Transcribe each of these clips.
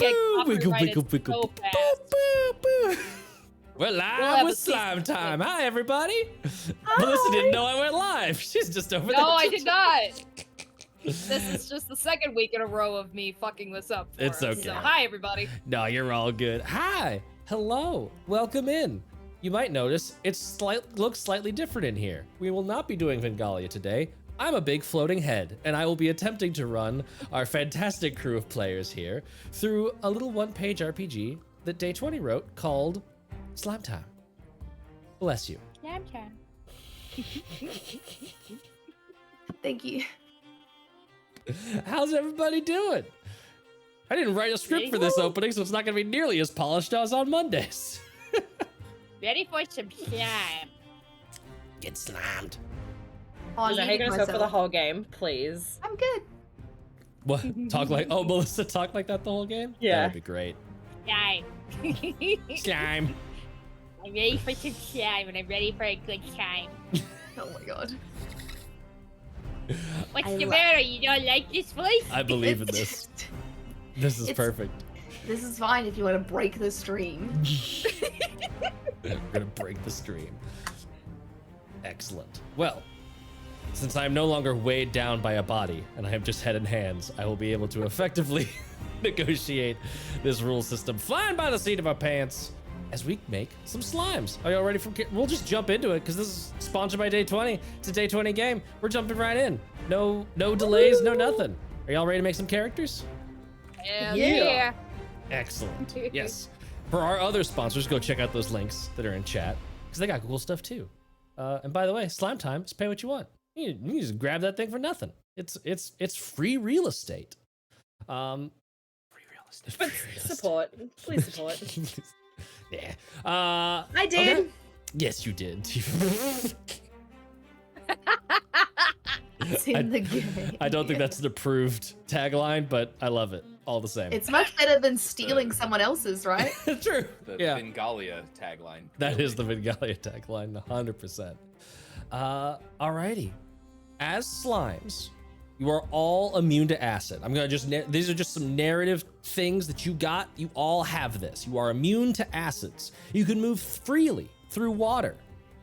get wiggle, copyrighted wiggle, wiggle, so boo, fast. boo, boo. We're We'll live have with a cease slime and time. desist. Hi, everybody. Melissa didn't know I went live. She's just over there. No, I did not. This is just the second week in a row of me fucking this up for It's us. okay. So, hi, everybody. No, you're all good. Hi. Hello. Welcome in. You might notice it looks slightly different in here. We will not be doing Vengalia today. I'm a big floating head, and I will be attempting to run our fantastic crew of players here through a little one-page RPG that Day 20 wrote called Slime Time. Bless you. Slime time. Thank you. How's everybody doing? I didn't write a script for this opening, so it's not going to be nearly as polished as on Mondays. Ready for some slime. Get slammed. Oh, Is I that how you're muted gonna go for the myself. whole game, please? I'm good. What? Talk like, oh, Melissa talk like that the whole game? Yeah. That would be great. Slime. Slime. I'm ready for some slime, and I'm ready for a good time. Oh my god. What's I the lo- matter? You don't like this voice? I believe in this. This is It's- perfect. This is fine if you want to break the stream. We're gonna break the stream. Excellent. Well, since I am no longer weighed down by a body and I am just head and hands, I will be able to effectively negotiate this rule system flying by the seat of our pants as we make some slimes. Are y'all ready for? We'll just jump into it because this is sponsored by Day 20. It's a Day 20 game. We're jumping right in. No delays, no nothing. Are y'all ready to make some characters? Hell Yeah. yeah. Excellent. Yes. For our other sponsors, go check out those links that are in chat because they got cool stuff too. And by the way, Slime Time is pay what you want. You can just grab that thing for nothing. It's free real estate. Free real estate. But Free real estate. support. Please support. Yeah. I did. okay. Yes, you did. It's in the game. I don't think that's an approved tagline, but I love it all the same. It's much better than stealing someone else's, right? True. The Yeah. Vengalia tagline. That is the Vengalia tagline, 100%. Alrighty. As slimes, you are all immune to acid. I'm gonna these are just some narrative things that you got. You all have this. You are immune to acids. You can move freely through water,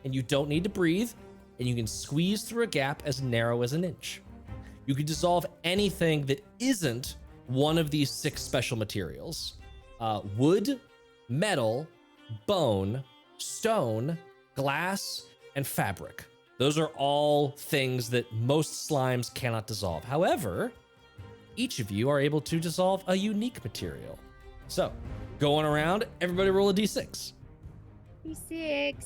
and you don't need to breathe, and you can squeeze through a gap as narrow as an inch. You can dissolve anything that isn't one of these 6 special materials. Wood, metal, bone, stone, glass, and fabric. Those are all things that most slimes cannot dissolve. However, each of you are able to dissolve a unique material. So, going around, everybody roll a d6. D6.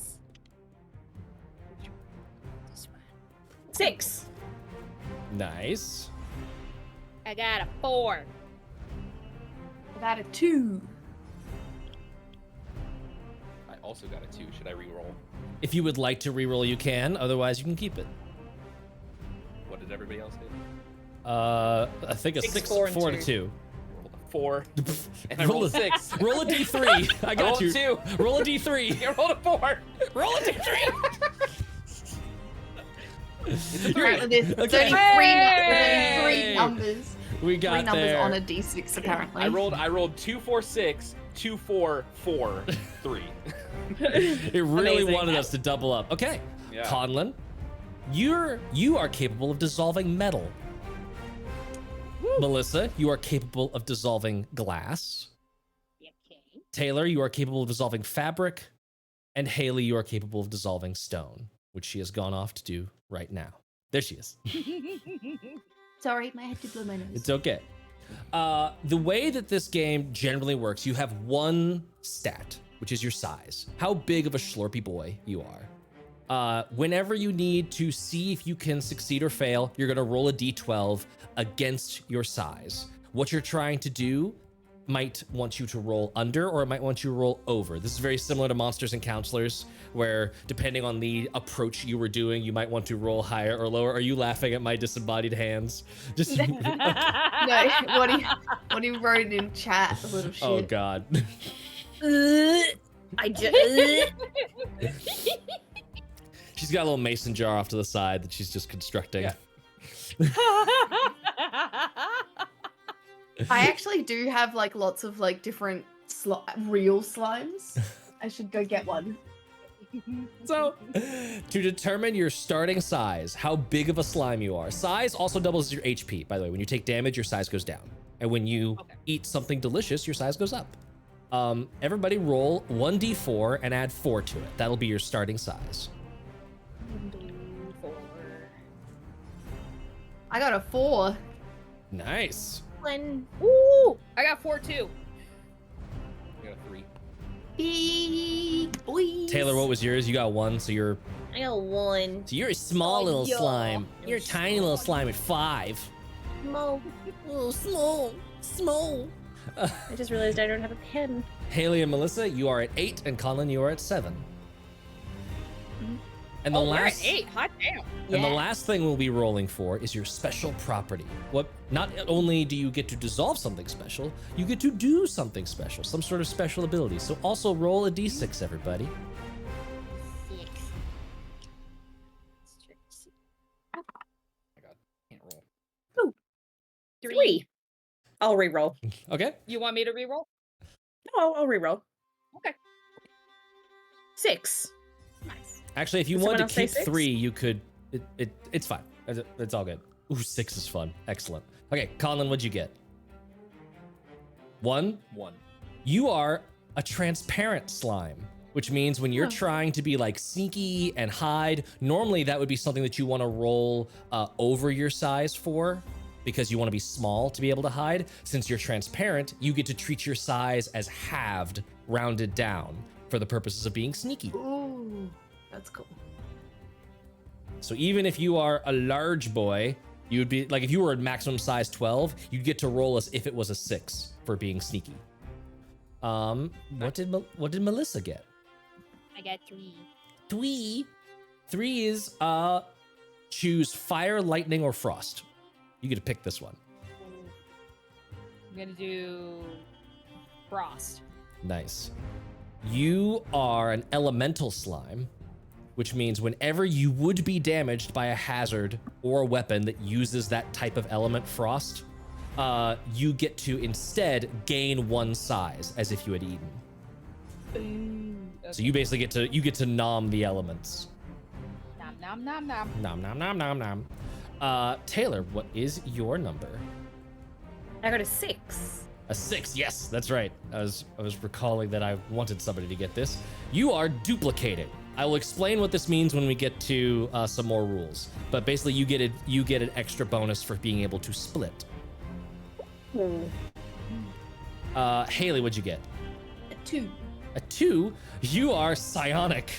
6. Nice. I got a 4. I got a 2. I also got a 2. Should I re-roll? If you would like to reroll, you can. Otherwise, you can keep it. What did everybody else do? I think a 6, 6, 4, 4 and to 2. two. I rolled a 4. And I Roll rolled a- a 6. Roll a d3. I got rolled you. 2. Roll a d3. I rolled a 4. Roll a d3. It's a 3. Apparently there's Okay. only three Hey! numbers. We 3 got numbers there. on a d6 apparently. I rolled 2, 4, 6, 2, 4, 4, 3. It really Amazing. wanted us to double up. Okay, Yeah. Conlon, you are capable of dissolving metal. Melissa, you are capable of dissolving glass. Okay. Taylor, you are capable of dissolving fabric. And Haley, you are capable of dissolving stone, which she has gone off to do right now. There she is. Sorry, I had to blow my nose. It's okay. The way that this game generally works, you have one stat, which is your size. How big of a schlorpy boy you are. Whenever you need to see if you can succeed or fail, you're gonna roll a d12 against your size. What you're trying to do might want you to roll under, or it might want you to roll over. This is very similar to Monsters and Counselors, where depending on the approach you were doing, you might want to roll higher or lower. Are you laughing at my disembodied hands? Just No, what he wrote in chat, a little shit. oh god. I just. She's got a little mason jar off to the side that she's just constructing. Yeah. I actually do have like lots of like different real slimes. I should go get one. So, to determine your starting size, how big of a slime you are, size also doubles your HP, by the way. When you take damage, your size goes down. And when you eat something delicious, your size goes up. Everybody roll 1d4 and add 4 to it. That'll be your starting size. 4. I got a 4. Nice. 1. Ooh, I got 4 too. I got a 3. Big boys. Taylor, what was yours? You got 1, so you're I got 1. a small Oh, little yeah. slime. You're a tiny little slime at 5. Small. Oh, small. I just realized I don't have a pen. Haley and Melissa, you are at 8, and Colin, you are at 7. And the Oh, we're last at 8. Hot damn. and the last thing we'll be rolling for is your special property. What not only do you get to dissolve something special, you get to do something special, some sort of special ability. So also roll a d6, everybody. 6. Oh my god, can't roll. 3. I'll reroll. Okay. You want me to reroll? No, I'll reroll. Okay. 6. Nice. Actually, if you Did wanted someone to else say keep 6? 3, you could. It's fine. It's all good. Ooh, 6 is fun. Excellent. Okay, Colin, what'd you get? 1. 1. You are a transparent slime, which means when you're trying to be like sneaky and hide, normally that would be something that you want to roll over your size for, because you want to be small to be able to hide. Since you're transparent, you get to treat your size as halved, rounded down for the purposes of being sneaky. Ooh, that's cool. So even if you are a large boy, you would be like, if you were a maximum size 12, you'd get to roll as if it was a 6 for being sneaky. What did Melissa get? I got 3. 3. 3 is choose fire, lightning, or frost. You get to pick this one. I'm gonna do frost. Nice. You are an elemental slime, which means whenever you would be damaged by a hazard or a weapon that uses that type of element, frost, you get to instead gain 1 size as if you had eaten. So you basically get to nom the elements. Nom nom nom nom. Nom nom nom nom nom. Taylor, what is your number? I got a 6. A 6. Yes, that's right. I was recalling that I wanted somebody to get this. You are duplicated. I will explain what this means when we get to some more rules. But basically, you get an extra bonus for being able to split. Haley, what'd you get? A 2. A 2. You are psionic.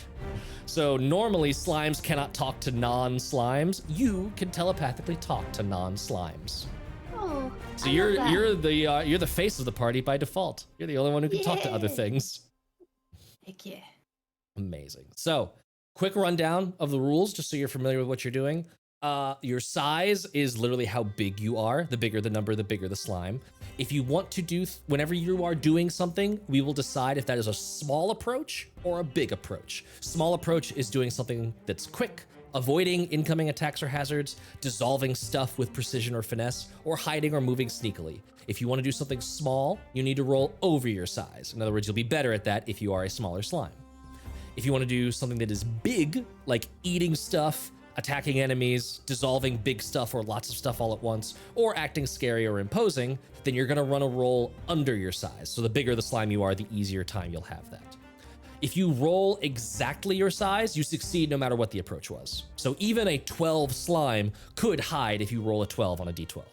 So normally slimes cannot talk to non-slimes. You can telepathically talk to non-slimes. Oh, So I you're love that. you're the face of the party by default. You're the only one who can talk to other Yay. things. Heck yeah. Amazing. So, quick rundown of the rules, just so you're familiar with what you're doing. Your size is literally how big you are. The bigger the number, the bigger the slime. If you want to do, whenever you are doing something, we will decide if that is a small approach or a big approach. Small approach is doing something that's quick, avoiding incoming attacks or hazards, dissolving stuff with precision or finesse, or hiding or moving sneakily. If you want to do something small, you need to roll over your size. In other words, you'll be better at that if you are a smaller slime. If you want to do something that is big, like eating stuff, attacking enemies, dissolving big stuff or lots of stuff all at once, or acting scary or imposing, then you're going to run a roll under your size. So the bigger the slime you are, the easier time you'll have that. If you roll exactly your size, you succeed no matter what the approach was. So even a 12 slime could hide if you roll a 12 on a d12.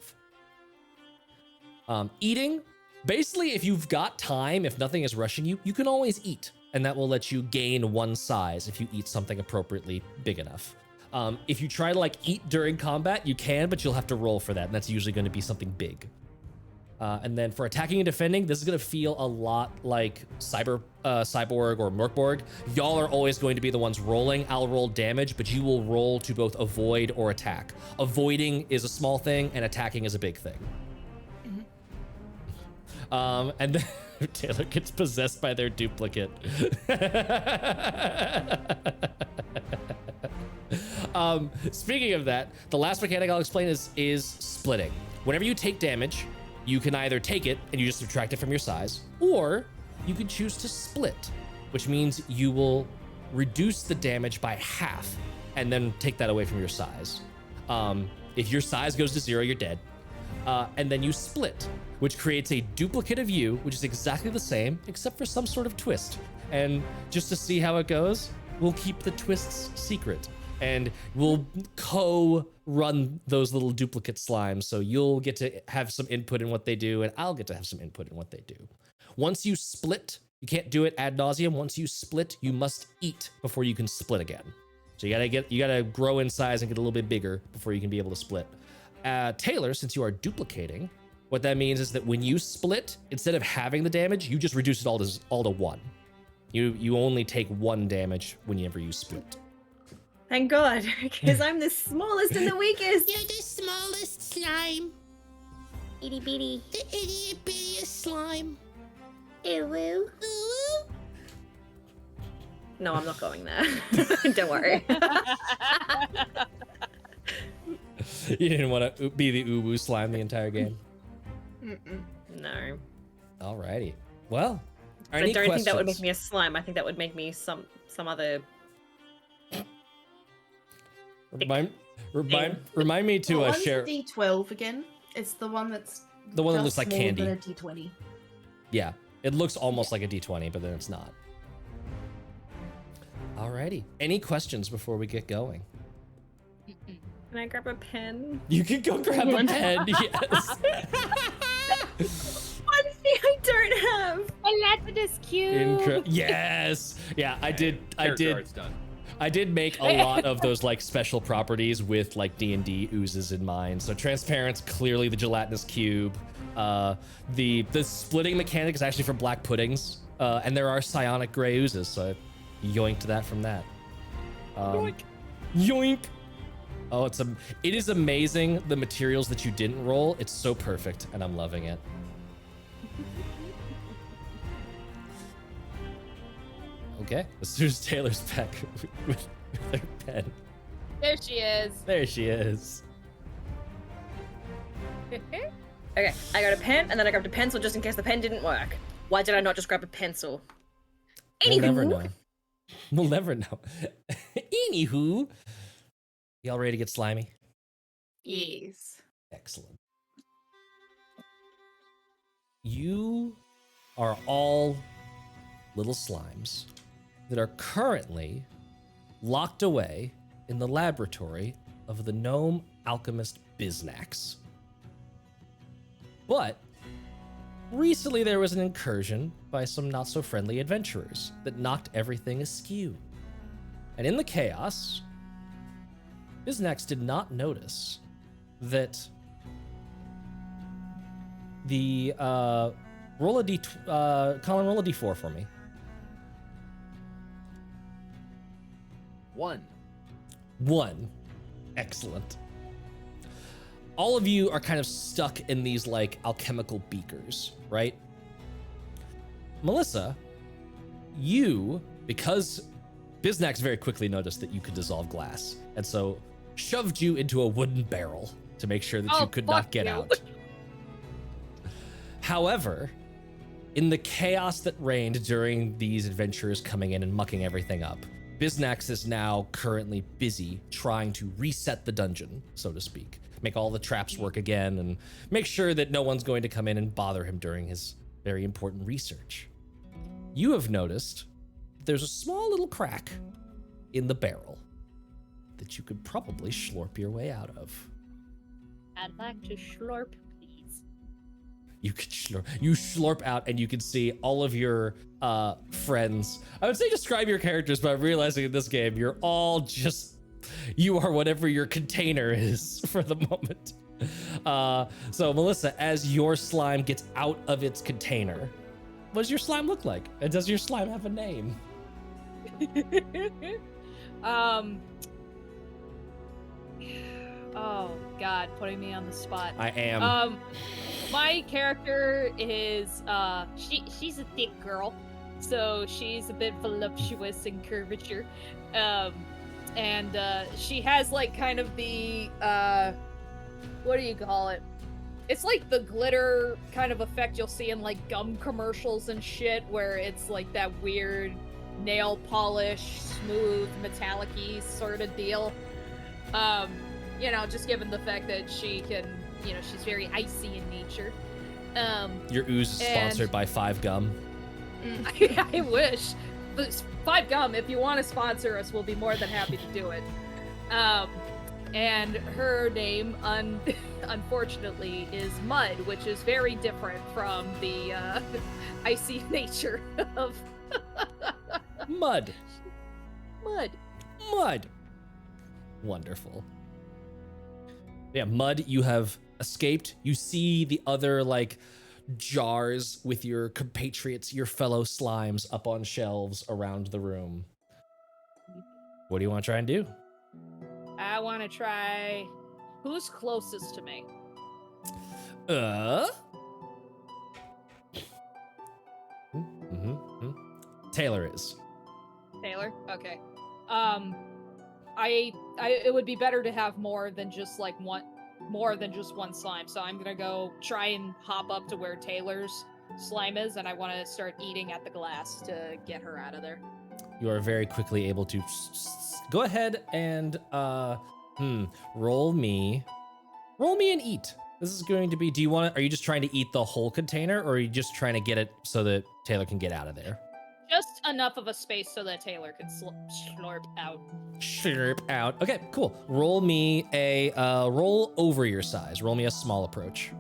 Eating, basically if you've got time, if nothing is rushing you, you can always eat. And that will let you gain 1 size if you eat something appropriately big enough. If you try to like eat during combat, you can, but you'll have to roll for that. And that's usually going to be something big. And then for attacking and defending, this is going to feel a lot like Cyborg or Merkborg. Y'all are always going to be the ones rolling. I'll roll damage, but you will roll to both avoid or attack. Avoiding is a small thing and attacking is a big thing. And then Taylor gets possessed by their duplicate. Speaking of that, the last mechanic I'll explain is splitting. Whenever you take damage, You can either take it and you just subtract it from your size, or you can choose to split, which means you will reduce the damage by half and then take that away from your size. If your size goes to 0, you're dead. And then you split, which creates a duplicate of you, which is exactly the same, except for some sort of twist. And just to see how it goes, we'll keep the twists secret. And we'll co-run those little duplicate slimes. So you'll get to have some input in what they do, and I'll get to have some input in what they do. Once you split, you can't do it ad nauseum. Once you split, you must eat before you can split again. So you gotta grow in size and get a little bit bigger before you can be able to split. Taylor, since you are duplicating, what that means is that when you split, instead of having the damage, you just reduce it all to 1. You only take 1 damage whenever you split. Thank God, because I'm the smallest and the weakest. You're the smallest slime. Itty bitty. The itty bitty slime. Ew. Ooh. No, I'm not going there. Don't worry. You didn't want to be the uwu slime the entire game? No. Alrighty. Well, I don't think that would make me a slime. I think that would make me some other. Remind me to What one's share the D12 again? It's the one that's the one that looks just like smaller candy. than a D20. Yeah, it looks almost like a D20, but then it's not. Alrighty. Any questions before we get going? Can I grab a pen? You can go grab a pen. Yes. One thing I don't have. A Lapidus cube. Yes. Yeah, I did. Character art's done. I did make a lot of those like special properties with like D&D oozes in mind. So transparent's clearly the gelatinous cube. The splitting mechanic is actually for black puddings, and there are psionic gray oozes. So I yoinked that from that. Yoink. Yoink. Oh, it is amazing the materials that you didn't roll. It's so perfect, and I'm loving it. Okay, as soon as Taylor's back with her pen. There she is. There she is. Okay, I got a pen, and then I grabbed a pencil just in case the pen didn't work. Why did I not just grab a pencil? We'll never Anywho. know. We'll never know. Anywho, y'all ready to get slimy? Yes. Excellent. You are all little slimes that are currently locked away in the laboratory of the gnome alchemist Biznax. But recently there was an incursion by some not so friendly adventurers that knocked everything askew. And in the chaos, Biznax did not notice that the Colin, roll a d4 for me. 1. 1. Excellent. All of you are kind of stuck in these like alchemical beakers, right? Melissa, you, because Biznax very quickly noticed that you could dissolve glass, and so shoved you into a wooden barrel to make sure that you could not get out. However, in the chaos that reigned during these adventurers coming in and mucking everything up, Biznax is now currently busy trying to reset the dungeon, so to speak. Make all the traps work again and make sure that no one's going to come in and bother him during his very important research. You have noticed there's a small little crack in the barrel that you could probably slurp your way out of. I'd like to slurp, please. You could slurp out, and you can see all of your friends. I would say describe your characters, but I'm realizing in this game you're all just, you are whatever your container is for the moment. So Melissa, as your slime gets out of its container, what does your slime look like? And does your slime have a name? Oh God, putting me on the spot. I am. My character is she's a thick girl, so she's a bit voluptuous in curvature, and she has like kind of the what do you call it? It's like the glitter kind of effect you'll see in like gum commercials and shit, where it's like that weird nail polish, smooth, metallic-y sort of deal. Just given the fact that she can, she's very icy in nature. Your ooze is sponsored by 5 Gum. I wish. But 5 Gum, if you want to sponsor us, we'll be more than happy to do it. And her name, unfortunately, is Mud, which is very different from the icy nature of Mud. Mud. Wonderful. Yeah, Mud, you have escaped. You see the other, like, jars with your compatriots, your fellow slimes up on shelves around the room. What do you want to try and do? I want to try... Who's closest to me? Taylor is. Taylor? Okay. It would be better to have more than just one slime. So I'm gonna go try and hop up to where Taylor's slime is, and I want to start eating at the glass to get her out of there. You are very quickly able to go ahead and roll me and eat. This is going to be, are you just trying to eat the whole container, or are you just trying to get it so that Taylor can get out of there? Just enough of a space so that Taylor can slurp out. Slurp out. Okay, cool. Roll me a roll over your size. Roll me a small approach.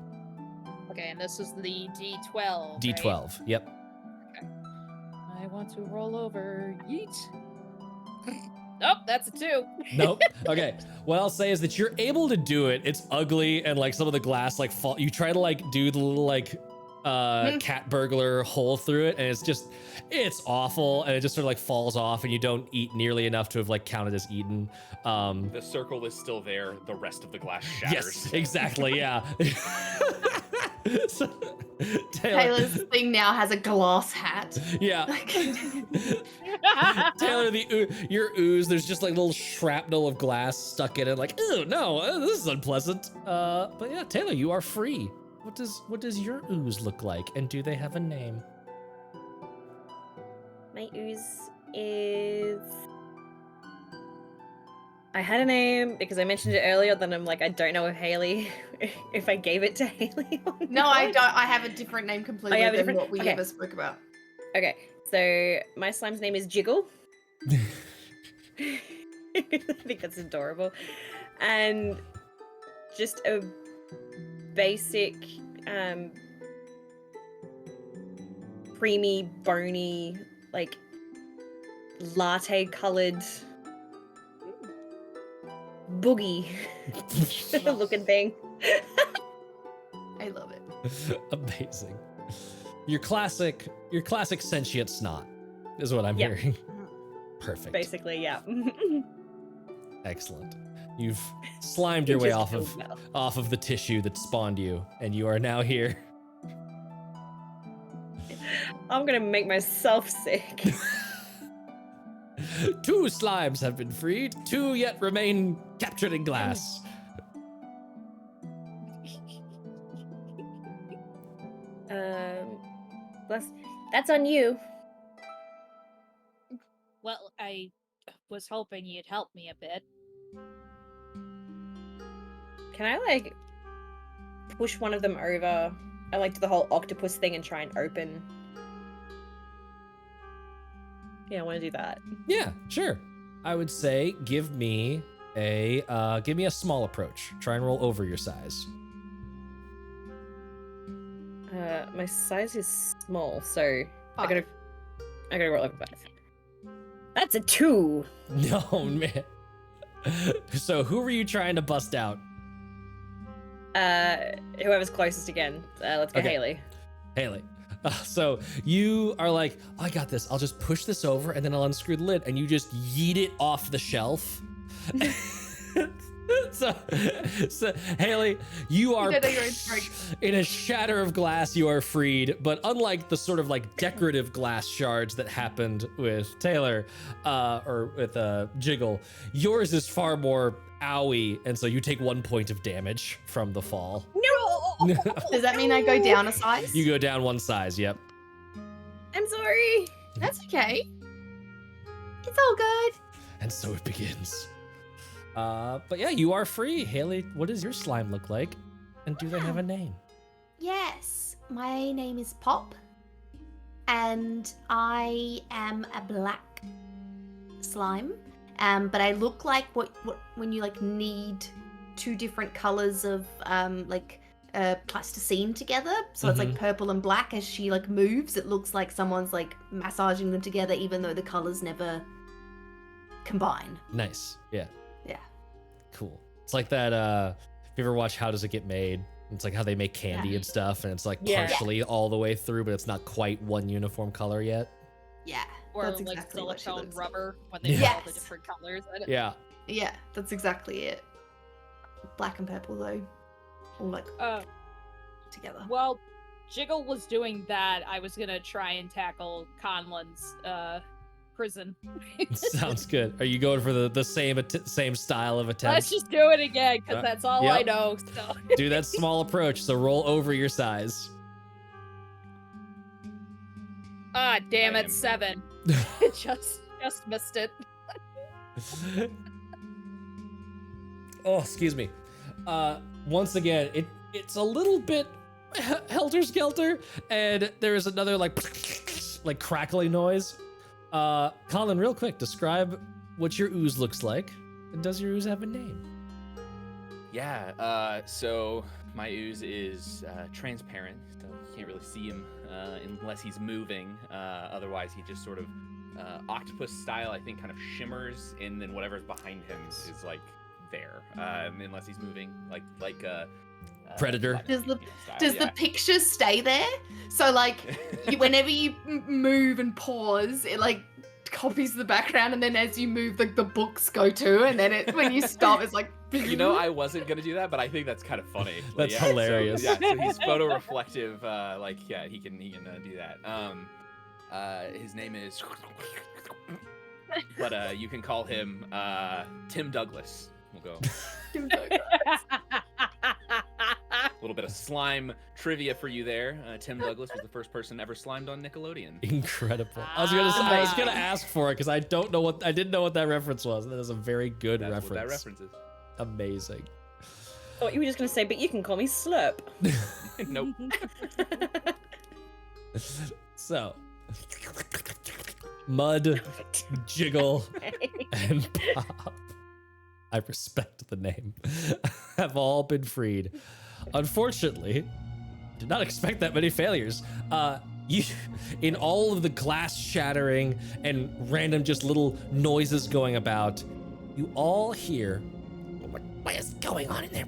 Okay, and this is the D12. D12. Right? Yep. Okay. I want to roll over. Yeet. Nope, that's a 2. Nope. Okay. What I'll say is that you're able to do it. It's ugly, and like some of the glass like fall. You try to like do the little like cat burglar hole through it, and it's awful, and it just sort of like falls off, and you don't eat nearly enough to have like counted as eaten. The circle is still there. The rest of the glass shatters. Yes, exactly. Yeah. So, Taylor's thing now has a glass hat. Yeah. Taylor, your ooze, there's just like little shrapnel of glass stuck in it. Like, oh no, this is unpleasant. But yeah, Taylor, you are free. What does your ooze look like, and do they have a name? My ooze is... I had a name because I mentioned it earlier, then I'm like, I don't know if Haley, if I gave it to Haley or No, not. I don't. I have a different name completely than what we ever spoke about. Okay, so my slime's name is Jiggle. I think that's adorable. And just a basic, creamy, bony, like latte-colored boogie looking thing. I love it. Amazing. Your classic sentient snot is what I'm hearing. Perfect. Basically, yeah. Excellent. You've slimed your way off of the tissue that spawned you, and you are now here. I'm gonna make myself sick. 2 slimes have been freed. 2 yet remain captured in glass. That's on you. Well, I was hoping you'd help me a bit. Can I, like, push one of them over? I like do the whole octopus thing and try and open. Yeah, I want to do that. Yeah, sure. I would say give me a small approach. Try and roll over your size. My size is small, so I gotta roll over 5. That's a 2. No, man. So who were you trying to bust out? Whoever's closest again. Let's go Okay. Haley. Haley. So you are like, I got this. I'll just push this over and then I'll unscrew the lid, and you just yeet it off the shelf. So Haley, you are in a shatter of glass. You are freed, but unlike the sort of like decorative glass shards that happened with Taylor, or with Jiggle, yours is far more owie, and so you take 1 point of damage from the fall. No! Does that mean I go down a size? You go down one size. Yep. I'm sorry. That's okay. It's all good. And so it begins. But yeah, you are free. Haley, what does your slime look like? And do they have a name? Yes, my name is Pop, and I am a black slime. But I look like what when you like need two different colors of plasticine together. So it's like purple and black. As she like moves, it looks like someone's like massaging them together, even though the colors never combine. Nice. Yeah. Yeah. Cool. It's like that. If you ever watch How Does It Get Made? It's like how they make candy and stuff, and it's like Yeah. partially all the way through, but it's not quite one uniform color yet. Yeah. Or That's like exactly what she silicone looks like. rubber when they Yeah. put all the Yes. different colors in it. Yeah. Yeah, that's exactly it. Black and purple though, all like together. Well, Jiggle was doing that. I was gonna try and tackle Conlan's prison. Sounds good. Are you going for the same style of attempt? Let's just do it again, because that's all I yep. know. So. Do that small approach. So roll over your size. Ah, damn I it, am- 7. just missed it. Oh, excuse me. Once again, it's a little bit helter-skelter, and there is another like crackling noise. Colin, real quick, describe what your ooze looks like, and does your ooze have a name? Yeah, so my ooze is transparent, so you can't really see him unless he's moving. Otherwise, he just sort of octopus style, I think, kind of shimmers, and then whatever's behind him is like there, unless he's moving, like Predator. Does the style, Does the picture stay there? So like, whenever you move and pause, it like copies the background, and then as you move, like the books go too, and then when you stop, it's like. You know, I wasn't gonna do that, but I think that's kind of funny. Like, That's yeah, hilarious. So he's photo reflective. He can do that. His name is, but you can call him Tim Douglas. We'll go. A little bit of slime trivia for you there. Tim Douglas was the first person ever slimed on Nickelodeon. Incredible. I was gonna ask for it because I didn't know what that reference was. That is a very good That's reference. what that reference is. Amazing. Thought you were just gonna say, but you can call me Slurp. Nope. So, Mud, Jiggle, and Pop, I respect the name, have all been freed. Unfortunately, did not expect that many failures. You, in all of the glass shattering and random just little noises going about, you all hear, what is going on in there?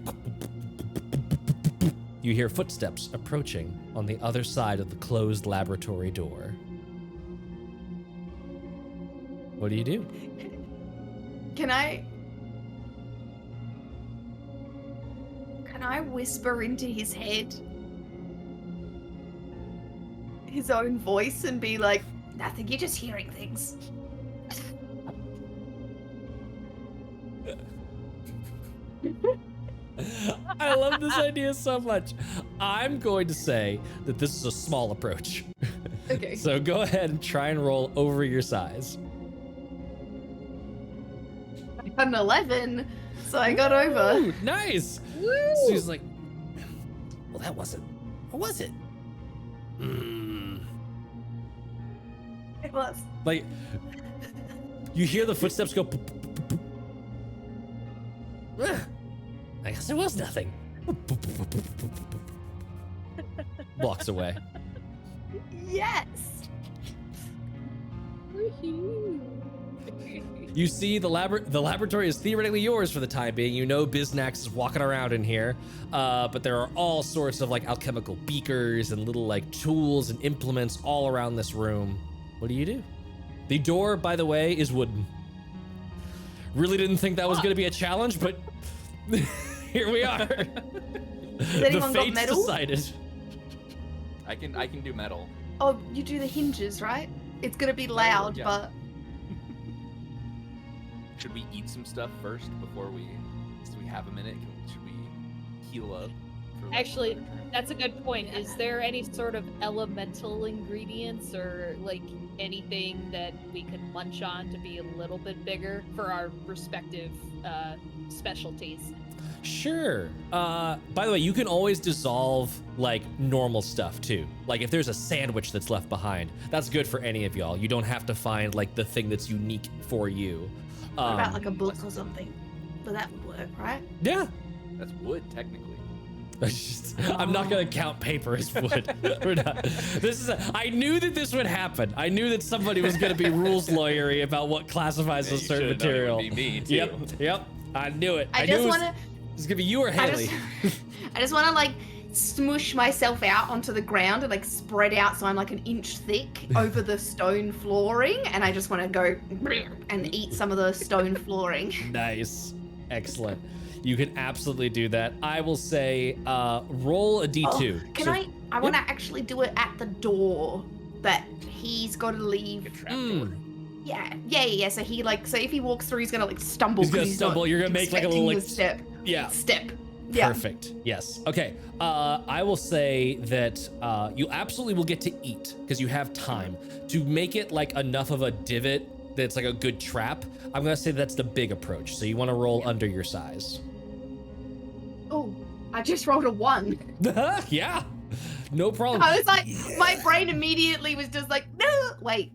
You hear footsteps approaching on the other side of the closed laboratory door. What do you do? Can I whisper into his head his own voice and be like, nothing, you're just hearing things. I love this idea so much. I'm going to say that this is a small approach. Okay. So go ahead and try and roll over your size. An 11, so I got over. Ooh, nice. So he's like, well, that wasn't. Or was it? It was. Like, you hear the footsteps go. I guess there was nothing. Walks away. Yes. You see the laboratory is theoretically yours for the time being. You know Biznax is walking around in here, but there are all sorts of like alchemical beakers and little like tools and implements all around this room. What do you do? The door, by the way, is wooden. Really didn't think that was going to be a challenge, but here we are. Has anyone the got fates metal? decided. I can do metal. Oh, you do the hinges, right? It's gonna be loud, yeah. but Should we eat some stuff first before we? Do we have a minute? Should we heal up like, Actually, another turn. that's a good point. Is there any sort of elemental ingredients or like anything that we could munch on to be a little bit bigger for our respective specialties? Sure. By the way, you can always dissolve like normal stuff too. Like if there's a sandwich that's left behind, that's good for any of y'all. You don't have to find like the thing that's unique for you. What about like a book or something? So that would work, right? Yeah. That's wood, technically. I'm not gonna count paper as wood. We're not. I knew that this would happen. I knew that somebody was gonna be rules lawyery about what classifies Yeah, a you certain should've known it would material. be me, too. Yep. I knew it. I knew just it was, want to. it's gonna be you or Haley. I just want to like smoosh myself out onto the ground and like spread out so I'm like an inch thick over the stone flooring, and I just want to go and eat some of the stone flooring. Nice. Excellent. You can absolutely do that. I will say, roll a d2. Oh, can So- I want to actually do it at the door that he's got to leave. Like a trapdoor. Yeah. So he like, so if he walks through, he's gonna like stumble. He's gonna 'cause stumble. not You're gonna make like a little expecting like the step. yeah. Step. Yeah. Perfect. Yes. Okay. I will say that you absolutely will get to eat because you have time to make it like enough of a divot that's like a good trap. I'm gonna say that's the big approach. So you want to roll under your size. Oh, I just rolled a 1. Yeah. No problem. I was like, my brain immediately was just like, no, wait.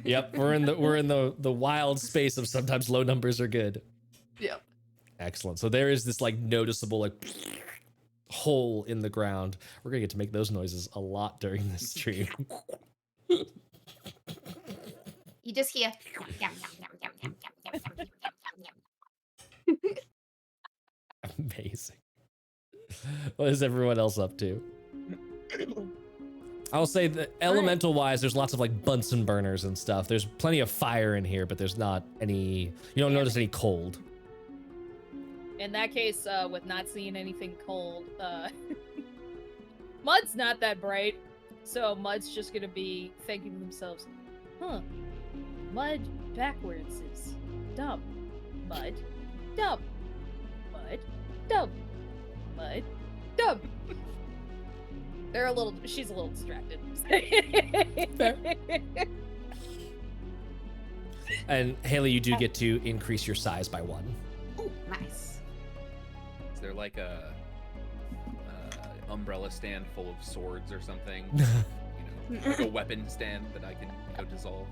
Yep. We're in the wild space of sometimes low numbers are good. Yep. Excellent. So there is this like noticeable like hole in the ground. We're gonna get to make those noises a lot during this stream. You just hear. Amazing. What is everyone else up to? I'll say that elemental wise, there's lots of like Bunsen burners and stuff. There's plenty of fire in here, but there's not any, you don't notice any cold. In that case, with not seeing anything cold, Mud's not that bright, so Mud's just gonna be thinking to themselves, huh, Mud backwards is dumb. Mud, dumb. Mud, dumb. Mud, dumb. She's a little distracted. And Haley, you do get to increase your size by 1. Oh, nice. Is there like a umbrella stand full of swords or something? Like a weapon stand that I can go dissolve.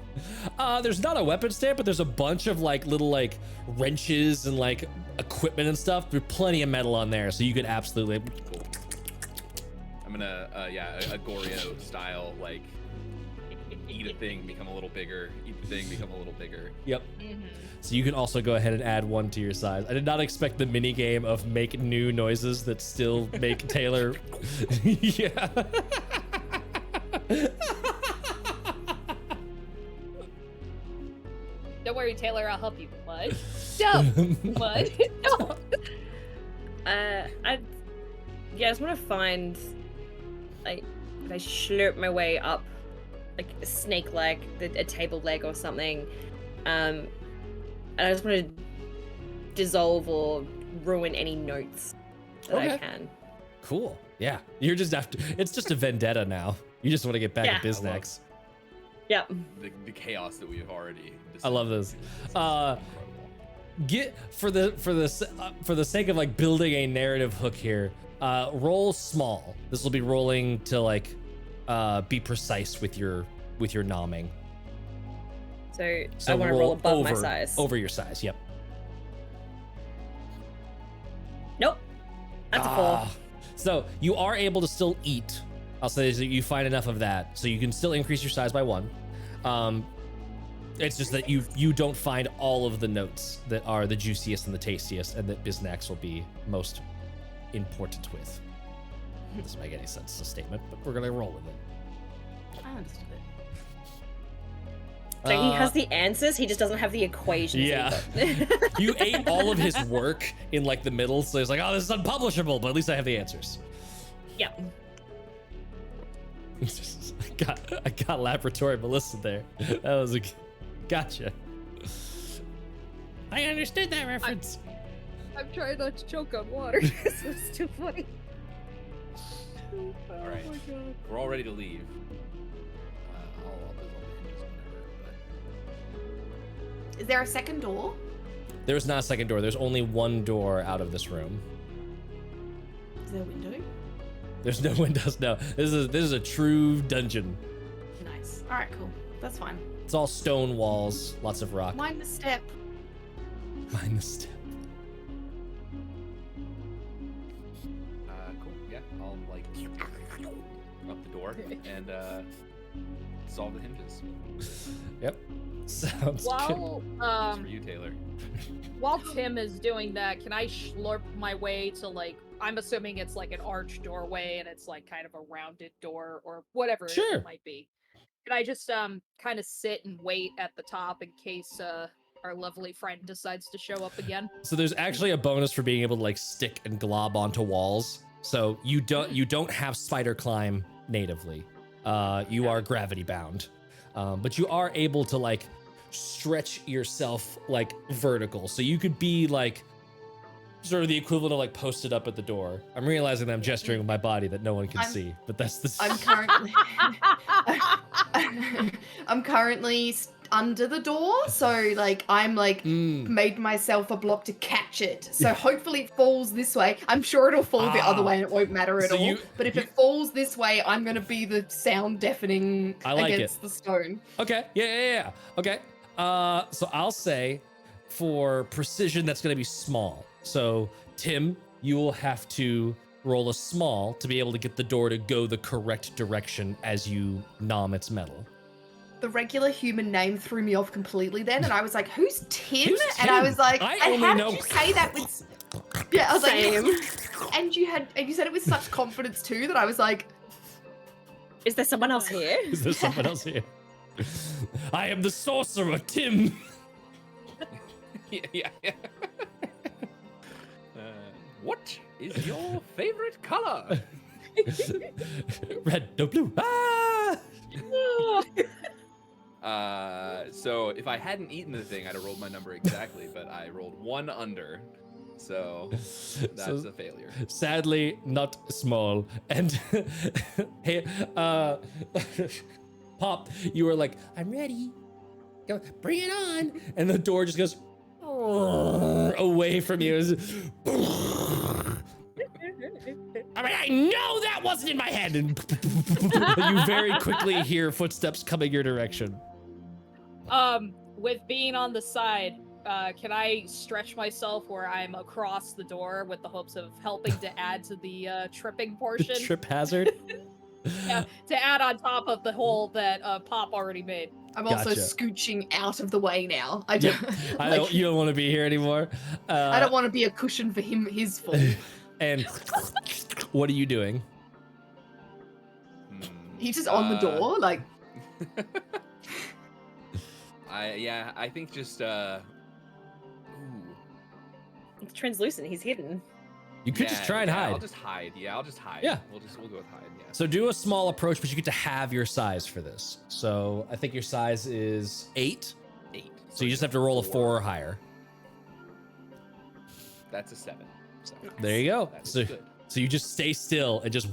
There's not a weapon stand, but there's a bunch of like little like wrenches and like equipment and stuff. There's plenty of metal on there, so you could absolutely. Cool. I'm gonna, a Goryo style, like, eat a thing, become a little bigger, eat the thing, become a little bigger. Yep. So you can also go ahead and add 1 to your size. I did not expect the mini game of make new noises that still make Taylor. Yeah. Don't worry, Taylor, I'll help you. Mud, dumb. Mud, dumb. I just want to find, like, if I slurp my way up, like a snake leg, a table leg or something, and I just want to dissolve or ruin any notes that I Okay. can. Cool. Yeah. You're just after. It's just a vendetta now. You just want to get back at Yeah. Biznax. Yep. The chaos that we've already. I love this. Incredible. Get for the sake of like building a narrative hook here. Roll small. This will be rolling to like be precise with your nomming. So I want to roll above my size. Over your size. Yep. Nope. That's a 4. Ah. So you are able to still eat. I'll say that you find enough of that, so you can still increase your size by 1. It's just that you don't find all of the notes that are the juiciest and the tastiest, and that Biznax will be most important with. It doesn't make any sense as a statement, but we're gonna roll with it. I understood it. So he has the answers, he just doesn't have the equations. Yeah. either. You ate all of his work in like the middle, so he's like, "Oh, this is unpublishable," but at least I have the answers. Yep. I got laboratory Melissa there. That was a gotcha. I understood that reference. I'm trying not to choke on water. This is too funny. All right, we're all ready to leave. I'll do all the hinges whenever, Is there a second door? There's not a second door. There's only one door out of this room. Is there a window? There's no windows. No, this is a true dungeon. Nice. All right, cool. That's fine. It's all stone walls, lots of rock. Mind the step. Mind the step. Cool. Yeah, I'll like up the door and solve the hinges. Yep. Sounds While It's for you, Taylor. while Tim is doing that, can I slurp my way to like? I'm assuming it's like an arch doorway, and it's like kind of a rounded door or whatever Sure. it might be. Can I just kind of sit and wait at the top in case our lovely friend decides to show up again? So there's actually a bonus for being able to like stick and glob onto walls. So you don't have spider climb natively. You are gravity bound, but you are able to like stretch yourself like vertical. So you could be like sort of the equivalent of like posted up at the door. I'm realizing that I'm gesturing with my body that no one can see, but that's the. I'm currently. I'm currently under the door, so like I'm like made myself a block to catch it. So hopefully it falls this way. I'm sure it'll fall the other way and it won't matter at So all. But if it falls this way, I'm gonna be the sound deafening against the stone. Okay. Yeah. Okay. So I'll say for precision, that's going to be small. So Tim, you will have to roll a small to be able to get the door to go the correct direction as you nom its metal. The regular human name threw me off completely then, and I was like, "Who's Tim?" Who's And I Tim? was like, I "And only how know- did you say that with?" Yeah, I was Same. like, and you said it with such confidence too that I was like, Is there someone else here? Is there someone else here? I am the sorcerer, Tim. Yeah. What is your favorite color? Red, no blue. So if I hadn't eaten the thing, I'd have rolled my number exactly, but I rolled one under, so that's a failure. Sadly, not small. And hey, Pop, you were like, I'm ready. Go, bring it on. And the door just goes away from you. I mean, I know that wasn't in my head. And you very quickly hear footsteps coming your direction. With being on the side, can I stretch myself where I'm across the door with the hopes of helping to add to the tripping portion? Trip hazard. Yeah, to add on top of the hole that Pop already made. I'm also Gotcha. scooching out of the way now. I Yep. don't, You don't want to be here anymore. I don't want to be a cushion for his fall. And what are you doing? He's just on the door, like. I think just ooh. It's translucent. He's hidden. You could just try and hide. I'll just hide. Yeah, I'll just hide. Yeah. We'll go with hide. Yeah. So do a small approach, but you get to have your size for this. So I think your size is 8. 8. So you just have to roll a 4 or higher. That's a 7. So There you go. that's So good. you just stay still and just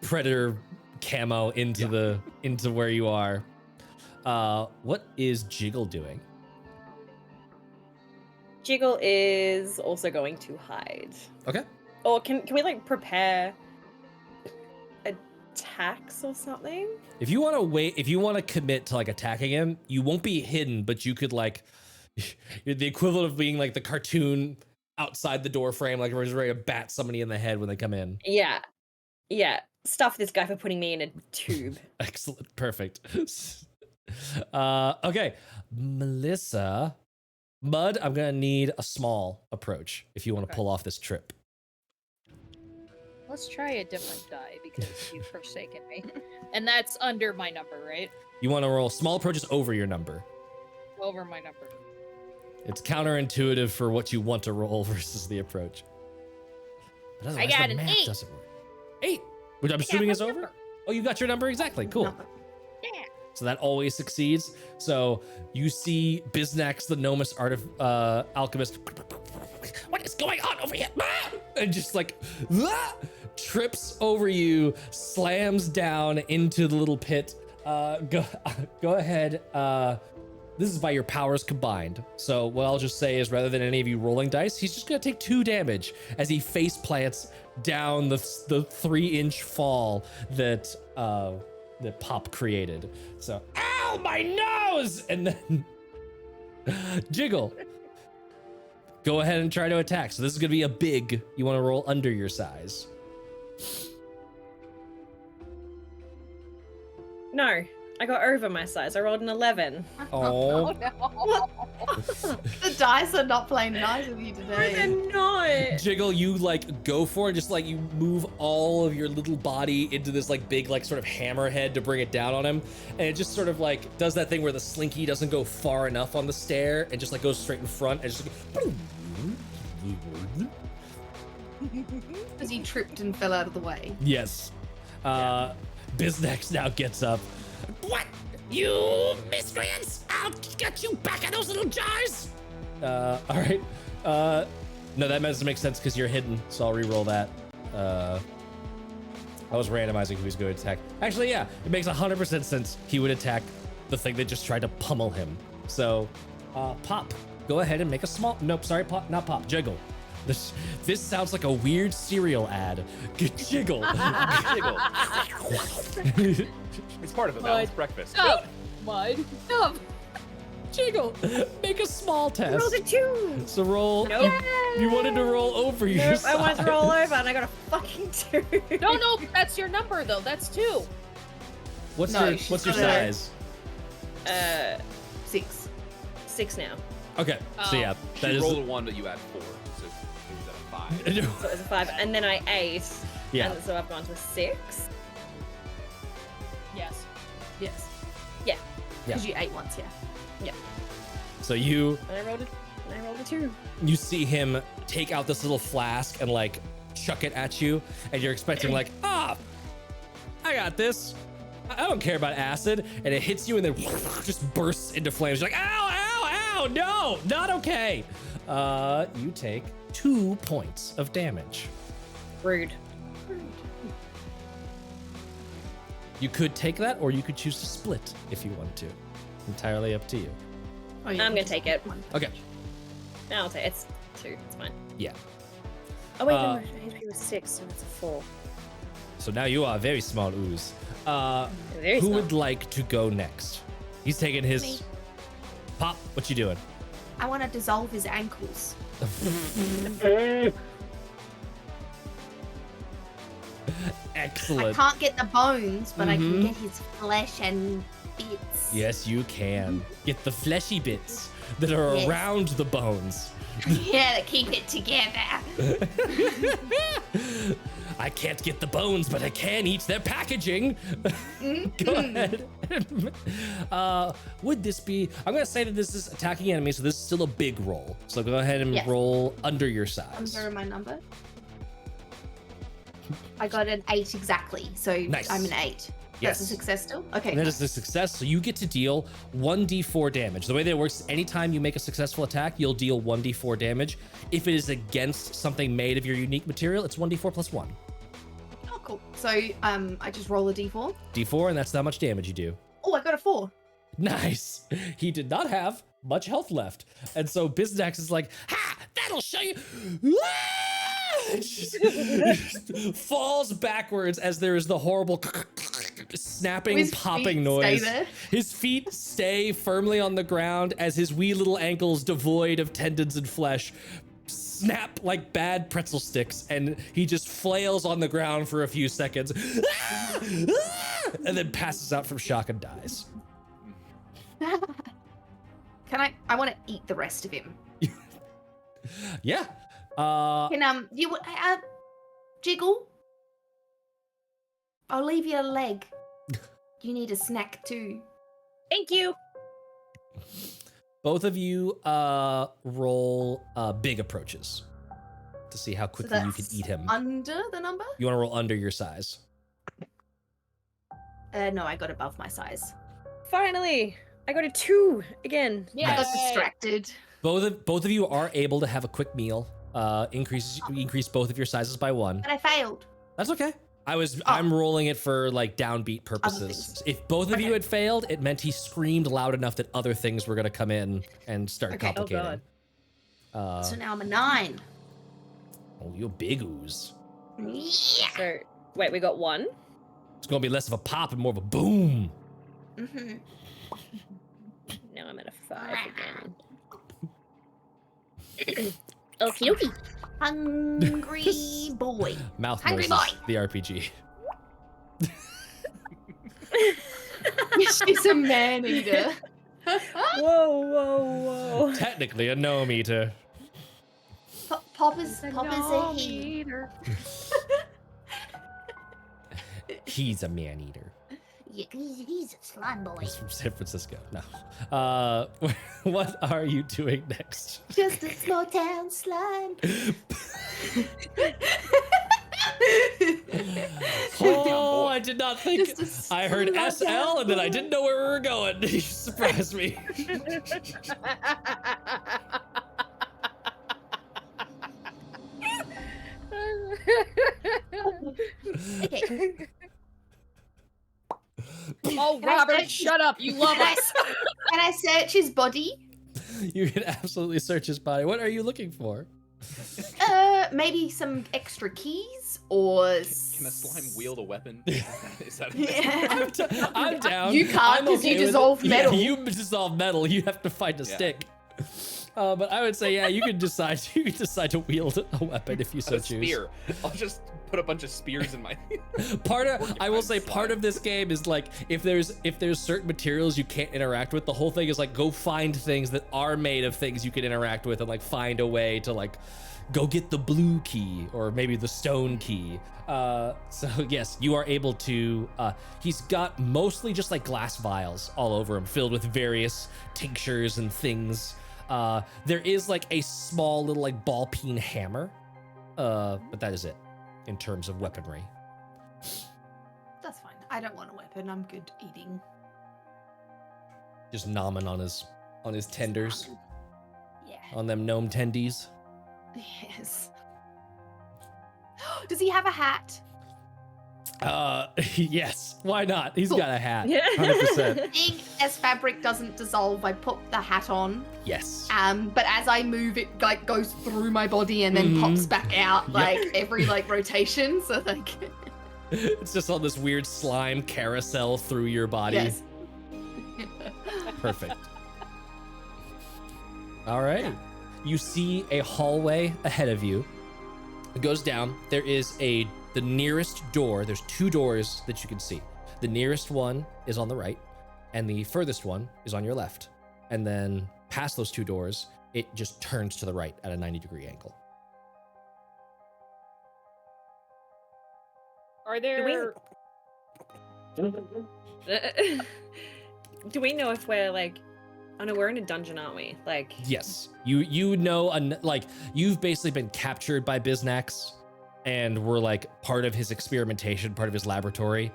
predator camo into into where you are. What is Jiggle doing? Jiggle is also going to hide. Okay. Or can we like prepare attacks or something? If you want to wait, if you want to commit to like attacking him, you won't be hidden, but you could like, you're the equivalent of being like the cartoon outside the door frame, like we're just ready to bat somebody in the head when they come in. Yeah. Stuff this guy for putting me in a tube. Excellent. Perfect. Okay. Melissa, Mud, I'm going to need a small approach if you want to Okay. pull off this trip. Let's try a different die because you've forsaken me. And that's under my number, right? You want to roll small approaches over your number. Over my number. It's counterintuitive for what you want to roll versus the approach. But otherwise, got the an math 8. doesn't work. 8, which I'm Yeah, assuming my is over? number. Oh, you got your number exactly. Cool. No. Yeah. So that always succeeds. So you see Biznax, the Gnomus alchemist. What is going on over here? Ah! And just like trips over you, slams down into the little pit. Go ahead. This is by your powers combined. So what I'll just say is rather than any of you rolling dice, he's just gonna take 2 damage as he face plants down the 3-inch fall that Pop created. So, ow, my nose! And then Jiggle. Go ahead and try to attack. So this is gonna be a big, you wanna roll under your size. No, I got over my size. I rolled an 11. Oh, The dice are not playing nice with you No, today. they're not. Jiggle, you like go for it, just like you move all of your little body into this like big like sort of hammerhead to bring it down on him, and it just sort of like does that thing where the slinky doesn't go far enough on the stair and just like goes straight in front and just like, Because he tripped and fell out of the way. yes. Biznex now gets up. What? You miscreants! I'll get you back in those little jars! All right. No, that doesn't make sense because you're hidden, so I'll re-roll that. I was randomizing who he's going to attack. Actually, yeah, it makes 100% sense. He would attack the thing that just tried to pummel him. So, Pop, go ahead and make a small. Nope, sorry, Pop, not Pop. Jiggle. This sounds like a weird cereal ad. Jiggle. Jiggle. It's part of a balanced breakfast. Up. Mine. Up. Jiggle. Make a small test. Rolled a 2. So roll. Nope. You wanted to roll over your Nope, size. I wanted to roll over and I got a fucking 2. No, that's your number though. That's 2. What's No, your she's What's your got a- size? 6. 6 now. Okay. So yeah, She that is. rolled a 1, but you add 4, so it was at a 5. So it was a 5, and then I 8. Yeah. And so I've gone to a 6. Yes. Yes. Yeah. Because you ate once, yeah. So you And I rolled a 2. see him take out this little flask and like chuck it at you, and you're expecting like, I got this. I don't care about acid, and it hits you and then just bursts into flames. You're like, ow, no, not okay. You take 2 points of damage. Rude. You could take that, or you could choose to split if you want to. Entirely up to you. Oh, yeah. I'm gonna take it. Okay. No, I'll take it. It's 2. It's fine. Yeah. Oh wait, Uh, no, HP was 6, so it's a 4. So now you are a very small ooze. Very Who small. would like to go next? He's taking his. Me. Pop, what you doing? I want to dissolve his ankles. Excellent. I can't get the bones, but I Mhm. can get his flesh and bits. Yes, you can. Get the fleshy bits that are Yes. around the bones. Yeah, to keep it together. I can't get the bones, but I can eat their packaging. Go ahead. Would this be? I'm gonna say that this is attacking enemy, so this is still a big roll. So go ahead and Yes. roll under your size. Under my number. I got an 8 exactly, so Nice. I'm an 8. Yes. That's a success still? Okay. And that is a success, so you get to deal 1d4 damage. The way that it works, anytime you make a successful attack, you'll deal 1d4 damage. If it is against something made of your unique material, it's 1d4 plus 1. Oh, cool. So I just roll a d4. D4, and that's how much damage you do. Oh, I got a 4. Nice. He did not have much health left. And so Biznax is like, ha, that'll show you. Just falls backwards as there is the horrible snapping, His popping feet noise. stay there. His feet stay firmly on the ground as his wee little ankles, devoid of tendons and flesh, snap like bad pretzel sticks, and he just flails on the ground for a few seconds, and then passes out from shock and dies. Can I want to eat the rest of him. Yeah. Can you Jiggle? I'll leave you a leg. You need a snack too. Thank you. Both of you roll big approaches to see how quickly you can that's eat him. Under the number? You want to roll under your size. No, I got above my size. Finally, I got a 2 again. I got Yay. distracted. Both of you are able to have a quick meal. Increase both of your sizes by 1. But I failed. That's okay. I'm rolling it for like downbeat things. purposes. If both of you had failed, it meant he screamed loud enough that other things were gonna come in and start Okay. Oh, complicating. So now I'm a 9. Oh, you're big ooze. Yeah. So, wait, we got 1? It's gonna be less of a pop and more of a boom. Mm-hmm. Now I'm at a 5 again. Okie dokie. Hungry boy. Mouth Hungry noises, boy. the RPG. She's a man eater. Whoa. Technically a gnome eater. Pop is a he. He's a man eater. Yeah, he's a slime boy. He's from San Francisco. No. What are you doing next? Just a small town slime. Oh, I did not think. Just a I heard small SL town and then I boy. didn't know where we were going. You surprised me. Okay. Oh, Can I Robert, search- shut up. You love Can I, us. can I search his body? You can absolutely search his body. What are you looking for? Maybe some extra keys or. Can a slime wield a weapon? Is that Yeah. I'm down. You can't I'm 'cause you with it. dissolve metal. Yeah, you dissolve metal. You have to find a Yeah. stick. But I would say, yeah, you can decide. You can decide to wield a weapon if you so a choose. spear? I'll just put a bunch of spears in my. I will say, Slime. part of this game is like if there's certain materials you can't interact with, the whole thing is like go find things that are made of things you can interact with and like find a way to like go get the blue key or maybe the stone key. So yes, you are able to. He's got mostly just like glass vials all over him, filled with various tinctures and things. There is like a small little like ball peen hammer, but that is it in terms of weaponry. That's fine. I don't want a weapon. I'm good eating. Just nomming on his tenders, Yeah. on them gnome tendies. Yes. Does he have a hat? Yes. Why not? He's Cool. got a hat. Yeah. 100%. Being as fabric doesn't dissolve, I put the hat on. Yes. But as I move, it like goes through my body and then Mhm. pops back out like every like rotation. So like, It's just on this weird slime carousel through your body. yes. Perfect. All right. You see a hallway ahead of you. It goes down. There is the nearest door. There's 2 doors that you can see. The nearest one is on the right, and the furthest one is on your left. And then past those 2 doors, it just turns to the right at a 90-degree angle. Are there? Do we know if we're like? Oh no, we're in a dungeon, aren't we? Like. Yes, you know, like you've basically been captured by Biznax, and were like part of his experimentation, part of his laboratory.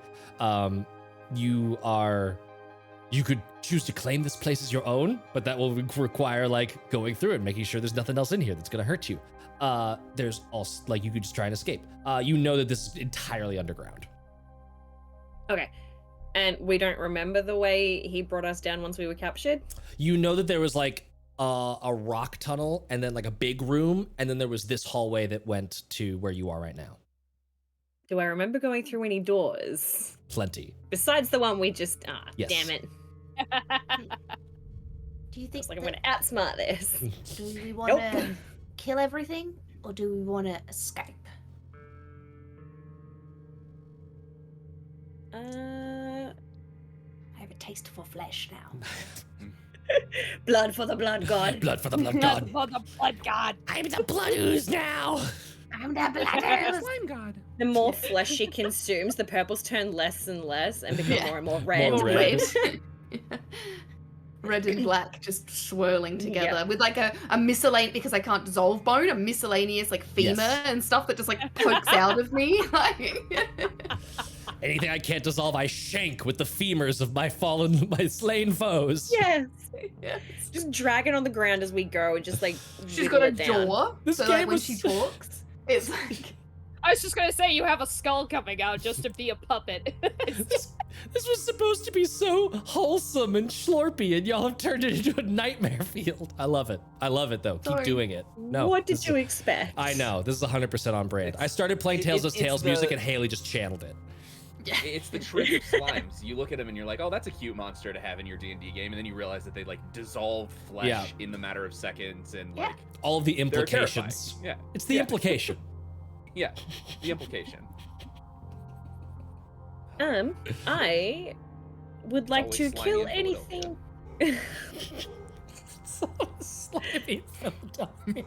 You could choose to claim this place as your own, but that will require like going through it, making sure there's nothing else in here that's gonna hurt you. There's also like you could just try and escape. You know that this is entirely underground. Okay. And we don't remember the way he brought us down once we were captured? You know that there was like a rock tunnel and then like a big room, and then there was this hallway that went to where you are right now. Do I remember going through any doors? Plenty. Besides the one we just... Yes. Damn it. Do you think It's like I'm that- going to outsmart this. do we want to kill everything or do we want to escape? I have a taste for flesh now. Blood for the blood god. Blood for the blood god. For the blood god. I'm the blood ooze now. I'm the bladders. Slime god. The more flesh she consumes, the purples turn less and less and become Yeah. more and more red. More red. Red and black just swirling together Yeah. with like a miscellaneous, because I can't dissolve bone, a miscellaneous like femur Yes. and stuff that just like pokes out of me. Like, Anything I can't dissolve, I shank with the femurs of my slain foes. Yes. yes. Just drag it on the ground as we go and just like She's wiggle got a it down. jaw, This so like game when was she so- talks, it's like I was just gonna say you have a skull coming out just to be a puppet. This was supposed to be so wholesome and schlorpy, and y'all have turned it into a nightmare field. I love it. I love it, though. Keep Sorry. doing it. No. What this did is- you expect? I know. This is 100% on brand. I started playing Tales of it's Tales the- music, and Haley just channeled it. It's the trick of slimes. You look at them and you're like, oh, that's a cute monster to have in your D&D game, and then you realize that they like dissolve flesh Yeah. in the matter of seconds, and Yeah. like All of the they're terrifying. implications. Yeah, It's the Yeah. implication. yeah, the implication. I would like always to slimy kill in anything. So slimy Philadelphia.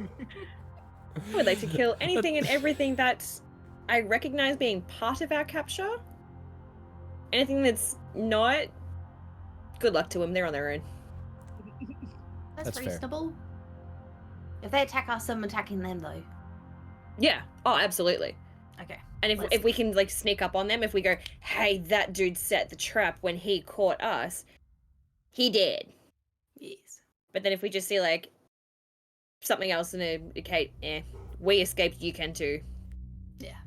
I would like to kill anything and everything that I recognize being part of our capture. Anything that's not, good luck to them. They're on their own. That's fair. reasonable. If they attack us, I'm attacking them though. Yeah. Oh, absolutely. Okay. And if we can like sneak up on them, if we go, hey, that dude set the trap when he caught us, he did. Yes. But then if we just see like something else and indicate, we escaped, you can too. Yeah.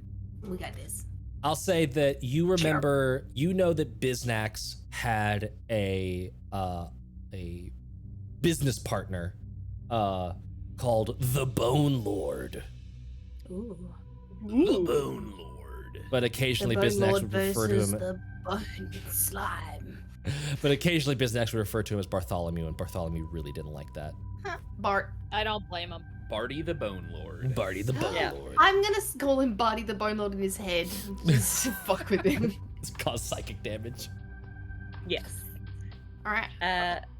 We got this. I'll say that you remember, you know that Biznax had a business partner called the Bone Lord. Ooh. The Bone Lord. But occasionally the Bone Biznax Lord would refer to versus him. the Bone Slime. But occasionally Biznax would refer to him as Bartholomew, and Bartholomew really didn't like that. Huh. Bart. I don't blame him. Barty the Bone Lord. Barty the Bone Yeah. Lord. I'm gonna call him Barty the Bone Lord in his head. Just to fuck with him. It's caused psychic damage. Yes. Alright.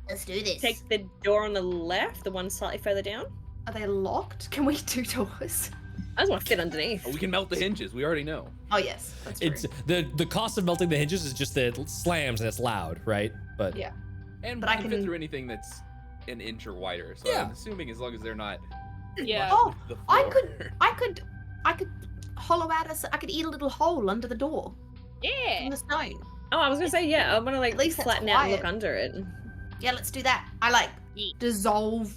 Let's do this. Take the door on the left, the one slightly further down. Are they locked? Can we do doors? I just want to fit underneath. Oh, we can melt the hinges. We already know. Oh yes, that's true. It's the cost of melting the hinges is just that it slams and it's loud, right? But Yeah. And But we I can fit can- through anything that's an inch or wider. So Yeah. I'm assuming as long as they're not. Yeah. Oh, the I floor. I could hollow out I could eat a little hole under the door Yeah. from the stone. Oh, I was gonna say, yeah, I want to like At least that's flatten out and look quiet. under it. Yeah, let's do that. I like Yeet. dissolve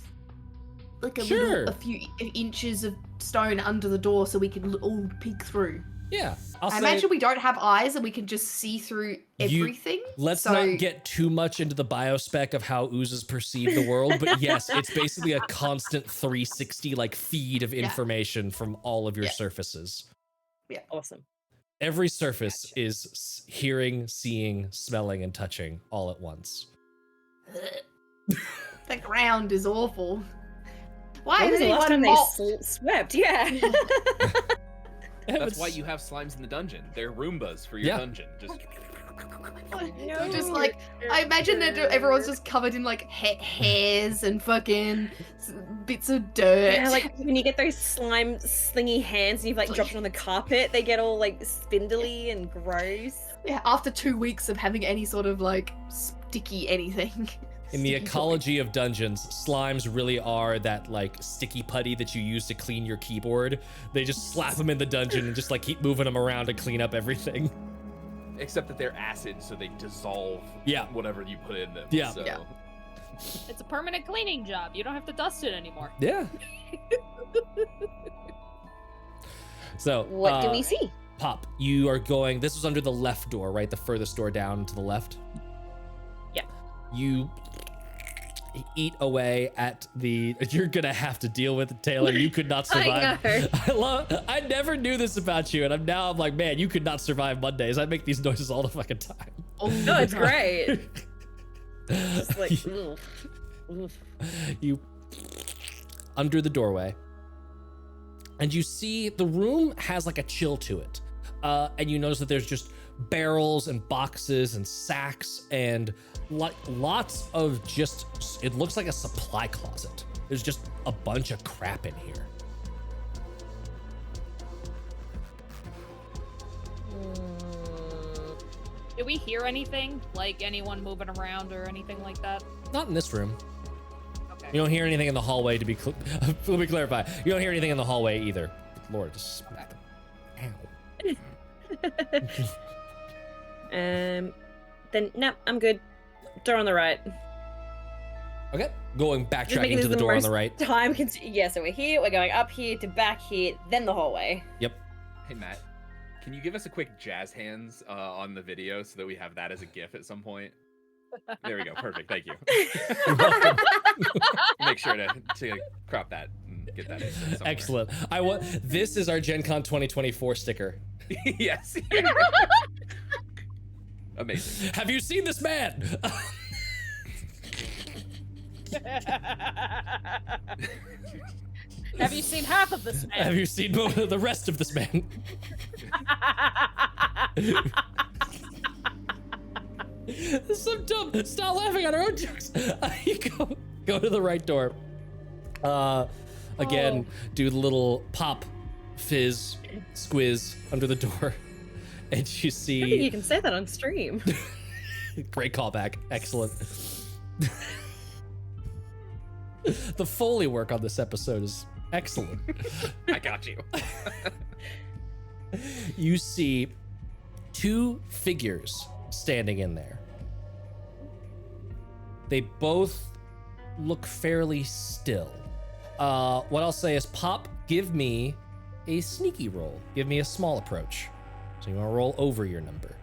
like a Sure. little, a few inches of stone under the door so we can all peek through. yeah, I'll I say imagine we don't have eyes and we can just see through everything. let's so, not get too much into the biospec of how oozes perceive the world, but yes, it's basically a constant 360 like feed of information from all of your Yeah. surfaces. Awesome. Every surface is hearing, seeing, smelling, and touching all at once. the ground is awful. Why When is was the last time anyone they mopped? swept? Yeah. That's why you have slimes in the dungeon. They're Roombas for your Yeah. dungeon. Just They're just like, I imagine that everyone's just covered in like hairs and fucking bits of dirt. Yeah, like when you get those slime slingy hands and you've like dropped it on the carpet, they get all like spindly and gross. Yeah, after 2 weeks of having any sort of like sticky anything. In the Sticky ecology of dungeons, slimes really are that like sticky putty that you use to clean your keyboard. They just slap them in the dungeon and just like keep moving them around to clean up everything. except that they're acid, so they dissolve Yeah. whatever you put in them. Yeah. So. Yeah. It's a permanent cleaning job. You don't have to dust it anymore. Yeah. So What do we see? Pop, you are going. This was under the left door, right? The furthest door down to the left. Yeah. You eat away at the. You're gonna have to deal with it, Taylor. You could not survive. I know. I never knew this about you, and I'm like, man, you could not survive Mondays. I make these noises all the fucking time. No, it's great. It's like, ugh. Ugh. You under the doorway, and you see the room has like a chill to it, and you notice that there's just barrels and boxes and sacks and lots of just, it looks like a supply closet. There's just a bunch of crap in here. Did we hear anything? Like anyone moving around or anything like that? Not in this room. Okay. You don't hear anything in the hallway. To be let me clarify. You don't hear anything in the hallway either. Lord, just smack them. Ow. Then no, I'm good. Door on the right. Okay, going Just making backtracking this to the door on most the right. Yeah, so we're here. We're going up here to back here, then the hallway. Yep. Hey, Matt, can you give us a quick jazz hands on the video so that we have that as a GIF at some point? There we go. Perfect. Thank you. Make sure to crop that and get that in somewhere. Excellent. This is our Gen Con 2024 sticker. Yes. Amazing. Have you seen this man? Have you seen half of this man? Have you seen the rest of this man? This is so dumb. Stop laughing at our own jokes. You go to the right door. Again, do the little pop, fizz, squiz under the door, and you I think see. you can say that on stream. Great callback. Excellent. The Foley work on this episode is excellent. I got you. You see two figures standing in there. They both look fairly still. What I'll say is, Pop, give me a sneaky roll. Give me a small approach. So you want to roll over your number.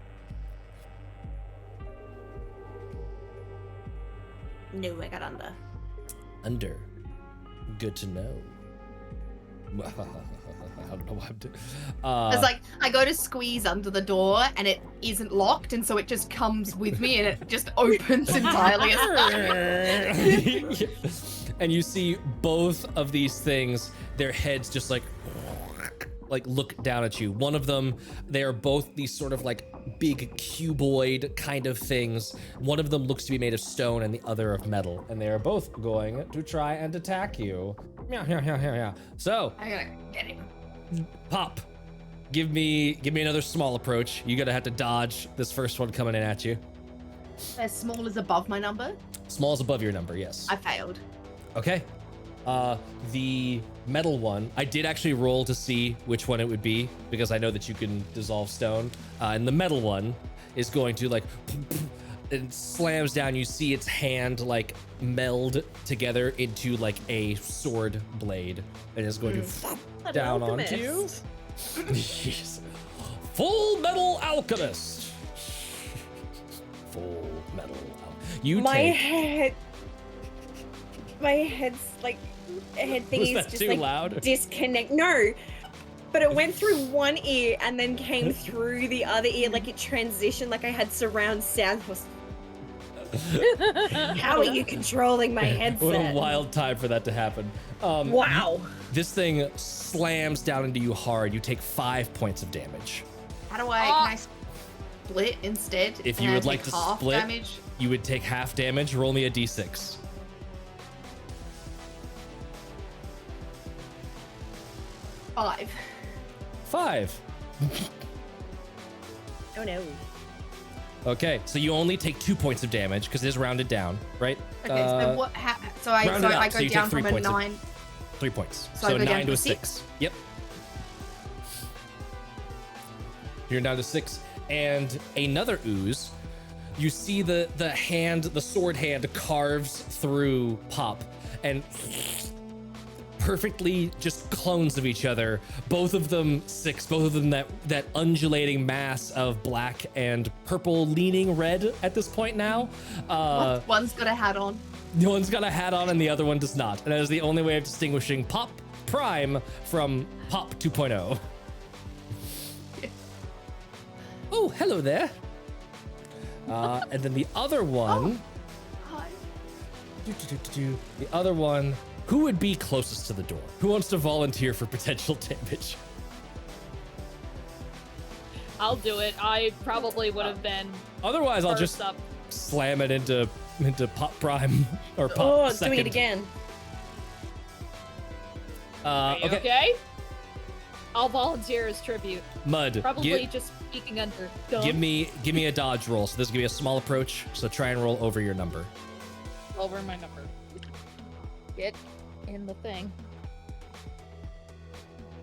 No, I got under. Under. Good to know. I don't know what I'm doing. It's like I go to squeeze under the door and it isn't locked, and so it just comes with me and it just opens entirely. And you see both of these things, their heads just like look down at you. One of them, they are both these sort of like big cuboid kind of things. One of them looks to be made of stone and the other of metal, and they are both going to try and attack you. Meow, meow, meow, meow, meow. So, I gotta get him. Pop, give me another small approach. You're gonna have to dodge this first one coming in at you. As small as above my number. Small is above your number, yes. I failed. Okay. The metal one, I did actually roll to see which one it would be because I know that you can dissolve stone. And the metal one is going to like, it slams down. You see its hand like meld together into like a sword blade, and it's going to down onto you. Jeez. Full Metal Alchemist. Full Metal. My head's like head thing Was is that just too like loud? disconnect. No, but it went through one ear and then came through the other ear, like it transitioned, like I had surround sound. How are you controlling my headset? What a wild time for that to happen. Wow. This thing slams down into you hard. You take 5 points of damage. How do I? Can I split instead? If and you I would like take to half split, damage? you would take half damage. Roll me a d6. 5. 5. Oh no. Okay, so you only take 2 points of damage because it is rounded down, right? Okay, so what? So I round it up, go so you down take 3 from a points of- 9. 3 points. So I So go down 9 to to a a 6. Yep. You're down to 6. And another ooze. You see the hand, the sword hand carves through Pop and perfectly just clones of each other. Both of them 6, both of them that undulating mass of black and purple leaning red at this point now. One's got a hat on. One's got a hat on and the other one does not. And that is the only way of distinguishing Pop Prime from Pop 2.0. Oh, hello there. And then the other one, Hi. the other one, who would be closest to the door? Who wants to volunteer for potential damage? I'll do it. I probably would have been Otherwise, I'll first just up. slam it into Pop Prime or Pop Oh, second. doing it again. Are you Okay. okay? I'll volunteer as tribute. Mud, Probably just speaking under. give me a dodge roll. So this is gonna be a small approach. So try and roll over your number. Over my number. Get in the thing.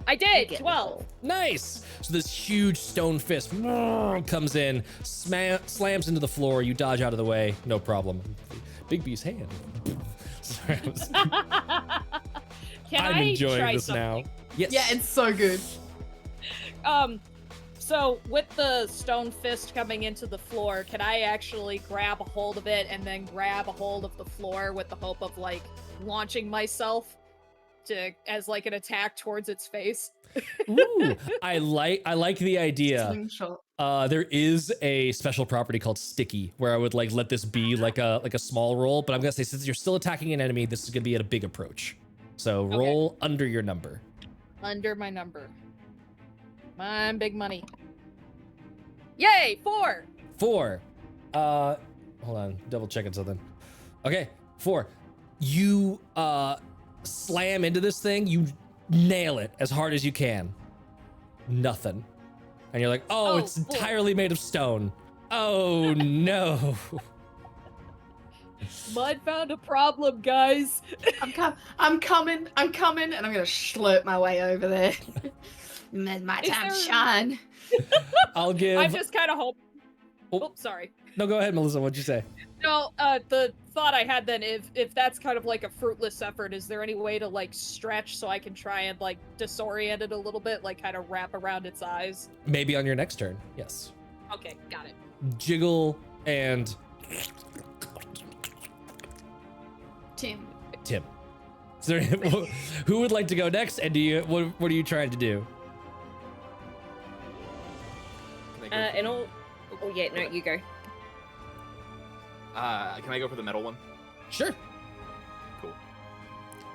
I did! 12! Nice! So this huge stone fist comes in, slams into the floor. You dodge out of the way, no problem. Big B's hand. Sorry, Can I'm I enjoying try this something? now. Yes. Yeah, it's so good. So with the stone fist coming into the floor, can I actually grab a hold of it and then grab a hold of the floor with the hope of like launching myself as like an attack towards its face? Ooh, I like the idea. Slingshot. There is a special property called Sticky where I would like let this be like a small roll, but I'm gonna say since you're still attacking an enemy, this is gonna be at a big approach. So roll under your number. Under my number. Come on, big money. Yay, 4! 4. Hold on, double checking something. Okay, 4. You slam into this thing, you nail it as hard as you can. Nothing. And you're like, oh, it's entirely made of stone. Oh no. Mud found a problem, guys. I'm coming, and I'm gonna slurp my way over there. It's my time to shine. I'll give. I just kind of hope. Oh. Oh, sorry. No, go ahead, Melissa. What'd you say? No, the thought I had then, if that's kind of like a fruitless effort, is there any way to like stretch so I can try and like disorient it a little bit, like kind of wrap around its eyes? Maybe on your next turn. Yes. Okay, got it. Jiggle and Tim. Is there, who would like to go next? And what are you trying to do? In all. Oh yeah, no, you go. Can I go for the metal one? Sure. Cool.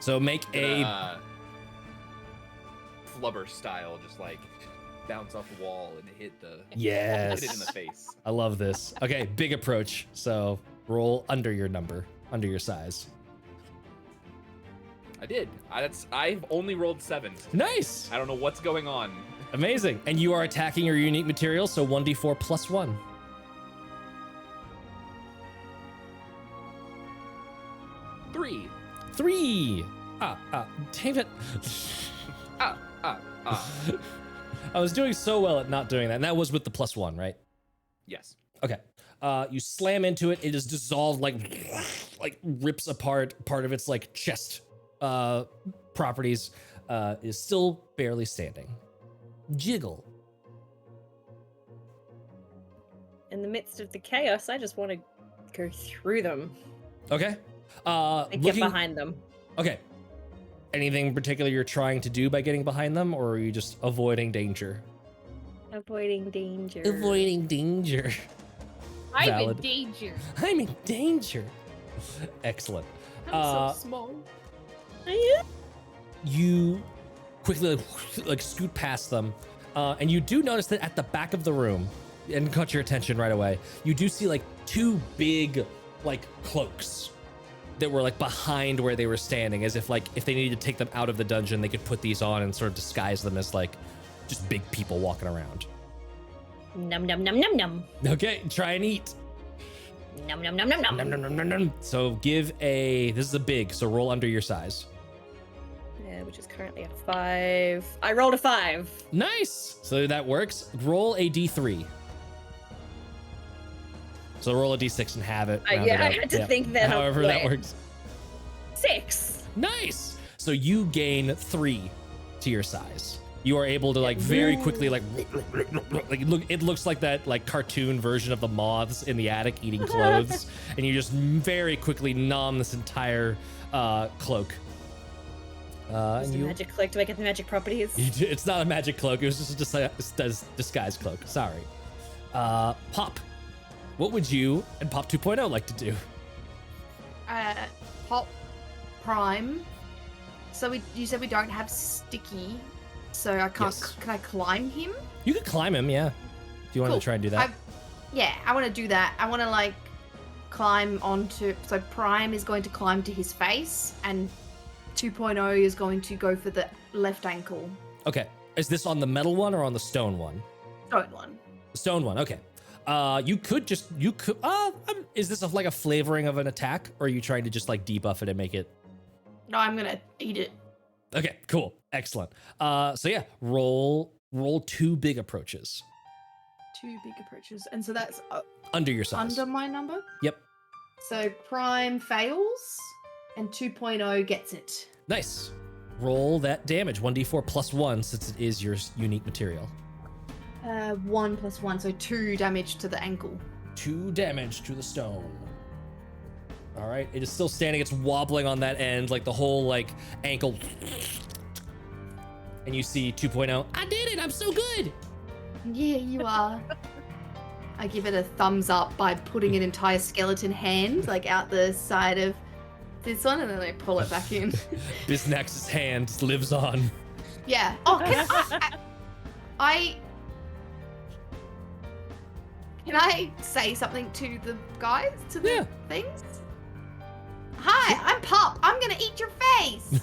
So make a flubber style, just like bounce off the wall and hit yes. hit it in the face. I love this. Okay, big approach. So roll under your number, under your size. I did. I've only rolled 7s. Nice. I don't know what's going on. Amazing. And you are attacking your unique material, so 1d4 plus 1. 3. 3. Damn it. I was doing so well at not doing that. And that was with the plus 1, right? Yes. Okay. You slam into it. It is dissolved, like rips apart part of its like chest properties. Is still barely standing. Jiggle. In the midst of the chaos, I just want to go through them Okay. and get behind them. Okay. Anything in particular you're trying to do by getting behind them, or are you just avoiding danger? Avoiding danger. Avoiding danger. I'm Valid. in danger. I'm in danger. Excellent. I'm so small. You quickly like scoot past them, and you do notice that at the back of the room, and caught your attention right away, you do see like 2 big like cloaks that were like behind where they were standing, as if like if they needed to take them out of the dungeon, they could put these on and sort of disguise them as like just big people walking around. Num num num num num. Okay, try and eat. Num num num num num. Nom, nom, nom, nom, nom. So this is a big, so roll under your size. Yeah, which is currently at 5. I rolled a 5. Nice. So that works. Roll a d3. So roll a d6 and have it. round Yeah, it I up. had to think that. However that works. 6. Nice. So you gain 3 to your size. You are able to like very quickly like it looks like that like cartoon version of the moths in the attic eating clothes, and you just very quickly nom this entire cloak. It's a magic cloak. Do I get the magic properties? It's not a magic cloak. It was just a disguise cloak. Sorry. Pop, what would you and Pop 2.0 like to do? Pop Prime. So you said we don't have Sticky, so I can't. Yes. Can I climb him? You could climb him, yeah. If you want Cool. to try and do that. I want to do that. I want to like climb onto. So Prime is going to climb to his face, and 2.0 is going to go for the left ankle. Okay. Is this on the metal one or on the stone one? Stone one. The stone one. Okay. Is this like a flavoring of an attack, or are you trying to just like debuff it and make it? No, I'm gonna eat it. Okay, cool, excellent. So yeah, roll 2 big approaches 2 big approaches, and so that's under your size. under my number. Yep. So Prime fails, and 2.0 gets it. Nice. Roll that damage, 1d4 plus 1, since it is your unique material. 1 + 1, so 2 damage to the ankle. 2 damage to the stone. All right, it is still standing. It's wobbling on that end, like the whole like ankle. And you see 2.0. I did it. I'm so good. Yeah, you are. I give it a thumbs up by putting an entire skeleton hand like out the side of this one, and then I pull it back in. Biznax's hand lives on. Yeah. Oh, can I say something to the guys, to the things? Hi, I'm Pop. I'm gonna eat your face.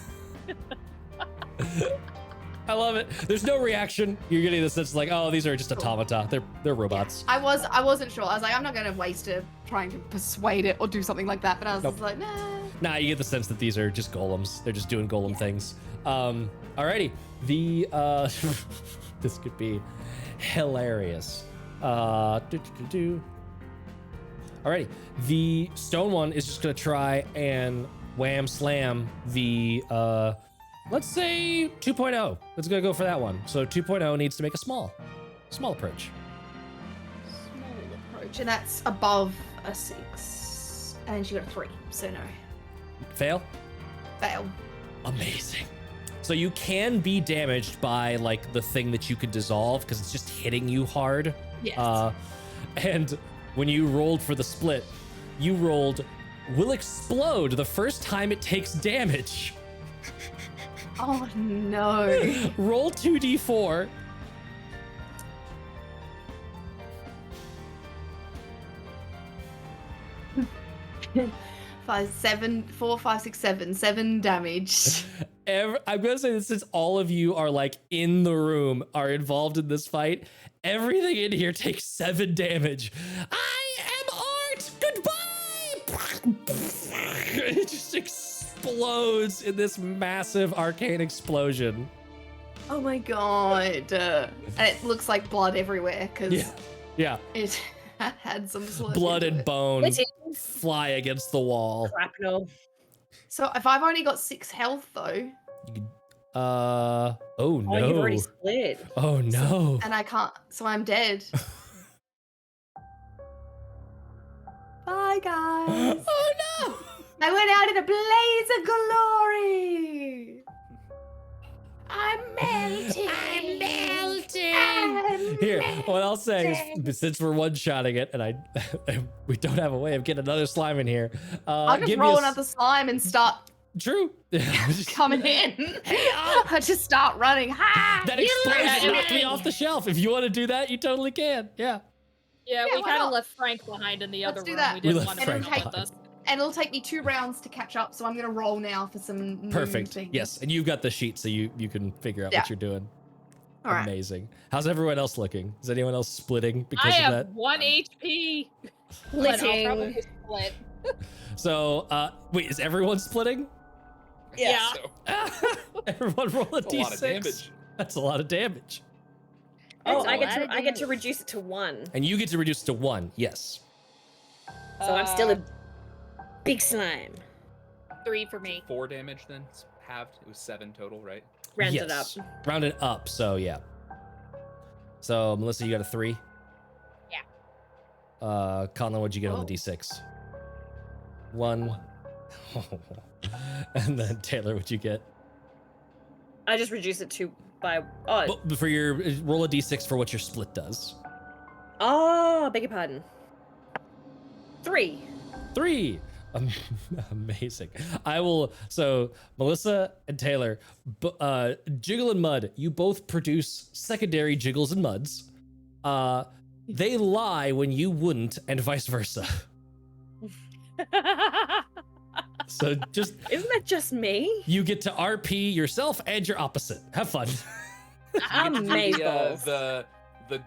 I love it. There's no reaction. You're getting the sense like, oh, these are just automata. They're robots. I wasn't sure. I was like, I'm not gonna waste it trying to persuade it or do something like that. But I was Nope. just like, nah. Nah, you get the sense that these are just golems. They're just doing golem things. Alrighty. The this could be hilarious. Alrighty. The stone one is just gonna try and wham slam the let's say 2.0. Let's go for that one. So 2.0 needs to make a small approach. Small approach, and that's above a 6, and she got a 3, so no. Fail? Fail. Amazing. So you can be damaged by like the thing that you could dissolve because it's just hitting you hard. Yes. And when you rolled for the split, you rolled will explode the first time it takes damage. Oh no. Roll 2d4. 4, 5, 6, 7 damage. I'm gonna say that since all of you are like in the room, are involved in this fight, everything in here takes 7 damage. I am art. Goodbye. It just explodes in this massive arcane explosion. Oh my god. And it looks like blood everywhere because Yeah. it had some sort Blood into and it. bone What's it? fly against the wall. Shrapnel. So if I've only got 6 health though, Oh no. Oh, you've already split. Oh no. and I can't, so I'm dead. Bye guys. Oh no. I went out in a blaze of glory. I'm melting. I'm melting. I'm Here, what I'll say melting. is, since we're one-shotting it, and we don't have a way of getting another slime in here. I'll just give me roll a another slime and start True. coming in. I just start running. Ha! That You explosion like knocked me me. off the shelf. If you want to do that, you totally can. Yeah. Yeah, Yeah, we why kind of not? left Frank behind in the Let's other do room. that. We We didn't left want to Frank bring him with behind. us. And it'll take me 2 rounds to catch up, so I'm gonna roll now for some moon Perfect. things. Yes, and you've got the sheet, so you can figure out what you're doing. All right. Amazing. How's everyone else looking? Is anyone else splitting I because of have that? 1 HP. But I'll Splitting. probably split. So, wait, is everyone splitting? Yeah. So, Everyone roll a that's d6. a lot of damage. That's a lot of damage. Oh, That's I a get lot to of I get to damage. reduce it to 1. And you get to reduce to 1. Yes. So I'm still a big slime. 3 for me. 4 damage then? It's halved. It was 7 total, right? Rounded Yes. up. Rounded up, so yeah. So, Melissa, you got a 3? Yeah. Conlon, what'd you get on Oh. the d6? 1. And then Taylor, what'd you get? I just reduce it to by oh But for your roll a d6 for what your split does. beg your pardon. 3. 3. Amazing. I will. So Melissa and Taylor, Jiggle and Mud, you both produce secondary jiggles and muds. They lie when you wouldn't, and vice versa. So just Isn't that just me? you get to RP yourself and your opposite. Have fun. I'm Maple. The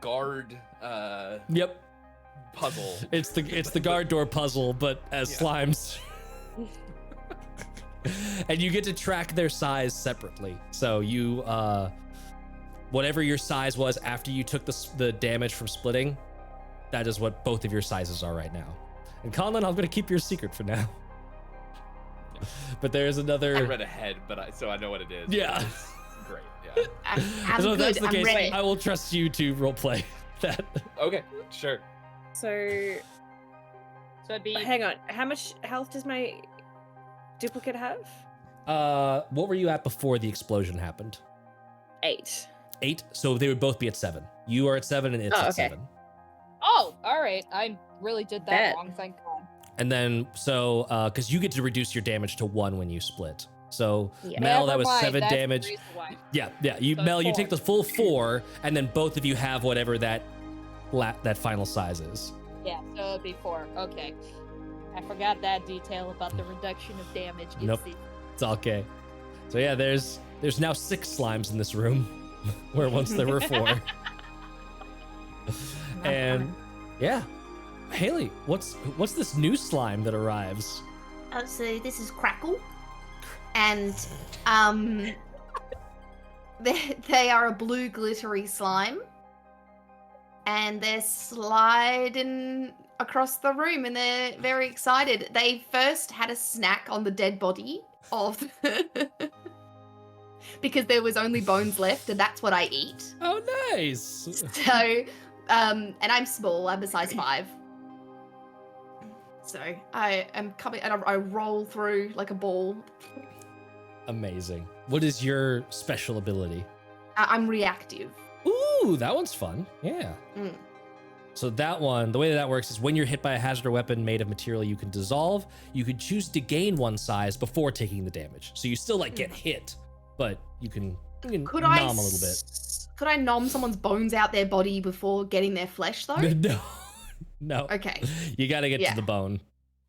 guard Yep. puzzle. It's the guard door puzzle, but as Yeah. slimes. And you get to track their size separately. So you, whatever your size was after you took the damage from splitting, that is what both of your sizes are right now. And Conlon, I'm gonna keep your secret for now. But there's I another. read ahead, so I know what it is. Yeah. Great. Yeah. I'm So if that's good. the I'm case, ready. I will trust you to roleplay that. Okay. Sure. So So it'd be hang on. How much health does my duplicate have? What were you at before the explosion happened? 8. 8. So they would both be at 7. You are at 7 and it's Oh, at okay. 7. Oh, all right. I really did that Bet. wrong. Thank God. And then so because you get to reduce your damage to 1 when you split. So Yeah. Mel, that Never was mind, 7 that's the damage. reason why. Yeah. You So Mel, you 4. take the full 4, and then both of you have whatever that final size is. Yeah, so it'd be 4. Okay. I forgot that detail about the reduction of damage. Nope. It's okay. So yeah, there's now 6 slimes in this room, where once there were 4. And yeah, Haley, what's this new slime that arrives? So this is Crackle, and they are a blue glittery slime, and they're sliding across the room, and they're very excited. They first had a snack on the dead body of because there was only bones left, and that's what I eat. Oh, nice. So, and I'm small. I'm a size 5. So I am coming, and I roll through like a ball. Amazing. What is your special ability? I'm reactive. Ooh, that one's fun. Yeah. Mm. So that one, the way that works is when you're hit by a hazard or weapon made of material you can dissolve, you could choose to gain 1 size before taking the damage. So you still like get hit, but you can Could nom I a little bit. Could I nom someone's bones out their body before getting their flesh though? No. Okay. You got to get Yeah. to the bone.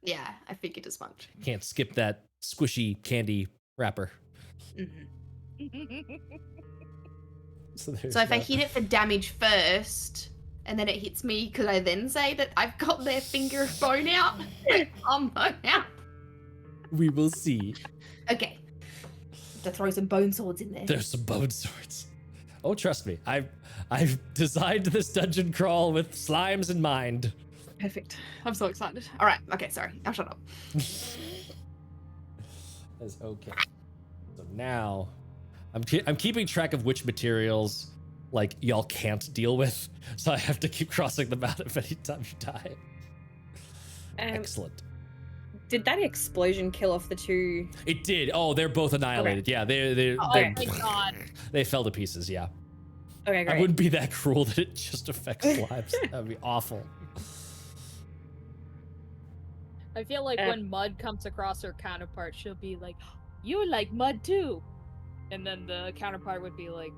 Yeah, I figured as much. Can't skip that squishy candy wrapper. Mhm. So, there's So if I that. hit it for damage first, and then it hits me, could I then say that I've got their finger bone out? Arm bone out. We will see. Okay. To throw some bone swords in there. There's some bone swords. Oh, trust me, I've designed this dungeon crawl with slimes in mind. Perfect. I'm so excited. All right. Okay. Sorry. I'll shut up. That's okay. So now, I'm keeping track of which materials like y'all can't deal with, so I have to keep crossing them out if any time you die. Excellent. Did that explosion kill off the 2? It did. Oh, they're both annihilated. Yeah, they Oh they my God. they fell to pieces. Yeah. Okay, great. I wouldn't be that cruel that it just affects lives. That would be awful. I feel like when Mud comes across her counterpart, she'll be like, "You like mud too," and then the counterpart would be like,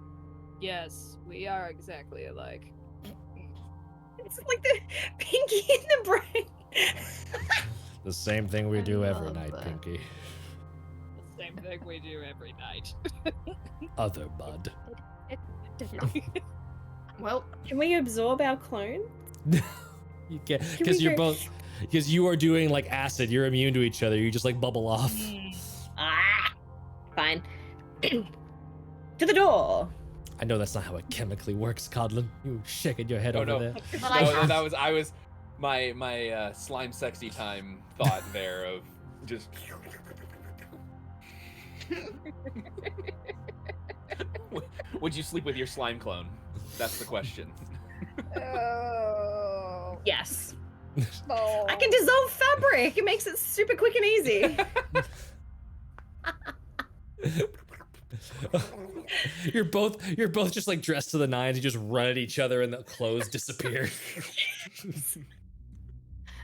"Yes, we are exactly alike." It's like the pinky in the brain. The same thing we do every love night, that. Pinky. The same thing we do every night. Other bud. Well, Can we absorb our clone? You can't, Can because we you're go- both, because you are doing like acid. You're immune to each other. You just like bubble off. Ah, fine. To the door. I know that's not how it chemically works, Codlin. You shaking your head Oh, over no. there. but I No, have I was my slime sexy time thought there of just. Would you sleep with your slime clone? That's the question. Oh. Yes. No. I can dissolve fabric. It makes it super quick and easy. You're both just like dressed to the nines. You just run at each other and the clothes disappear.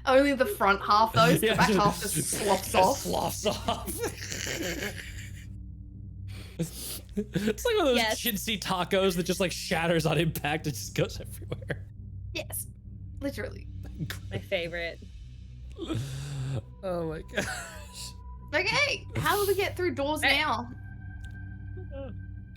only the front half though. The Yeah, back half just slops off. Sloughs off. It's like one of those Yes. chintzy tacos that just like shatters on impact. It just goes everywhere. Yes, literally. My favorite. Oh my gosh. Okay, how do we get through doors now?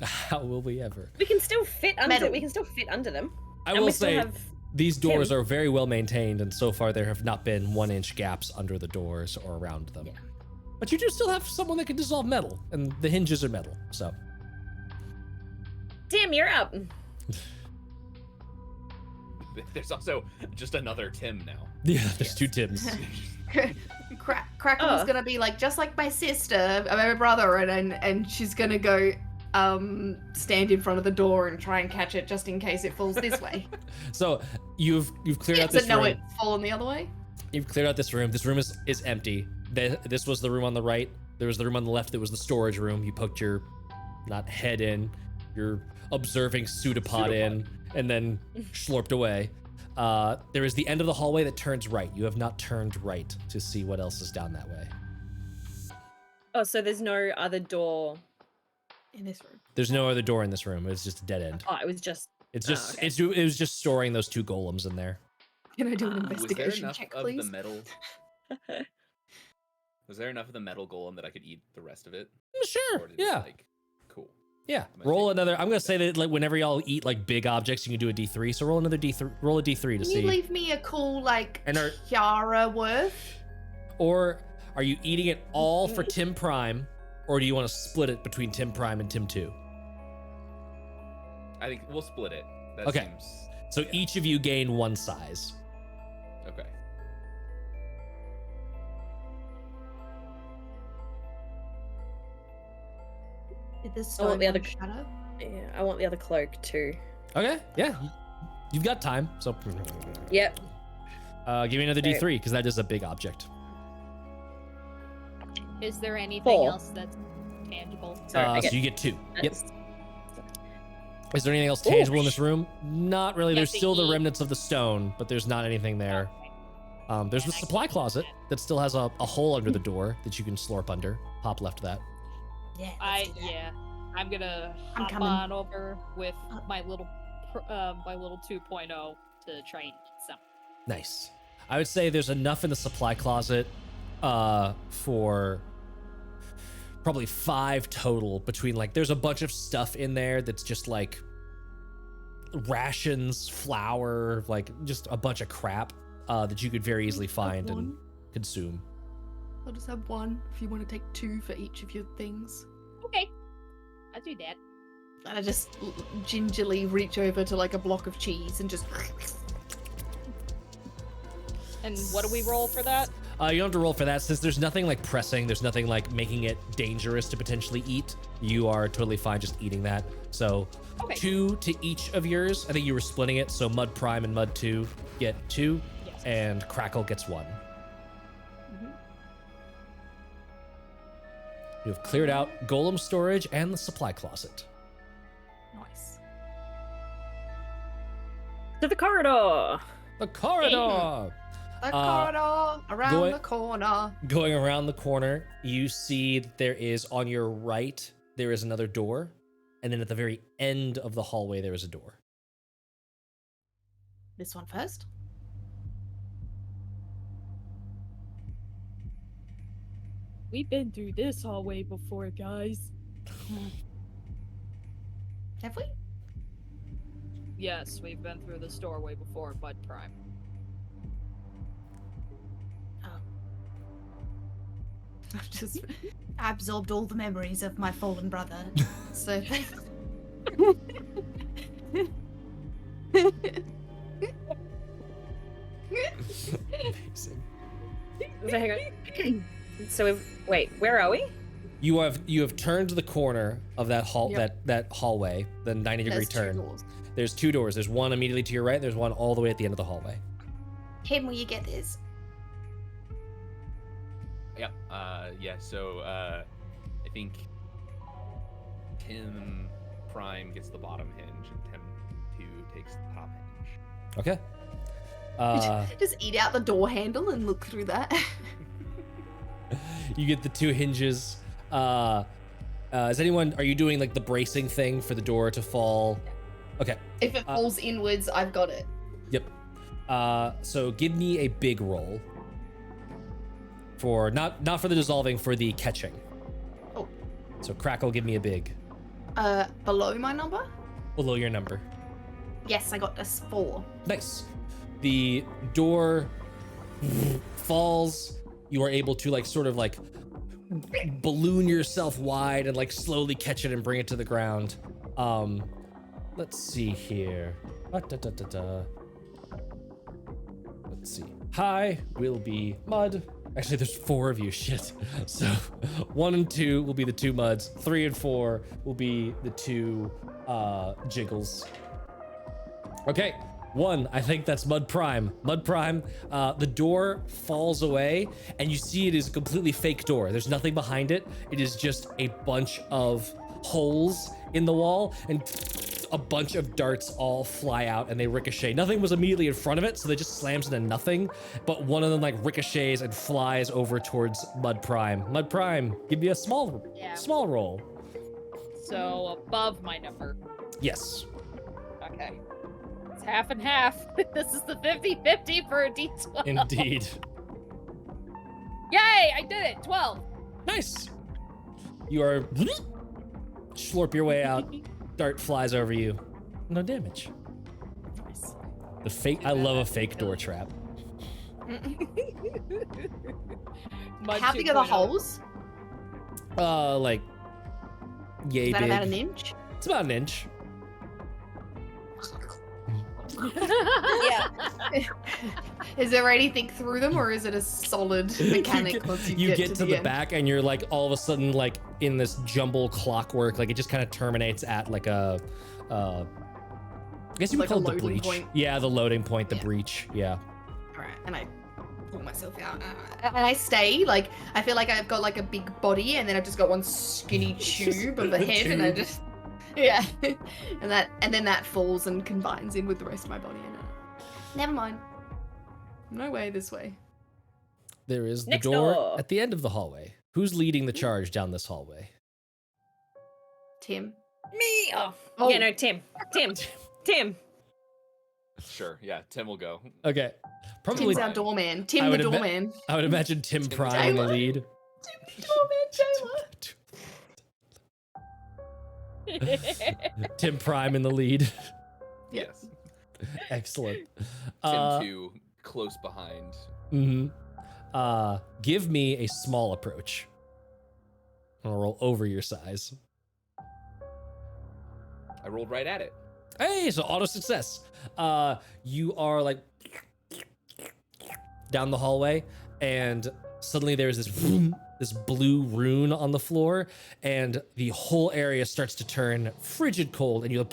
How will we ever? We can still fit under. Metal. We can still fit under them. I And will we still say have these doors Tim. are very well maintained, and so far there have not been 1-inch gaps under the doors or around them. Yeah. But you do still have someone that can dissolve metal, and the hinges are metal, so. Tim, you're up. There's also just another Tim now. Yeah, there's 2 Tims. Crackle's Oh. gonna be like, just like my sister, my brother, and she's gonna go, stand in front of the door and try and catch it just in case it falls this way. So you've cleared out Does this it know room. it's fallen the other way? You've cleared out this room. This room is empty. This was the room on the right. There was the room on the left that was the storage room. You poked your, not head in, your observing pseudopod in, and then slurped away. There is the end of the hallway that turns right. You have not turned right to see what else is down that way. Oh, so there's no other door. In this room. There's no other door in this room. It's just a dead end. Oh, it was just. It's just okay. it was just storing those 2 golems in there. Can I do an Was there investigation enough check, of please? the metal? Was there enough of the metal golem that I could eat the rest of it? Sure. Or did it, Yeah. like, cool. Yeah. gonna Roll take another. that. I'm gonna say that like whenever y'all eat like big objects, you can do a D3. So roll another D3. Roll a D3 to Can see. you leave me a cool, like, And are- tiara worth? Or are you eating it all for Tim Prime, or do you want to split it between Tim Prime and Tim 2? I think we'll split it. That Okay. seems. So yeah. each of you gain 1 size. Okay. Did the I want stone the other- one shadow? Yeah, I want the other cloak too. Okay. Yeah. You've got time. So Yep. give me another Alright. D3 because that is a big object. Is there anything 4. else that's tangible? Sorry, I So get- you get 2. Yep. That's- Is there anything else Ooh. tangible in this room? Not really. Yeah, There's to still the eat. remnants of the stone, but there's not anything there. Okay. There's the And I supply can- closet that still has a hole under the door that you can slurp under. Pop left that. Yeah. Yeah. I'm gonna I'm hop coming. on over with Uh. my little 2.0 to try and eat some. Nice. I would say there's enough in the supply closet for probably 5 total between like there's a bunch of stuff in there that's just like rations, flour, like just a bunch of crap that you could very easily find and one. consume. I'll just have 1 if you want to take 2 for each of your things. Okay. I'll do that. And I just gingerly reach over to like a block of cheese and just. And what do we roll for that? You don't have to roll for that since there's nothing like pressing. There's nothing like making it dangerous to potentially eat. You are totally fine just eating that. So Okay. 2 to each of yours. I think you were splitting it. So Mud Prime and Mud 2 get 2 Yes. and Crackle gets 1. Mhm. You have cleared out golem storage and the supply closet. Nice. To the corridor. The corridor! The corridor around going- the corner. Going around the corner, you see that there is on your right, there is another door. And then at the very end of the hallway, there is a door. This one first. We've been through this hallway before, guys. Have we? Yes, we've been through this doorway before, Bud Prime. Oh. I've just absorbed all the memories of my fallen brother. So. Amazing. So hang on. So wait, where are we? You have turned the corner of that Yep. that hallway, the 90-degree There's 2 turn. doors. There's 2 doors. There's one immediately to your right. There's one all the way at the end of the hallway. Him, will you get this? Yep. Yeah. So I think Tim Prime gets the bottom hinge, and Tim 2 takes the top hinge. Okay. Just eat out the door handle and look through that. You get the 2 hinges. Are you doing like the bracing thing for the door to fall? Okay. If it falls inwards, I've got it. Yep. So give me a big roll. For not for the dissolving, for the catching. Oh. So Crackle, give me a big. Below my number? Below your number. Yes, I got this 4. Nice. The door falls. You are able to like sort of like balloon yourself wide and like slowly catch it and bring it to the ground. Let's see here. Let's see. High will be Mud. Actually, there's 4 of you. Shit. So 1 and 2 will be the 2 muds. 3 and 4 will be the 2 jiggles. Okay. 1, I think that's Mud Prime. Mud Prime, the door falls away and you see it is a completely fake door. There's nothing behind it. It is just a bunch of holes in the wall and a bunch of darts all fly out and they ricochet. Nothing was immediately in front of it, so they just slams into nothing, but one of them like ricochets and flies over towards Mud Prime. Mud Prime, give me a small roll. So above my number. Yes. Okay. It's half and half. This is the 50-50 for a D12. Indeed. Yay, I did it. 12. Nice. You are slurp your way out. Dart flies over you. No damage. The fake. I love a fake door trap. How big are the holes? Like, yay Is that big. about an inch? It's about an inch. Yeah. Is there anything through them, or is it a solid mechanic once You get to the end? back, and you're like all of a sudden like in this jumble clockwork. Like it just kind of terminates at like a. I guess you would Like a call it the loading breach. point. Yeah, the loading point, the Yeah. breach. Yeah. Alright, and I pull myself out. And I stay, like, I feel like I've got like a big body, and then I've just got one skinny tube of a head, and I Tube. just. Yeah. and then that falls and combines in with the rest of my body. And never mind. No way this way. There is the Next door door. at the end of the hallway. Who's leading the charge down this hallway? Tim. Me. Oh. Oh. Yeah, no, Tim. Sure, yeah, Tim will go. Okay. Probably. Tim's our doorman. I Tim the would admi- doorman. I would imagine Tim Tim Prime in the Taylor. lead. Tim the doorman, Taylor. Tim Prime in the lead. Yes. Excellent. Tim 2 close behind. Give me a small approach. I'm gonna roll over your size. I rolled right at it. Hey, so auto success. You are like down the hallway, and suddenly there's this this blue rune on the floor, and the whole area starts to turn frigid cold, and you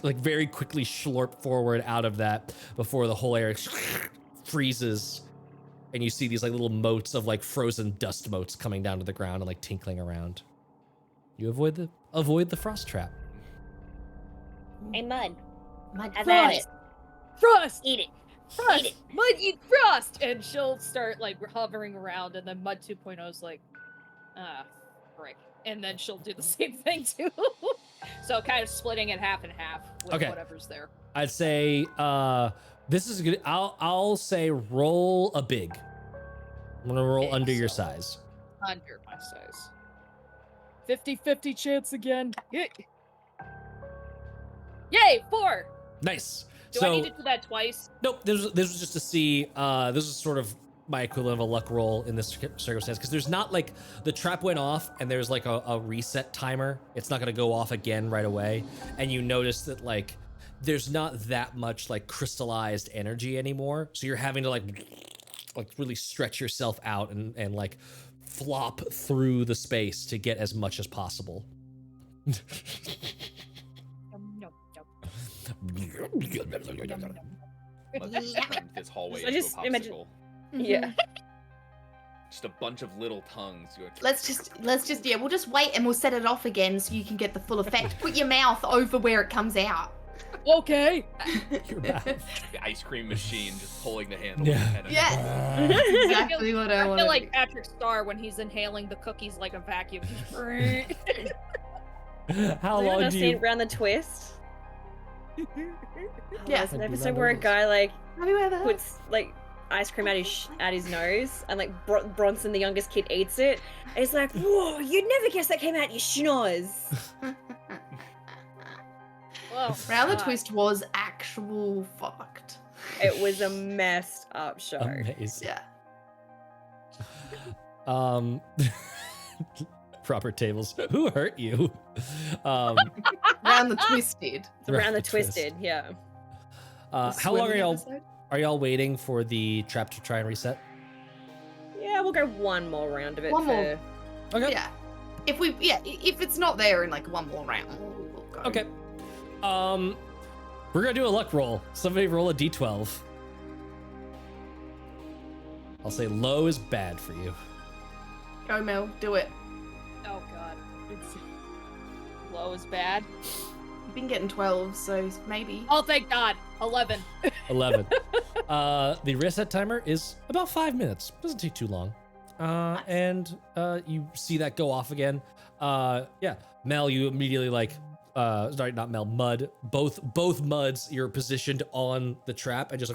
like very quickly slurp forward out of that before the whole area freezes, and you see these like little motes of like frozen dust motes coming down to the ground and like tinkling around. You avoid the frost trap. Hey, Mud. My Have at it. Frost! Eat it. Frost! Eat it. Mud eat Frost! And she'll start like hovering around, and then Mud 2.0's like, frick. And then she'll do the same thing too. So kind of splitting it half and half with Okay. whatever's there. I'd say this is good. I'll say roll a big. I'm gonna roll Okay, under your so- size. Under my size. 50-50 chance again. Yay, 4! Nice. Do so I need to do that twice? nope. This was just to see. This is sort of my equivalent of a luck roll in this circumstance, because there's not like the trap went off and there's like a reset timer. It's not gonna go off again right away, and you notice that like there's not that much like crystallized energy anymore. So you're having to like really stretch yourself out and like flop through the space to get as much as possible. No. Let's turn this hallway I into just a popsicle. imagine- Yeah. Just a bunch of little tongues going. Let's just we'll just wait and we'll set it off again so you can get the full effect. Put your mouth over where it comes out. Okay. Your mouth. The ice cream machine just pulling the handle. Yeah. Yeah. That's exactly what I I want feel to like do. Patrick Star when he's inhaling the cookies like a vacuum. How Have you long not do seen you? Round the Twist? Yeah. There's an I do episode not where a know guy like Have you ever? puts like ice cream out his nose, and like Bronson, the youngest kid, eats it. And he's like, "Whoa, you'd never guess that came out your schnoz." Well, Round the Twist was actual fucked. It was a messed up show. Amazing. Yeah. Proper tables. Who hurt you? Round the Twist did. Around the Twist. Twisted, yeah. The How long swimming are episode? y'all waiting for the trap to try and reset? we'll go one more round of it. One more. Okay. Yeah. If it's not there in like one more round, we'll go. Okay. We're gonna do a luck roll. Somebody roll a d12. I'll say low is bad for you. Go, Mel. Do it. Oh god. It's low is bad. You've been getting 12, so maybe. Oh thank god. 11. 11. The reset timer is about 5 minutes. Doesn't take too long. And you see that go off again. Yeah, Mel, you immediately like, sorry, not Mel, Mud. Both Muds, you're positioned on the trap and just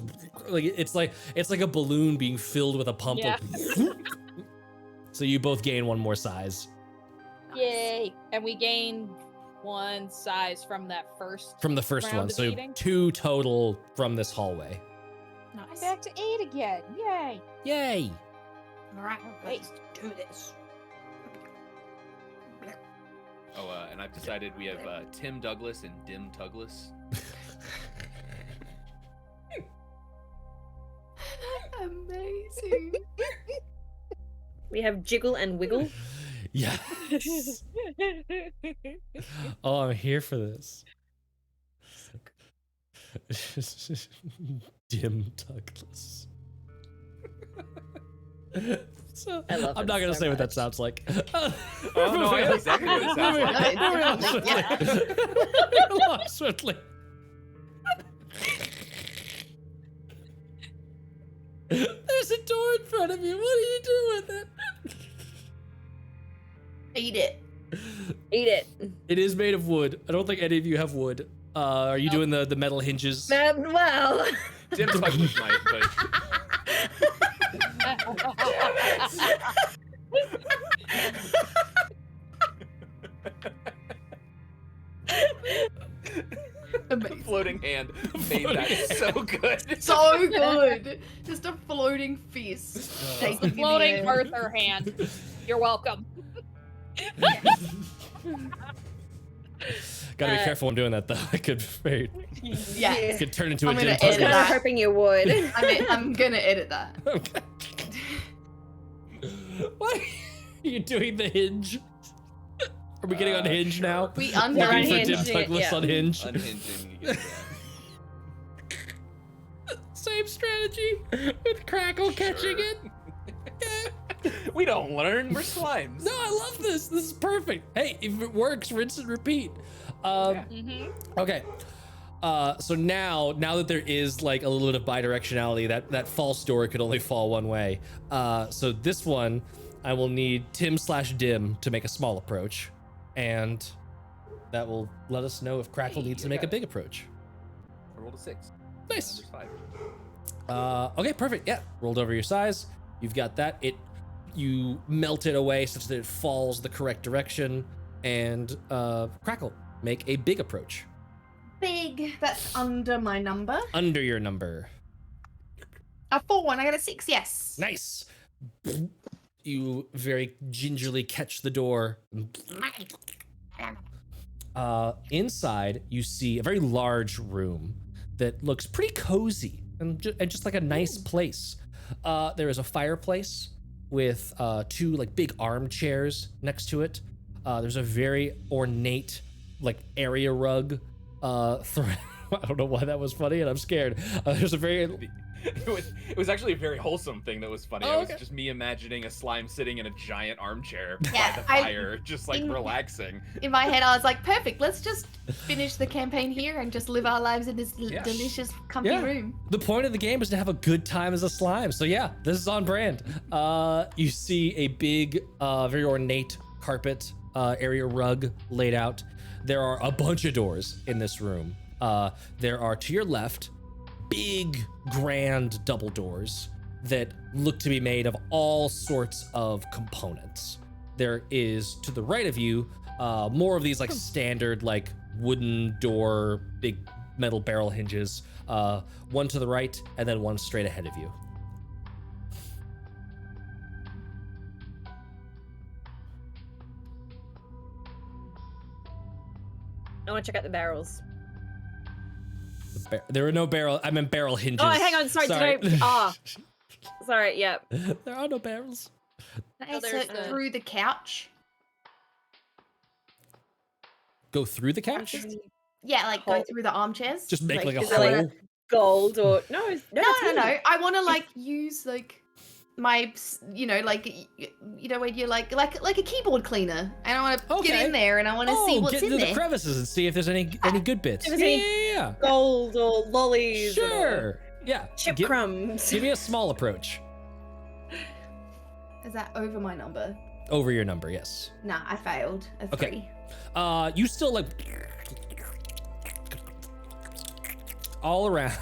like it's like a balloon being filled with a pump. Yeah. So you both gain one more size. Yay! And we gain one size from that first. From the first round one, of so eating? 2 total from this hallway. I'm Nice. back to 8 again. Yay! Yay! All right, Wait. let's do this. Oh, and I've decided we have Tim Douglas and Dim Douglas. Amazing. We have Jiggle and Wiggle. Yes. Oh, I'm here for this. Dim Douglas. So, I love I'm it not gonna so say what that much. sounds like. Oh no, I know exactly what it sounds like. Yeah. Along swiftly. There's a door in front of you. What do you do with it? Eat it. Eat it. It is made of wood. I don't think any of you have wood. Are you doing the metal hinges? Well. Dim Douglas might, but the floating hand made that so good. So good. Just a floating fist. It's Taking the in the floating air. Arthur hand. You're welcome. Gotta be careful when doing that, though. I could very Yeah. it could turn into I'm a gonna dim edit I was Douglas. hoping you would. I'm gonna edit that. Okay. Why are you doing the hinge? Are we getting unhinged now? We Looking for unhinged Dim it, Douglas yeah. unhinged. Unhinging. Yeah. Same strategy with Crackle catching it. We don't learn. We're slimes. No, I love this. This is perfect. Hey, if it works, rinse and repeat. Okay. So now that there is like a little bit of bidirectionality, that false door could only fall one way. So this one, I will need Tim/Dim to make a small approach, and that will let us know if Crackle needs to make a big approach. I rolled a 6. Nice. Number's 5. Okay, perfect. Yeah, rolled over your size. You've got that. You melt it away such that it falls the correct direction, and Crackle, make a big approach. Big. That's under my number. Under your number. A 4 and I got a 6. Yes. Nice. You very gingerly catch the door. Inside, you see a very large room that looks pretty cozy and just like a nice place. There is a fireplace with 2 like big armchairs next to it. There's a very ornate like area rug. I don't know why that was funny, and I'm scared. There's a very It was actually a very wholesome thing that was funny. Oh, It was okay. just me imagining a slime sitting in a giant armchair Yeah, by the fire, just like relaxing. In my head, I was like, perfect. Let's just finish the campaign here and just live our lives in this Yeah. delicious, comfy Yeah. room. The point of the game is to have a good time as a slime. So yeah, this is on brand. You see a big, very ornate carpet area rug laid out. There are a bunch of doors in this room. There are to your left, big, grand double doors that look to be made of all sorts of components. There is to the right of you, more of these like standard like wooden door, big metal barrel hinges. One to the right and then one straight ahead of you. I want to check out the barrels. There are no barrel. I meant barrel hinges. Oh, hang on. Sorry. Did I? Ah. Sorry. Yep. There are no barrels. Can I there's insert the- through the couch? Go through the couch? Yeah, like go Hole. through the armchairs. Just make like a is there, like, hole. Gold or no? No, that's no, me. no. I want to like use like my, like when you're like a keyboard cleaner, and I want to get Okay. in there and I want to see what's get in into there. the crevices and see if there's any good bits. If there's Yeah, any- yeah, Gold or yeah. lollies. Or Sure. Yeah. chip Give crumbs. me a small approach. Is that over my number? Over your number, yes. Nah, I failed. A 3. Okay. You still like all around.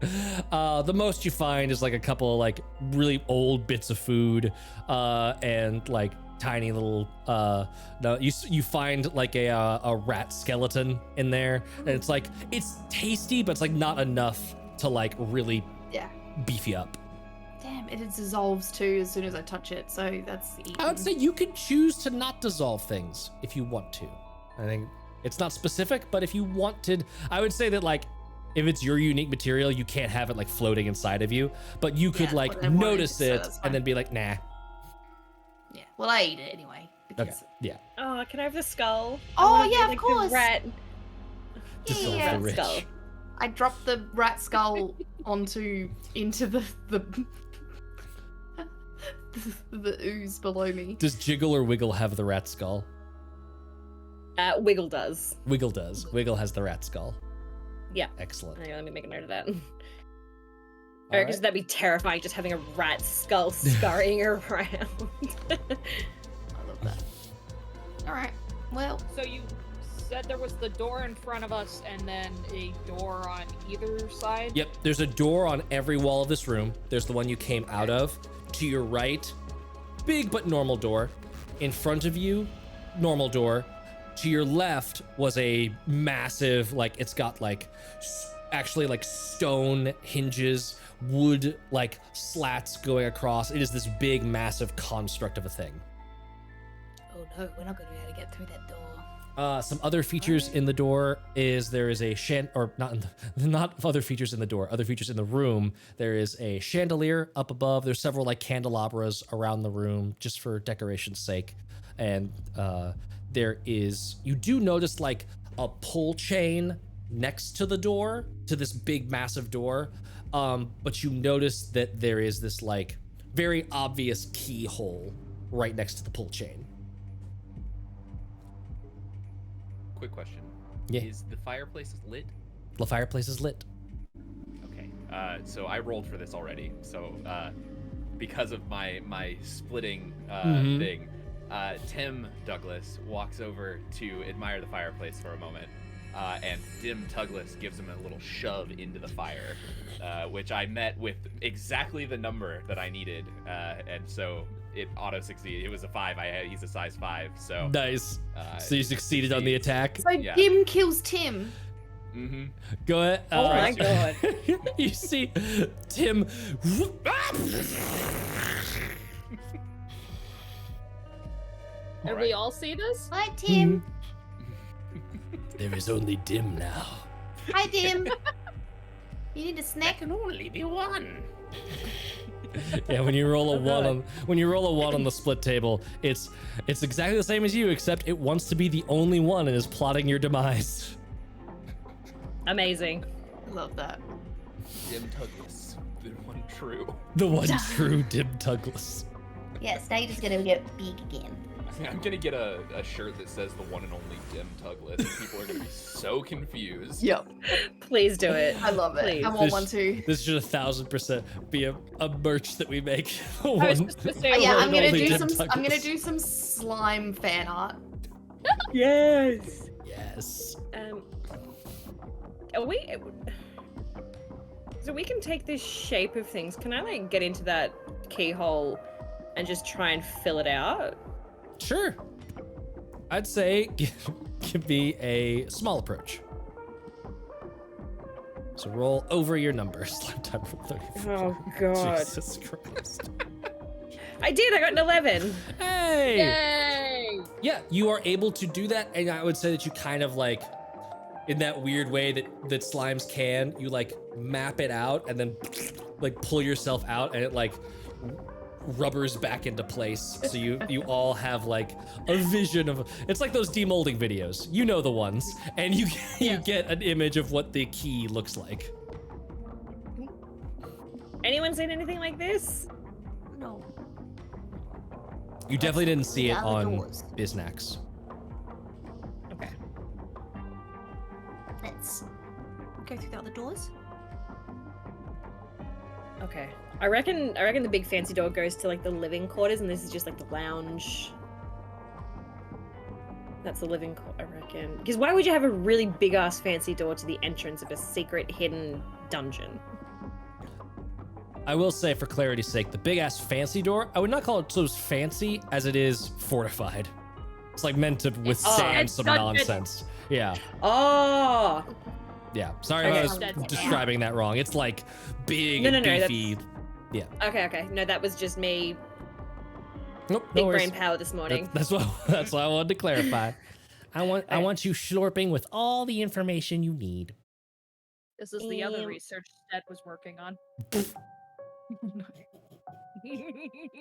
The most you find is like a couple of like really old bits of food, and like tiny little. No, you find like a rat skeleton in there, and it's like it's tasty, but it's like not enough to like really Yeah. beef you up. Damn, it dissolves too as soon as I touch it, so that's eaten. I would say you could choose to not dissolve things if you want to. I think it's not specific, but if you wanted, I would say that like if it's your unique material, you can't have it like floating inside of you, but you could Yeah, like but I wanted notice to, so it that's fine. and then be like, nah. Yeah. Well, I ate it anyway. Because... Okay. Yeah. Oh, can I have the skull? Oh, I wanna be, yeah, of like, course. The rat. Dissolve yeah. the rich. Skull. I dropped the rat skull into the the ooze below me. Does Jiggle or Wiggle have the rat skull? Wiggle does. Wiggle does. Wiggle has the rat skull. Yeah. Excellent. Hang on, let me make a note of that. All Because right. that'd be terrifying, just having a rat skull scurrying around. I love that. All right. Well, So you said there was the door in front of us and then a door on either side? Yep, there's a door on every wall of this room. There's the one you came out of. To your right, big but normal door. In front of you, normal door. To your left was a massive, like, it's got like actually like stone hinges, wood like slats going across. It is this big, massive construct of a thing. oh no, we're not going to be able to get through that door. Some other features in the door is there is a not other features in the door, other features in the room. There is a chandelier up above. There's several like candelabras around the room just for decoration's sake. And you do notice like a pull chain next to the door, to this big massive door. But you notice that there is this like very obvious keyhole right next to the pull chain. Quick question. Yeah. Is the fireplace lit? The fireplace is lit. Okay. So I rolled for this already. So because of my splitting thing, Tim Douglas walks over to admire the fireplace for a moment, and Dim Douglas gives him a little shove into the fire, which I met with exactly the number that I needed, and so it auto succeeded. It was a 5. He's a size 5, so Nice. So you succeeded on the attack. So Yeah. Tim kills Tim. Mm-hmm. Go ahead. Oh my god. You see Tim. And we all see this? Hi, Tim. There is only Dim now. Hi, Tim. You need a snack? Can only be one. Yeah, when you roll a one on the split table, it's exactly the same as you, except it wants to be the only one and is plotting your demise. Amazing. Love that. Dim Douglas, the one true. The one true Dim Douglas. Yes, now you're just going to get big again. I'm gonna get a shirt that says the one and only Dim Douglas. And people are gonna be so confused. Yep. Please do it. I love it. Please. I want one too. This should 1,000% be a merch that we make. I was One- just gonna say, Oh, yeah, one I'm and gonna only do Dim some. I'm gonna Douglas. do some slime fan art. Yes. Yes. Are we? So we can take this shape of things. Can I like get into that keyhole and just try and fill it out? Sure. I'd say give me a small approach. So roll over your numbers. Slime time roll 34. Oh god. Jesus Christ. I did. I got an 11. Hey! yay! Yeah, you are able to do that, and I would say that you kind of like, in that weird way that slimes can, you like map it out and then like pull yourself out, and it like rubbers back into place. So you all have like a vision of, it's like those demolding videos. You know the ones. And you get an image of what the key looks like. Anyone seen anything like this? No. You definitely didn't see it the other on doors. Biznax. Okay. Let's go through the other doors. Okay. I reckon the big fancy door goes to like the living quarters, and this is just like the lounge. That's the living quarter, I reckon. Because why would you have a really big ass fancy door to the entrance of a secret hidden dungeon? I will say, for clarity's sake, the big ass fancy door, I would not call it so fancy as it is fortified. It's like meant to withstand it's some not- nonsense. Yeah. Oh. Yeah. Sorry Okay. if I was describing that wrong. It's like big, No, beefy. Yeah. Okay. No, that was just me. Nope. Big No worries. brain power this morning. That's what I wanted to clarify. I want you slurping with all the information you need. This is the other Um, research Sted was working on.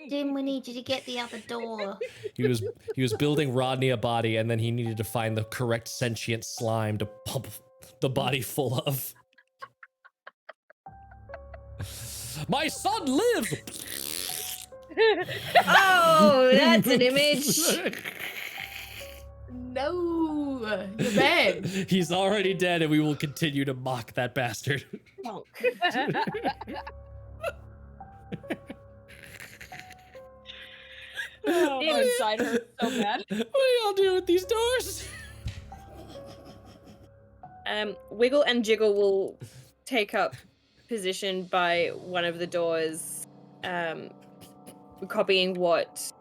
Jim, we need you to get the other door. He was building Rodney a body, and then he needed to find the correct sentient slime to pump the body full of. My son lives. Oh, that's an image. No, you're bad. He's already dead, and we will continue to mock that bastard. Oh, my side hurts so bad. What do y'all do with these doors? Wiggle and Jiggle will take up position by one of the doors, copying what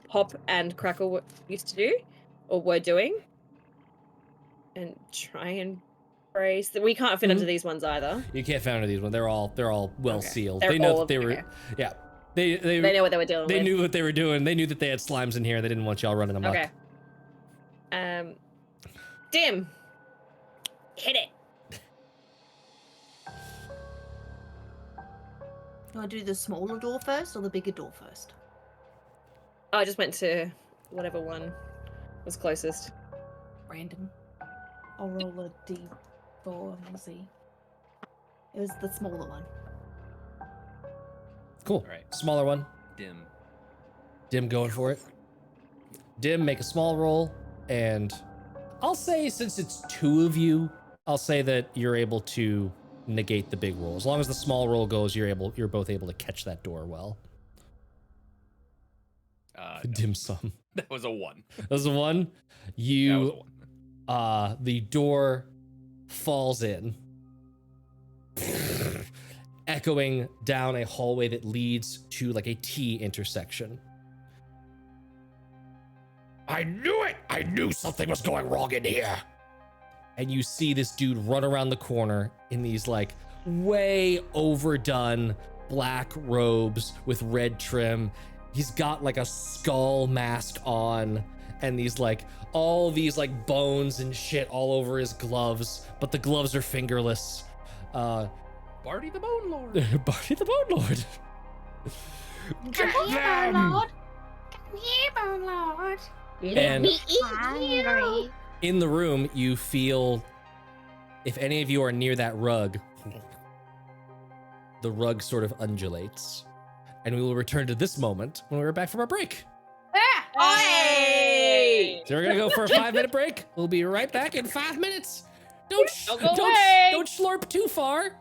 Hop and Crackle used to do, or were doing, and try and brace. We can't fit under these ones either. You can't find these ones. They're all well Okay. sealed. They're They know all- that they were. okay. Yeah. They They know what they were dealing They with. knew what they were doing. They knew that they had slimes in here. They didn't want y'all running amok. Okay. Dim. Hit it. You want to do the smaller door first or the bigger door first? Oh, I just went to whatever one was closest. Random. I'll roll a d4 and we'll see. It was the smaller one. Cool. All right. Smaller one. Dim. Going for it. Dim, make a small roll, and I'll say, since it's two of you, I'll say that you're able to negate the big roll. As long as the small roll goes, you're both able to catch that door well. No, Dim sum. that was a 1. That was a one. That was You a 1. the door falls in, echoing down a hallway that leads to like a T intersection. I knew it! I knew something was going wrong in here. And you see this dude run around the corner in these like way overdone black robes with red trim. He's got like a skull mask on and these like all these like bones and shit all over his gloves, but the gloves are fingerless. Barty the Bone Lord. Barty the Bone Lord. Come here, Bone Lord. Come here, Bone Lord. And Hungry. in the room, you feel, if any of you are near that rug, the rug sort of undulates. And we will return to this moment when we're back from our break. Hey! So we're gonna go for a 5-minute break. We'll be right back in 5 minutes. Don't Don't go away. don't slurp too far.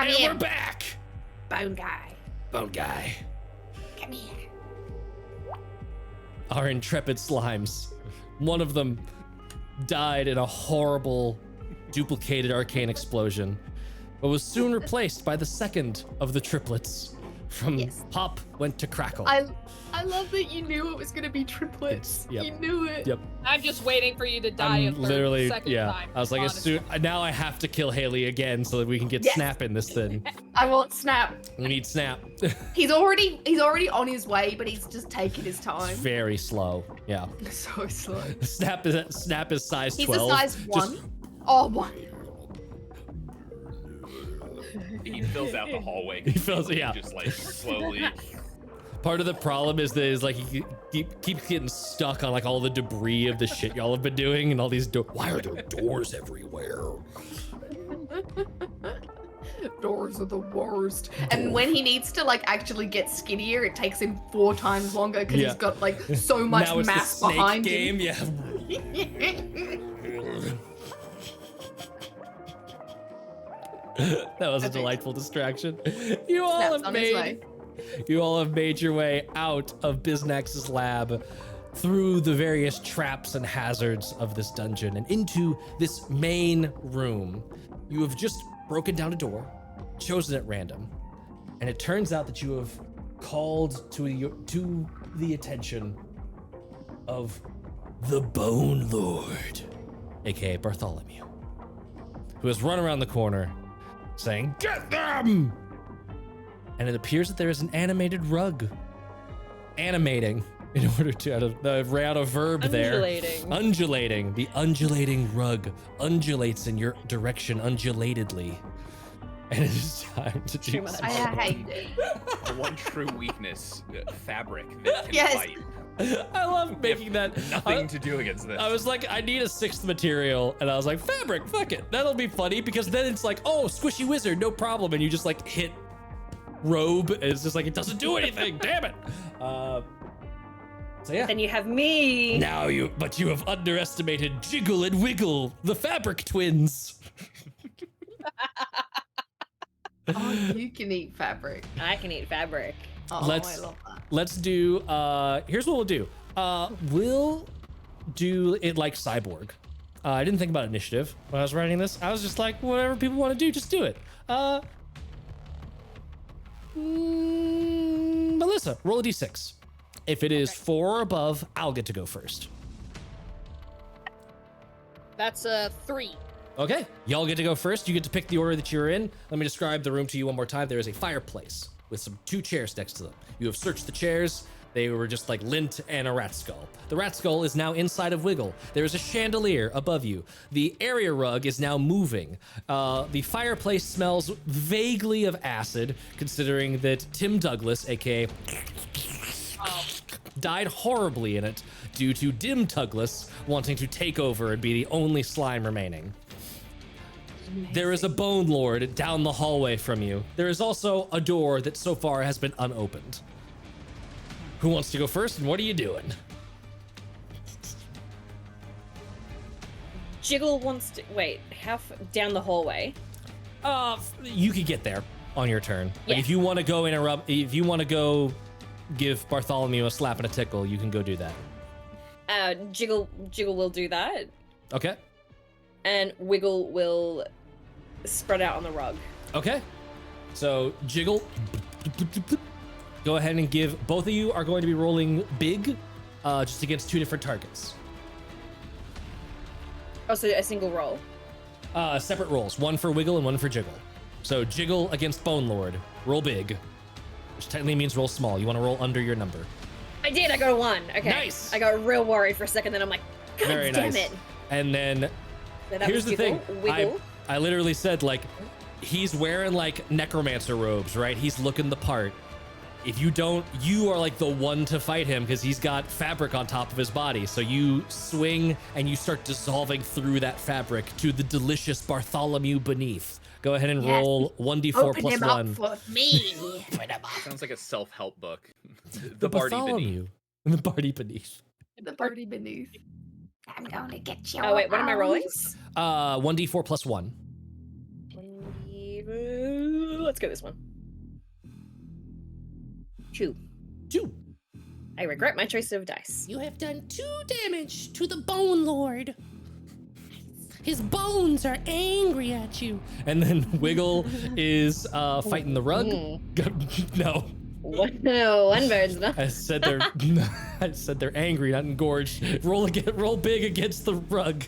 Why here. we're back? Bone guy. Bone guy. Come here. Our intrepid slimes. One of them died in a horrible duplicated arcane explosion, but was soon replaced by the second of the triplets. From Yes. Pop went to Crackle. I love that you knew it was gonna be triplets. Yep. You knew it. Yep. I'm just waiting for you to die a I'm third, literally, second yeah. time. I was like, as honestly. soon now I have to kill Haley again so that we can get Yes. Snap in this thing. I want Snap. We need Snap. He's already on his way, but he's just taking his time. Very slow. Yeah. So slow. Snap is size He's 12. a size Just- 1. Oh, 1. He fills out the hallway. He fills- yeah. Just like slowly. Part of the problem is that is like he keeps getting stuck on like all the debris of the shit y'all have been doing and all these why are there doors everywhere? Doors are the worst. And when he needs to like actually get skinnier, it takes him 4 times longer because Yeah. he's got like so much now it's mass the snake behind game. Yeah. him. That was a delightful distraction. You all Snap's have on his way. made your way out of Biznax's lab through the various traps and hazards of this dungeon and into this main room. You have just broken down a door, chosen at random, and it turns out that you have called to the attention of the Bone Lord, aka Bartholomew, who has run around the corner saying, "Get them!" And it appears that there is an animated rug. Animating in order to, I ran out of verb there. Undulating. Undulating. The undulating rug undulates in your direction undulatedly. And it is time to do much. I hate it. The one true weakness, fabric that can Yes. fight. I love making that. Nothing to do against this. I was like, I need a 6th material, and I was like, fabric, fuck it. That'll be funny, because then it's like, oh, squishy wizard, no problem, and you just like hit robe, and it's just like, it doesn't do anything, damn it. So yeah. Then you have me. But you have underestimated Jiggle and Wiggle, the fabric twins. Oh, you can eat fabric. I can eat fabric. Oh, Let's- I love that. Let's do, here's what we'll do. We'll do it like Cyborg. I didn't think about initiative when I was writing this. I was just like, whatever people want to do, just do it. Melissa, roll a d6. If it is 4 or above, I'll get to go first. That's a 3. Okay, y'all get to go first. You get to pick the order that you're in. Let me describe the room to you one more time. There is a fireplace with 2 chairs next to them. You have searched the chairs. They were just like lint and a rat skull. The rat skull is now inside of Wiggle. There is a chandelier above you. The area rug is now moving. The fireplace smells vaguely of acid, considering that Tim Douglas, aka died horribly in it due to Dim Douglas wanting to take over and be the only slime remaining. There is a Bone Lord down the hallway from you. There is also a door that so far has been unopened. Who wants to go first, and what are you doing? Jiggle wants to wait. Down the hallway? You could get there on your turn. Like Yeah. if you want to go interrupt, if you want to go give Bartholomew a slap and a tickle, you can go do that. Jiggle will do that, Okay. and Wiggle will spread out on the rug. Okay. So Jiggle, go ahead and give. Both of you are going to be rolling big, just against 2 different targets. Oh, so a single roll. Separate rolls, one for Wiggle and one for Jiggle. So Jiggle against Bone Lord, roll big, which technically means roll small. You want to roll under your number. I did. I got a 1. Okay. Nice. I got real worried for a second. Then I'm like, God Very damn nice. it. And then So that here's was the Jiggle, thing. Wiggle. I literally said, like, he's wearing like necromancer robes, right? He's looking the part. If you don't, you are like the one to fight him because he's got fabric on top of his body. So you swing and you start dissolving through that fabric to the delicious Bartholomew beneath. Go ahead and Yes. roll 1d4 Open plus him 1. up for me. Sounds like a self-help book. The Barty Bartholomew. The Barty beneath. The party beneath. I'm gonna get you. Oh, wait, what am I rolling? 1d4 plus 1. Let's go this one. 2. 2. I regret my choice of dice. You have done 2 damage to the Bone Lord. His bones are angry at you. And then Wiggle is fighting the rug. No, One burns enough. I said they're I said they're angry, not engorged. Roll big against the rug.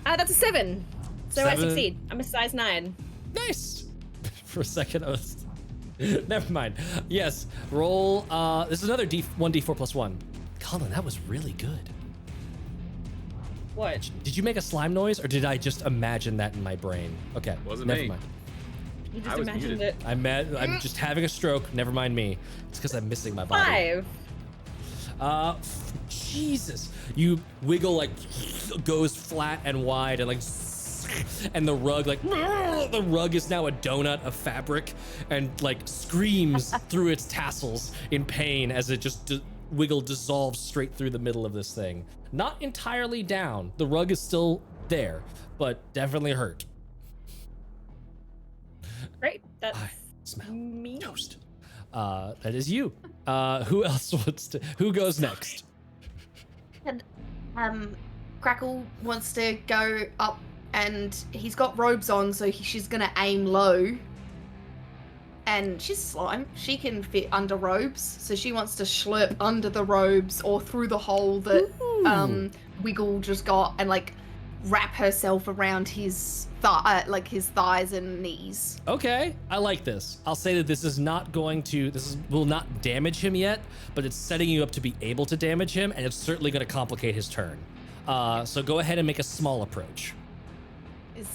That's a 7. So I 7. succeed. I'm a size 9. Nice. For a second, I was. Never mind. Yes. Roll. This is another 1d4 plus 1. Colin, that was really good. What? Did you make a slime noise, or did I just imagine that in my brain? Okay. Wasn't never me. mind. You I just was imagined muted. it. I'm just having a stroke. Never mind me. It's because I'm missing my body. 5. Jesus. You wiggle like goes flat and wide and like, and the rug like, the rug is now a donut of fabric and like screams through its tassels in pain as it just wiggle dissolves straight through the middle of this thing. Not entirely down. The rug is still there, but definitely hurt. Great. That's I smell me. toast. That is you. Who else wants to? Who goes next? And Crackle wants to go up, and he's got robes on, so she's gonna aim low. And she's slime. She can fit under robes, so she wants to slurp under the robes or through the hole that Wiggle just got, and like wrap herself around his his thighs and knees. Okay, I like this. I'll say that this is not going to. Will not damage him yet, but it's setting you up to be able to damage him, and it's certainly going to complicate his turn. So go ahead and make a small approach.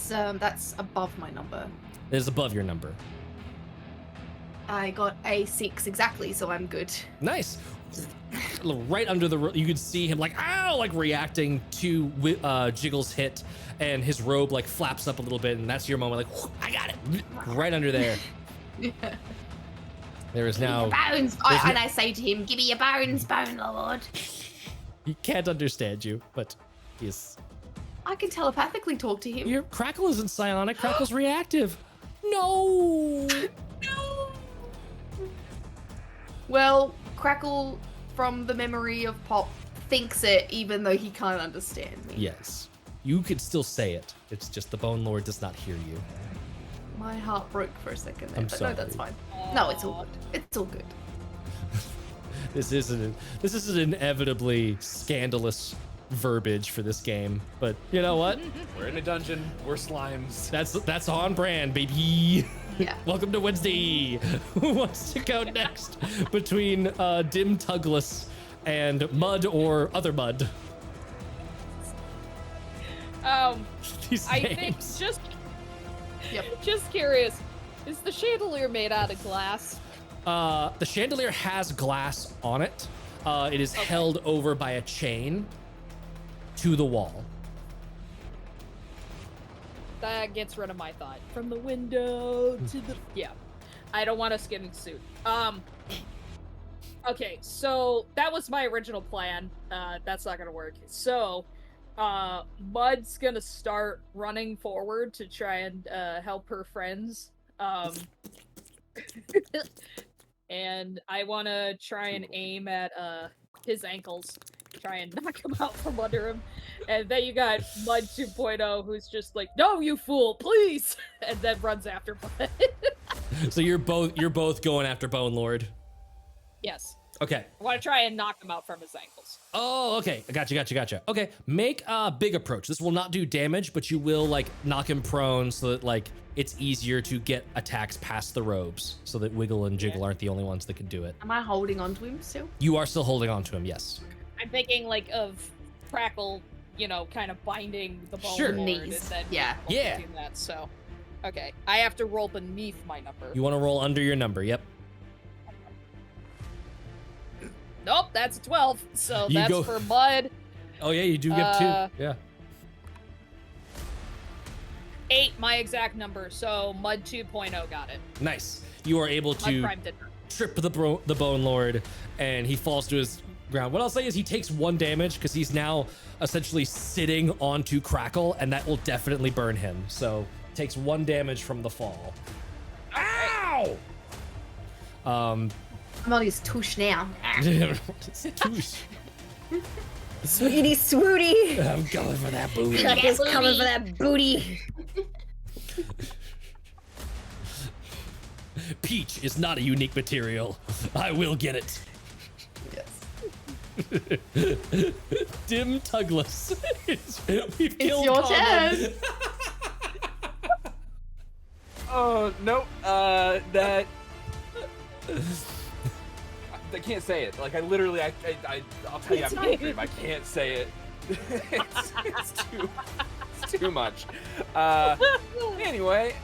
That's above my number. It is above your number. I got a 6 exactly, so I'm good. Nice. Right under the, you could see him like, ow, like reacting to Jiggle's hit, and his robe like flaps up a little bit, and that's your moment, like, I got it, right under there. There is now. Bones! And I say to him, give me your bones, Bone Lord. He can't understand you, but he's. I can telepathically talk to him. Your Crackle isn't psionic, Crackle's reactive. No! No! Well, Crackle, from the memory of Pop, thinks it, even though he can't understand me. Yes. You could still say it. It's just the Bone Lord does not hear you. My heart broke for a second there, I'm but sorry. no, that's fine. No, it's all good. It's all good. This is an inevitably scandalous verbiage for this game, but you know what? We're in a dungeon. We're slimes. That's on brand, baby. Yeah. Welcome to Wednesday. Who wants to go next between Dim Tugless and Mud or other Mud? These I think names. just curious, is the chandelier made out of glass? The chandelier has glass on it. It is held over by a chain to the wall. That gets rid of my thought. From the window to the... Yeah. I don't want a skinny suit. Okay, so that was my original plan. That's not gonna work. So, Mud's gonna start running forward to try and help her friends. And I want to try and aim at his ankles, try and knock him out from under him. And then you got Mud 2.0, who's just like, "No, you fool, please!" and then runs after Mud. So you're both going after Bone Lord. Yes. Okay. I want to try and knock him out from his ankles. Oh, okay. Gotcha. Okay, make a big approach. This will not do damage, but you will like knock him prone so that like it's easier to get attacks past the robes, so that Wiggle and Jiggle aren't the only ones that can do it. Am I holding on to him still? You are still holding on to him, yes. I'm thinking like of Crackle, kind of binding the bone Sure. Lord Knees. and then Yeah. Yeah. doing that. So, okay, I have to roll beneath my number. You want to roll under your number, yep. Nope, that's a 12. So You that's go- for Mud. Oh yeah, you do get 2. Yeah. 8, my exact number. So Mud 2.0 got it. Nice. You are able Mud to Prime did not. trip the Bone Lord, and he falls to his ground. What I'll say is he takes 1 damage because he's now essentially sitting onto Crackle, and that will definitely burn him. So takes 1 damage from the fall. Ow! I'm on his tush now. Sweetie, swooty. I'm going for that booty. He's coming for that booty. Peach is not a unique material. I will get it. Yes. Dim Tugless. We've It's killed your Common. turn. Oh no, that I can't say it. Like I literally, I'll tell you after the stream. I can't say it. it's too much. Anyway,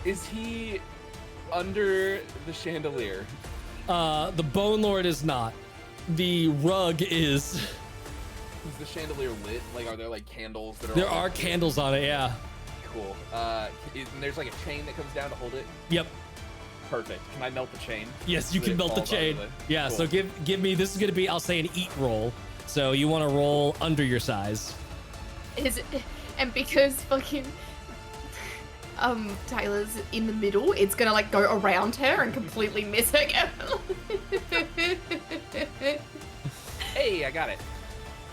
is he under the chandelier? The Bone Lord is not. The rug is. Is the chandelier lit? Like, are there like candles that are? There are candles on it. Yeah. Cool. And there's like a chain that comes down to hold it. Yep. Perfect. Can I melt the chain? Yes, you So can it melt the falls chain. onto Yeah. Cool. So give me. This is gonna be. I'll say an eat roll. So you want to roll under your size. Is it, and because fucking Taylor's in the middle, it's gonna like go around her and completely miss her. Hey, I got it.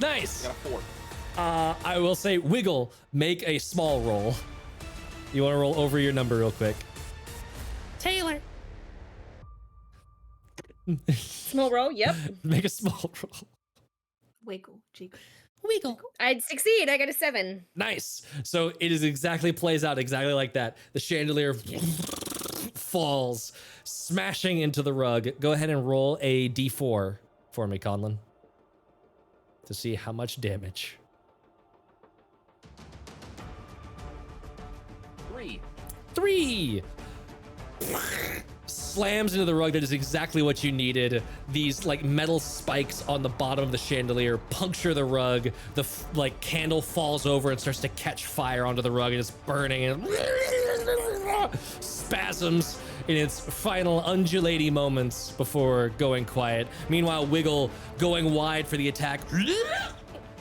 Nice. I got a 4. I will say Wiggle. Make a small roll. You want to roll over your number real quick. Taylor. Small roll. Yep. Make a small roll. Wiggle, jiggle. Wiggle. I'd succeed. I got a 7. Nice. So it is plays out exactly like that. The chandelier falls, smashing into the rug. Go ahead and roll a d4 for me, Conlon, to see how much damage. 3. Slams into the rug. That is exactly what you needed. These like metal spikes on the bottom of the chandelier puncture the rug. The like candle falls over and starts to catch fire onto the rug and it's burning and spasms in its final undulating moments before going quiet. Meanwhile, Wiggle, going wide for the attack,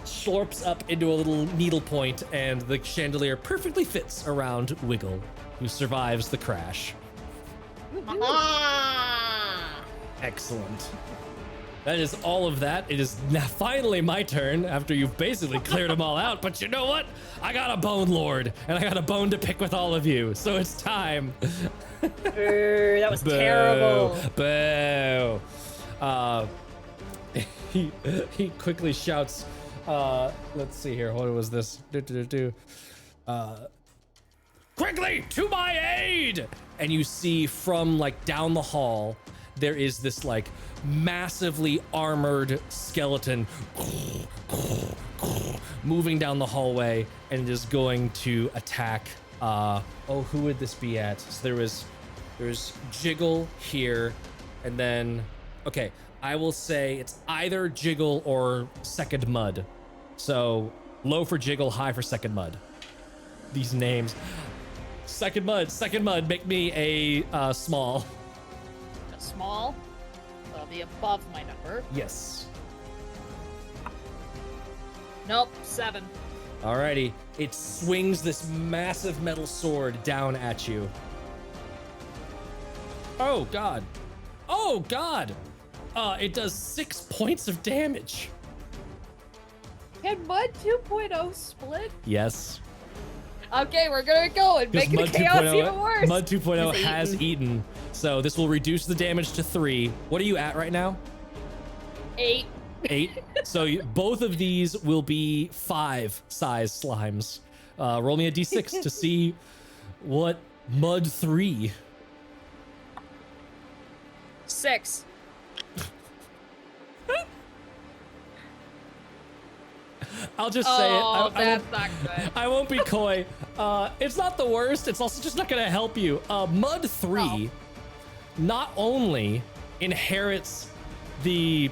slurps up into a little needle point, and the chandelier perfectly fits around Wiggle, who survives the crash. Excellent. That is all of that. It is now finally my turn after you've basically cleared them all out. But you know what? I got a Bone Lord, and I got a bone to pick with all of you. So it's time. That was terrible. Boo. He quickly shouts. Let's see here. What was this? Quickly to my aid! And you see from like down the hall, there is this like massively armored skeleton moving down the hallway and is going to attack. Who would this be at? So there's Jiggle here, and then okay, I will say it's either Jiggle or Second Mud. So low for Jiggle, high for Second Mud. These names. Second Mud, make me a small. A small. That'll be above my number. Yes. Nope, 7. Alrighty. It swings this massive metal sword down at you. Oh god. Oh god. It does 6 points of damage. Can Mud 2.0 split? Yes. Okay, we're gonna go and make Mud the chaos 2.0 even worse. Mud 2.0 He's has eaten. So this will reduce the damage to 3. What are you at right now? 8. 8. So both of these will be 5 size slimes. Roll me a d6 to see what Mud 3. 6. I'll just say it. Oh, that's not good. I won't be coy. It's not the worst. It's also just not going to help you. Mud 3 not only inherits the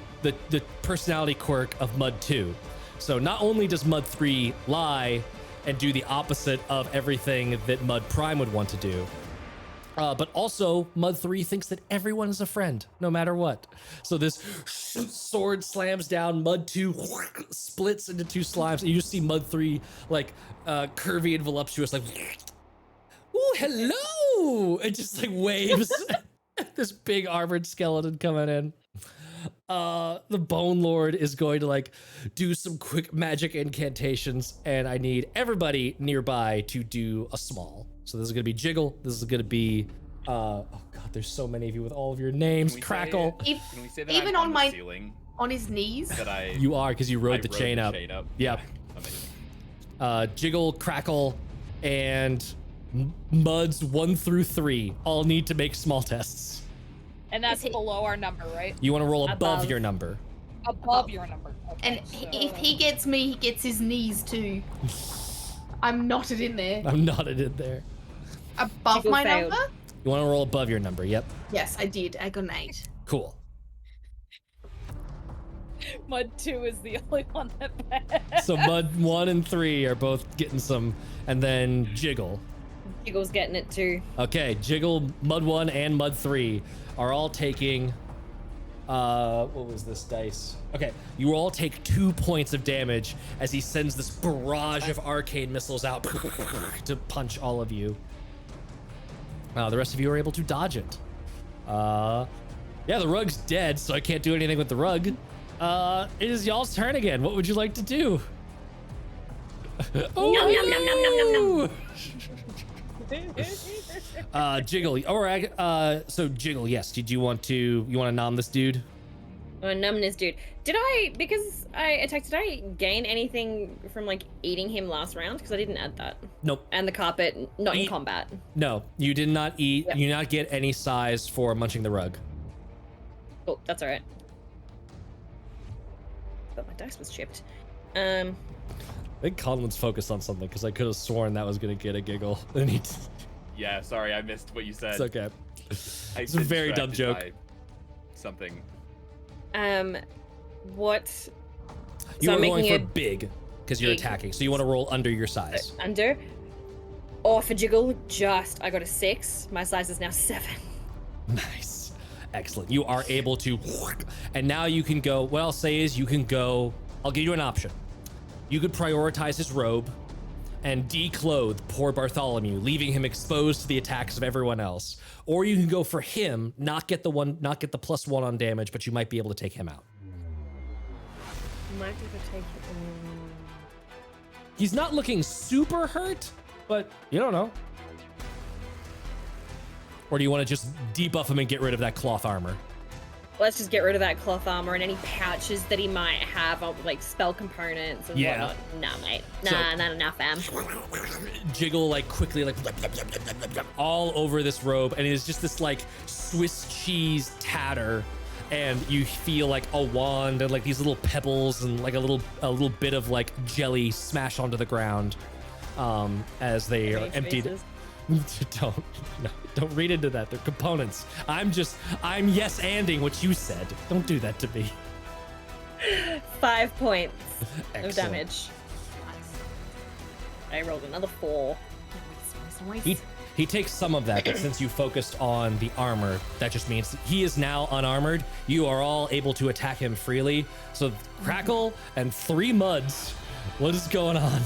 personality quirk of Mud 2. So not only does Mud 3 lie and do the opposite of everything that Mud Prime would want to do, But also, Mud 3 thinks that everyone is a friend, no matter what. So this sword slams down, Mud 2 splits into 2 slimes, and you just see Mud 3 like curvy and voluptuous, like, ooh, hello! It just like waves. This big armored skeleton coming in. The Bone Lord is going to like do some quick magic incantations, and I need everybody nearby to do a small. So this is gonna be Jiggle. This is gonna be oh god, there's so many of you with all of your names. Crackle. Can we say that Even I'm on the my- ceiling? On his knees. That I You are, because you I rode the chain up. Yep. Yep. Amazing. Jiggle, Crackle, and Muds 1 through 3 all need to make small tests. And that's Is he- below our number, right? You want to roll above Above. your number. Above your number. Okay, And if he gets me, he gets his knees too. I'm knotted in there. I'm knotted in there. Above Jiggle my failed. number? You want to roll above your number. Yep. Yes, I did. I got an 8. Cool. Mud 2 is the only one that passed. So Mud 1 and 3 are both getting some, and then Jiggle. Jiggle's getting it too. Okay, Jiggle, Mud 1 and Mud 3 are all taking, what was this dice? Okay, you will all take 2 points of damage as he sends this barrage of arcane missiles out to punch all of you. The rest of you are able to dodge it. Yeah, the rug's dead, so I can't do anything with the rug. It is y'all's turn again. What would you like to do? Oh, Nom, nom, nom, nom, nom, nom, nom. Jiggle. All right. So Jiggle. Yes. Did you want to nom this dude? Oh, numbness, dude. Because I attacked, did I gain anything from like eating him last round? Because I didn't add that. Nope. And the carpet, not in Eat- combat. No, you did not eat. Yep. You did not get any size for munching the rug. Oh, that's alright. But my dice was chipped. Um, I think Conlin's focused on something because I could have sworn that was gonna get a giggle. And he, Yeah, sorry, I missed what you said. it's okay. I It's a been very dumb distracted joke. by Something. what? You So were I'm going making for it big because you're big. attacking. So you want to roll under your size. Under. Or for Jiggle, I got a 6. My size is now 7. Nice. Excellent. You are able to, and now you can go. What I'll say is you can go. I'll give you an option. You could prioritize his robe and declothe poor Bartholomew, leaving him exposed to the attacks of everyone else. Or you can go for him, not get the +1 on damage, but you might be able to take him out. Might be able to take it. He's not looking super hurt, but you don't know. Or do you want to just debuff him and get rid of that cloth armor? Let's just get rid of that cloth armor and any pouches that he might have of like spell components and Yeah. whatnot. Nah, mate. So- Not enough, fam. Jiggle like quickly like all over this robe, and it's just this like Swiss cheese tatter, and you feel like a wand and like these little pebbles and like a little bit of like jelly smash onto the ground as they are emptied. Faces. Don't read into that. They're components. I'm yes-anding what you said. Don't do that to me. 5 points of Excellent. damage. I rolled another 4. He takes some of that, but since you focused on the armor, that just means that he is now unarmored. You are all able to attack him freely. So Crackle and 3 Muds. What is going on?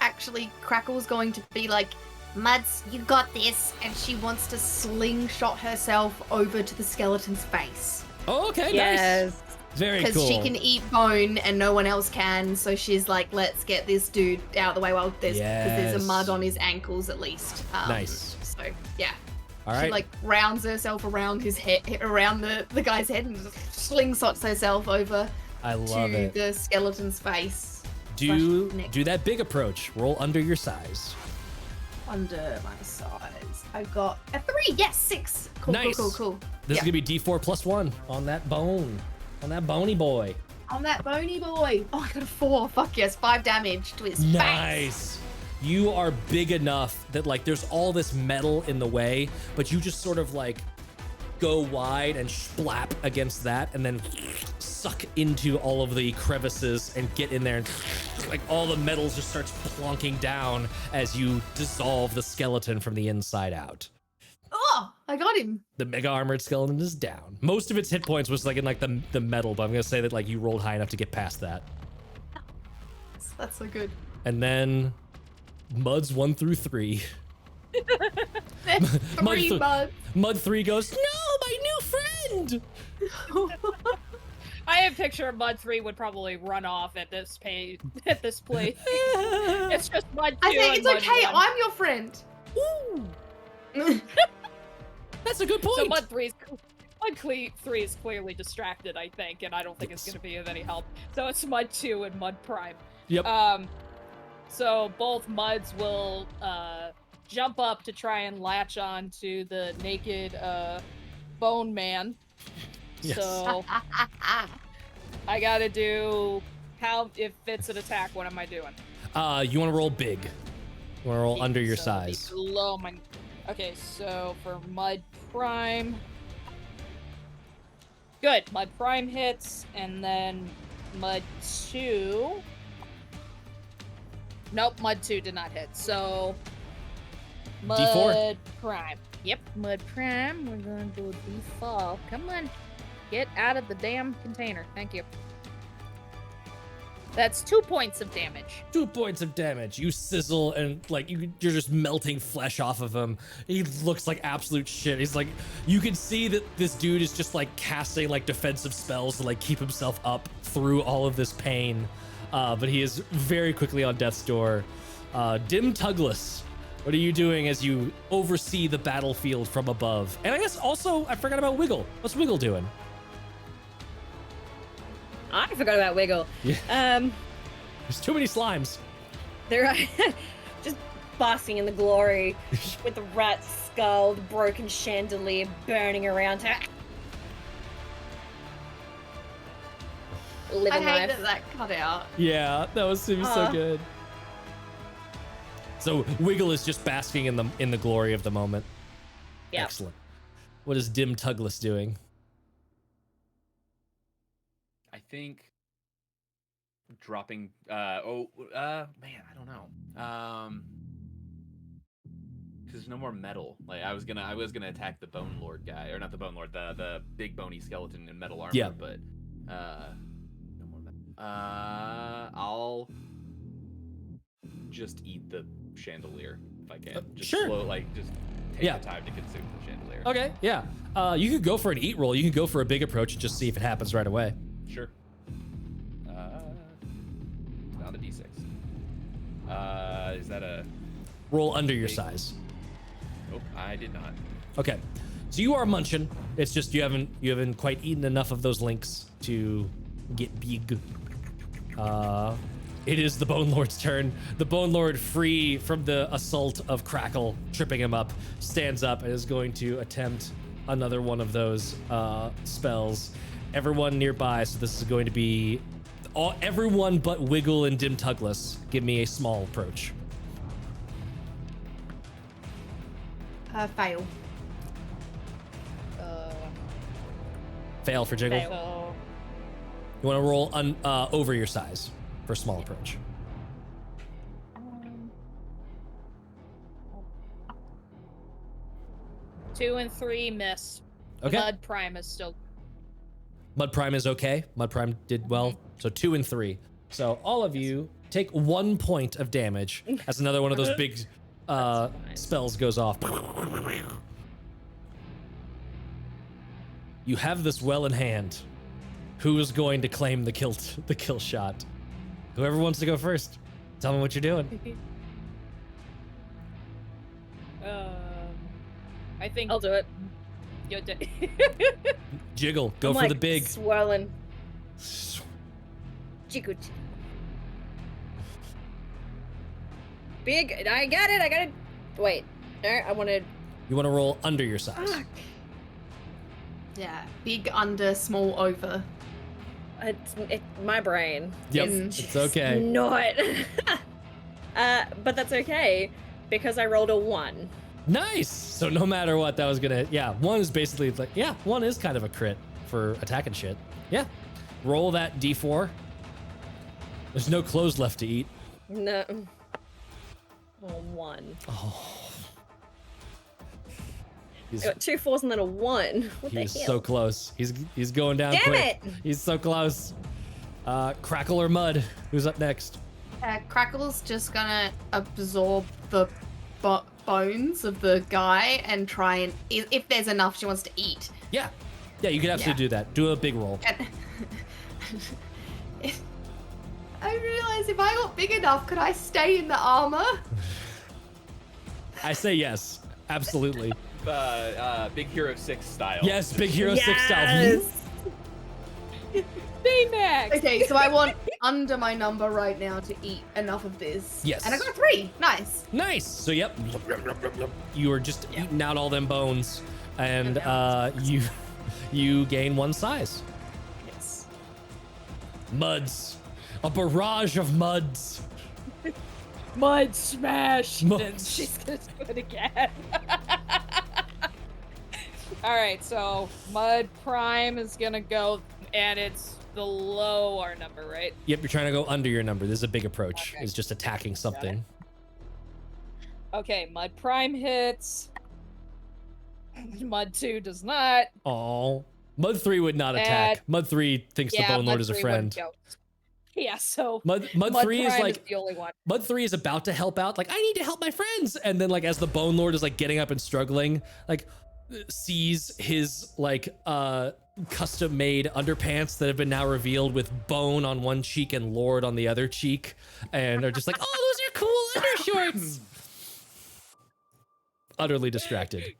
Actually, Crackle's going to be like, Muds, you got this, and she wants to slingshot herself over to the skeleton's face. Oh, okay, Yes. nice. Very Because cool. she can eat bone and no one else can, so she's like, let's get this dude out of the way while there's a Yes. mud on his ankles at least. Nice. So yeah, All she right. like rounds herself around his head, around the guy's head, and slingshots herself over I love to it. the skeleton's face. Do slash neck. that big approach. Roll under your size. Under my size. I got a 3. Yes, 6. Cool, Nice. cool. This is Yeah. gonna be D4 +1 on that bone, on that bony boy. On that bony boy. Oh, I got a 4. Fuck yes, 5 damage to his face. Nice. You are big enough that like there's all this metal in the way, but you just sort of like go wide and splap against that, and then suck into all of the crevices and get in there, and like all the metal just starts plonking down as you dissolve the skeleton from the inside out. Oh, I got him. The mega armored skeleton is down. Most of its hit points was like in like the metal, but I'm gonna say that like you rolled high enough to get past that. That's so good. And then Muds 1 through 3. Three buds. Mud 3 goes, no, my new friend. I have a picture of Mud 3 would probably run off at this place. It's just Mud 2 I say and it's Mud okay. 1. I'm your friend. Ooh, that's a good point. So Mud 3 is clearly distracted, I think, and I don't think it's going to be of any help. So it's Mud 2 and Mud Prime. Yep. So both Muds will jump up to try and latch on to the naked bone man. Yes. So I gotta do if it's an attack. What am I doing? You want to roll big. You want to roll under your So it'll be size. below my. Okay, so for Mud Prime. Good. Mud Prime hits, and then Mud 2. Nope, Mud 2 did not hit. So Mud D4. Prime. Yep, Mud Prime. We're gonna do a D4. Come on. Get out of the damn container. Thank you. That's 2 points of damage. 2 points of damage. You sizzle and like you're just melting flesh off of him. He looks like absolute shit. He's like, you can see that this dude is just like casting like defensive spells to like keep himself up through all of this pain. But he is very quickly on death's door. Dim Tugless, what are you doing as you oversee the battlefield from above? And I guess also I forgot about Wiggle. What's Wiggle doing? I forgot about Wiggle. Yeah. There's too many slimes. They're just basking in the glory with the rat skull, the broken chandelier burning around her. Living I hate life. that cut out. Yeah, that was so good. So Wiggle is just basking in the glory of the moment. Yep. Excellent. What is Dim Tugless doing? I think dropping. Man, I don't know. Because there's no more metal. Like I was gonna attack the Bone Lord guy, or not the Bone Lord, the big bony skeleton in metal armor. Yeah. But no more metal. I'll just eat the chandelier if I can. Just sure. just take Yeah. the time to consume the chandelier. Okay, yeah. You could go for an eat roll. You could go for a big approach and just see if it happens right away. Sure. Now the D6. Is that a? Roll under your Big. size. Nope, I did not. Okay, so you are munching. It's just you haven't quite eaten enough of those links to get big. It is the Bone Lord's turn. The Bone Lord, free from the assault of Crackle tripping him up, stands up and is going to attempt another one of those spells. Everyone nearby, so this is going to be everyone but Wiggle and Dim Tugless. Give me a small approach. Fail. Fail for Jiggle. So You want to roll over your size for small approach. 2 and 3 miss. Okay. Mud Prime is still. Mud Prime is okay. Mud Prime did well. So 2 and 3. So all of you take 1 point of damage as another one of those big spells goes off. You have this well in hand. Who is going to claim the kill shot? Whoever wants to go first. Tell me what you're doing. I think I'll do it. you did. Jiggle, go I'm for like the big. swirling. Jiggle. Big. I got it. Wait. I wanted. You want to roll under your size. Fuck. Yeah. Big under, small over. My brain. Yep, is it's okay. Not. But that's okay because I rolled a 1. Nice. So no matter what, that was gonna. Yeah, one is basically like. Yeah, one is kind of a crit for attacking shit. Yeah. Roll that d4. There's no clothes left to eat. No. Oh, 1. Oh. I got 2 4s and then a 1. What the hell? He's so close. He's going down Damn quick. it! He's so close. Crackle or Mud? Who's up next? Crackle's just gonna absorb the bones of the guy and try and, if there's enough she wants to eat. Yeah. Yeah, you can absolutely do that. Do a big roll. And I realize if I got big enough, could I stay in the armor? I say yes. Absolutely. Big Hero 6 style. Yes, Big Hero 6 style. Baymax! Okay, so I want under my number right now to eat enough of this. Yes. And I got a 3. Nice. Nice. So yep, you are just eating out all them bones, and you gain 1 size. Yes. Muds, a barrage of muds. Mud smash! Mud. And she's gonna do it again. Alright, so Mud Prime is gonna go, and it's below our number, right? Yep, you're trying to go under your number. This is a big approach. Okay. It's just attacking something. Okay, Mud Prime hits. Mud 2 does not. Oh, Mud 3 would not attack. And- Mud 3 thinks Yeah, the Bone Lord Mud is a 3 friend. wouldn't go. Yeah, so Mud 3 Prime is like the only one. Mud 3 is about to help out. Like, I need to help my friends. And then like as the Bone Lord is like getting up and struggling, like sees his like custom made underpants that have been now revealed with bone on one cheek and Lord on the other cheek, and are just like, oh, those are cool undershorts. Utterly distracted.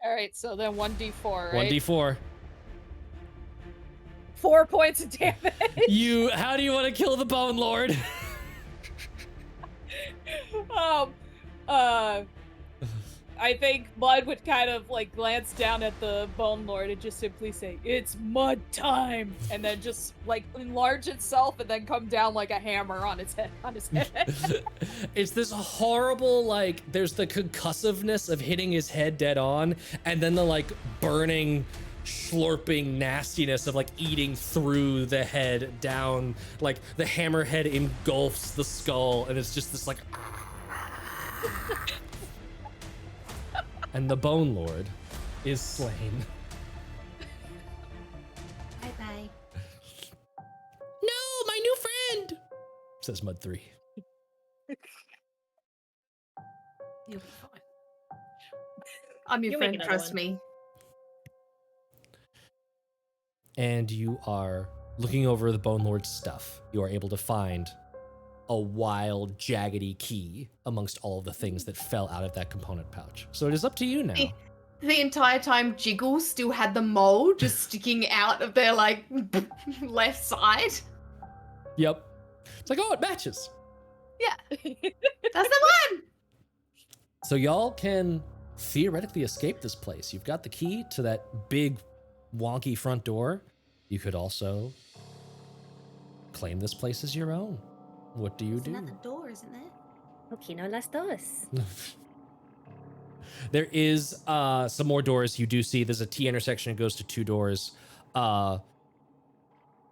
Alright, so then 1d4, right? 1d4. 4 points of damage. How do you want to kill the Bone Lord? I think Mud would kind of like glance down at the Bone Lord and just simply say, "It's mud time," and then just like enlarge itself and then come down like a hammer on its head. It's this horrible, like, there's the concussiveness of hitting his head dead on, and then the like burning, slurping nastiness of like eating through the head down, like the hammerhead engulfs the skull, and it's just this like. And the Bone Lord is slain. Bye-bye. No, my new friend. Says Mud 3. You'll be fine. I'm your You'll make friend, another trust one. me. And you are looking over the Bone Lord's stuff. You are able to find a wild, jaggedy key amongst all of the things that fell out of that component pouch. So it is up to you now. The entire time, Jiggle still had the mole just sticking out of their, like, left side. Yep. It's like, oh, it matches. Yeah. That's the one! So y'all can theoretically escape this place. You've got the key to that big, wonky front door. You could also claim this place as your own. What do you There's do? another door, isn't there? Okay, no las dos. There is some more doors you do see. There's a T intersection. It goes to 2 doors.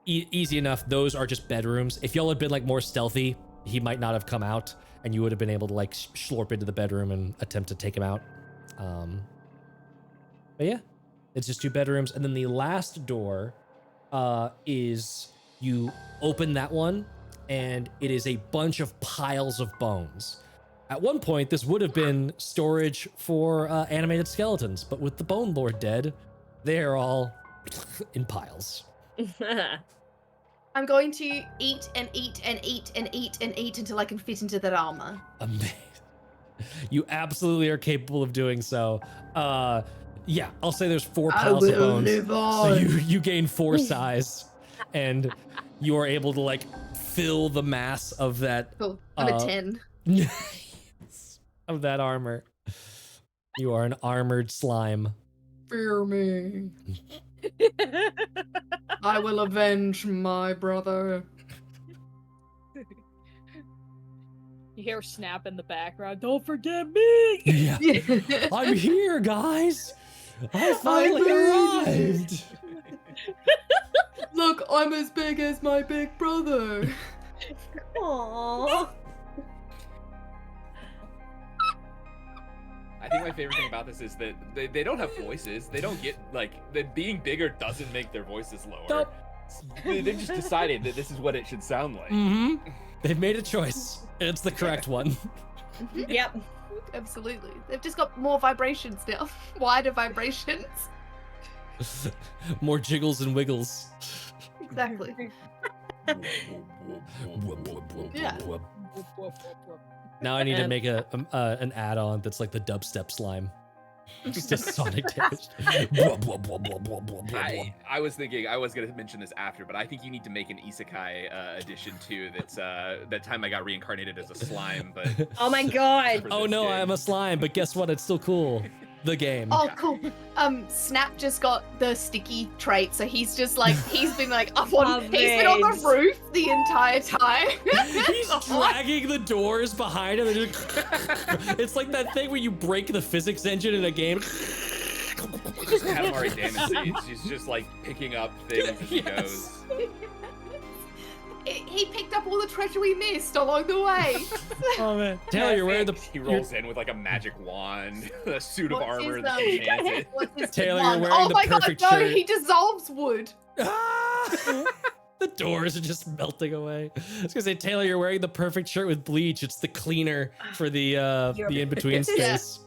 Easy enough. Those are just bedrooms. If y'all had been like more stealthy, he might not have come out, and you would have been able to like slurp into the bedroom and attempt to take him out. But yeah, it's just 2 bedrooms. And then the last door is you open that one, and it is a bunch of piles of bones. At one point, this would have been storage for animated skeletons, but with the Bone Lord dead, they are all in piles. I'm going to eat and eat and eat and eat and eat until I can fit into that armor. Amazing. You absolutely are capable of doing so. Yeah, I'll say there's 4 piles of bones. So you gain 4 size, and you are able to like fill the mass of that. Cool. I'm a 10. of that armor. You are an armored slime. Fear me. I will avenge my brother. You hear Snap in the background. Don't forget me. Yeah. I'm here, guys. I finally arrived. Look, I'm as big as my big brother. Aww. I think my favorite thing about this is that they don't have voices. They don't get, like, that being bigger doesn't make their voices lower. Nope. They've just decided that this is what it should sound like. Mm-hmm. They've made a choice. It's the correct one. Yep. Absolutely. They've just got more vibrations now. Wider vibrations. More jiggles and wiggles. Exactly. Yeah. Now I need to make an add-on that's like the dubstep slime. Just a sonic damage. I was thinking I was gonna mention this after, but I think you need to make an isekai edition too. That's that time I got reincarnated as a slime, but Oh my god. Oh no, I am a slime, but guess what? It's still cool. The game. Oh, cool. Snap just got the sticky trait, so he's just like, he's been like up on, he's been on the roof the entire time. He's dragging the doors behind him. And it's like that thing where you break the physics engine in a game. just Katamari Damacy. She's just like picking up things as he goes. He picked up all the treasure we missed along the way. Oh man, Taylor, you're wearing the. He rolls in with like a magic wand, a suit of What's armor his, that's enchanted. What's his Taylor, one? you're wearing Oh the my god, perfect no, shirt. he dissolves wood. Ah! The doors are just melting away. I was gonna say, Taylor, you're wearing the perfect shirt with bleach. It's the cleaner for the in between space.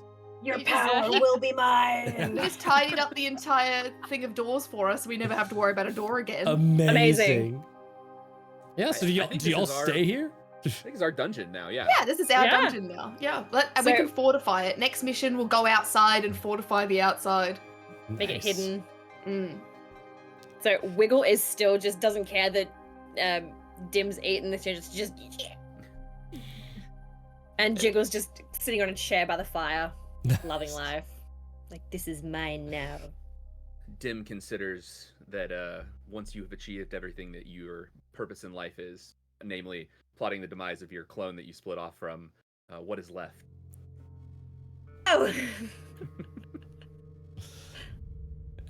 Your You power just- will be mine. He just tidied up the entire thing of doors for us. We never have to worry about a door again. Amazing. Yeah. So do I think y'all this is our- stay here? I think it's our dungeon now, yeah. Yeah, this is our Yeah. dungeon now. Yeah, and we So- can fortify it. Next mission, we'll go outside and fortify the outside. Make it Nice. hidden. Mm. So Wiggle is still just doesn't care that Dim's eaten the just yeah. And Jiggle's just sitting on a chair by the fire, loving life. Like, this is mine now. Dim considers that once you have achieved everything that your purpose in life is, namely plotting the demise of your clone that you split off from, what is left? Oh.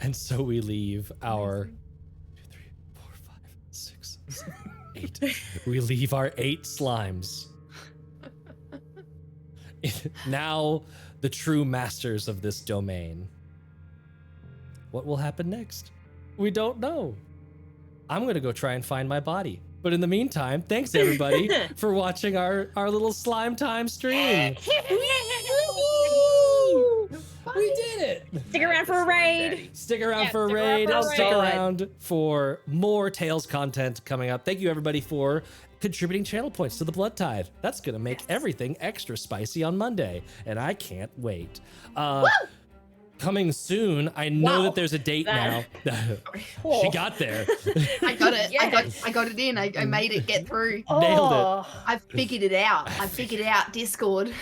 And so we leave our 2, 3, 4, 5, 6, 7, 8. We leave our 8 slimes. Now the true masters of this domain. What will happen next? We don't know. I'm gonna go try and find my body. But in the meantime, thanks everybody for watching our little slime time stream. We did it! Stick around for a raid. Stick around Yeah, for a stick around raid. for a Stick raid. around for more Tales content coming up. Thank you everybody for contributing channel points to the Blood Tithe. That's gonna make everything extra spicy on Monday, and I can't wait. Coming soon. I know Wow. that there's a date now. She got there. I got it. Yes. I got it in. I made it get through. Nailed it. Oh. I figured it out. I figured out Discord.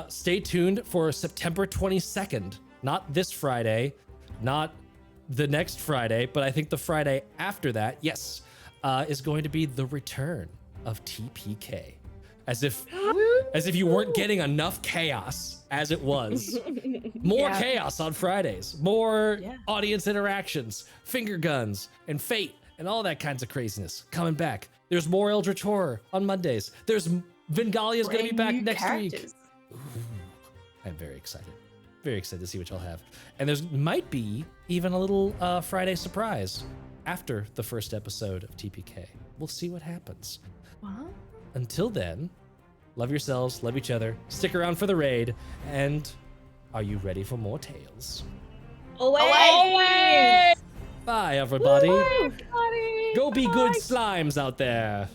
Stay tuned for September 22nd. Not this Friday, not the next Friday, but I think the Friday after that, yes, is going to be the return of TPK. As if you weren't getting enough chaos as it was. More Yeah. chaos on Fridays. More Yeah. audience interactions, finger guns, and fate, and all that kinds of craziness coming back. There's more Eldritch Horror on Mondays. There's Vengalia's gonna be Brand back new next week. characters. I'm very excited. Very excited to see what y'all have. And there's might be even a little Friday surprise after the first episode of TPK. We'll see what happens. What? Until then, love yourselves, love each other, stick around for the raid, and are you ready for more tales? Always. Bye, everybody. Buddy. Go be good slimes out there.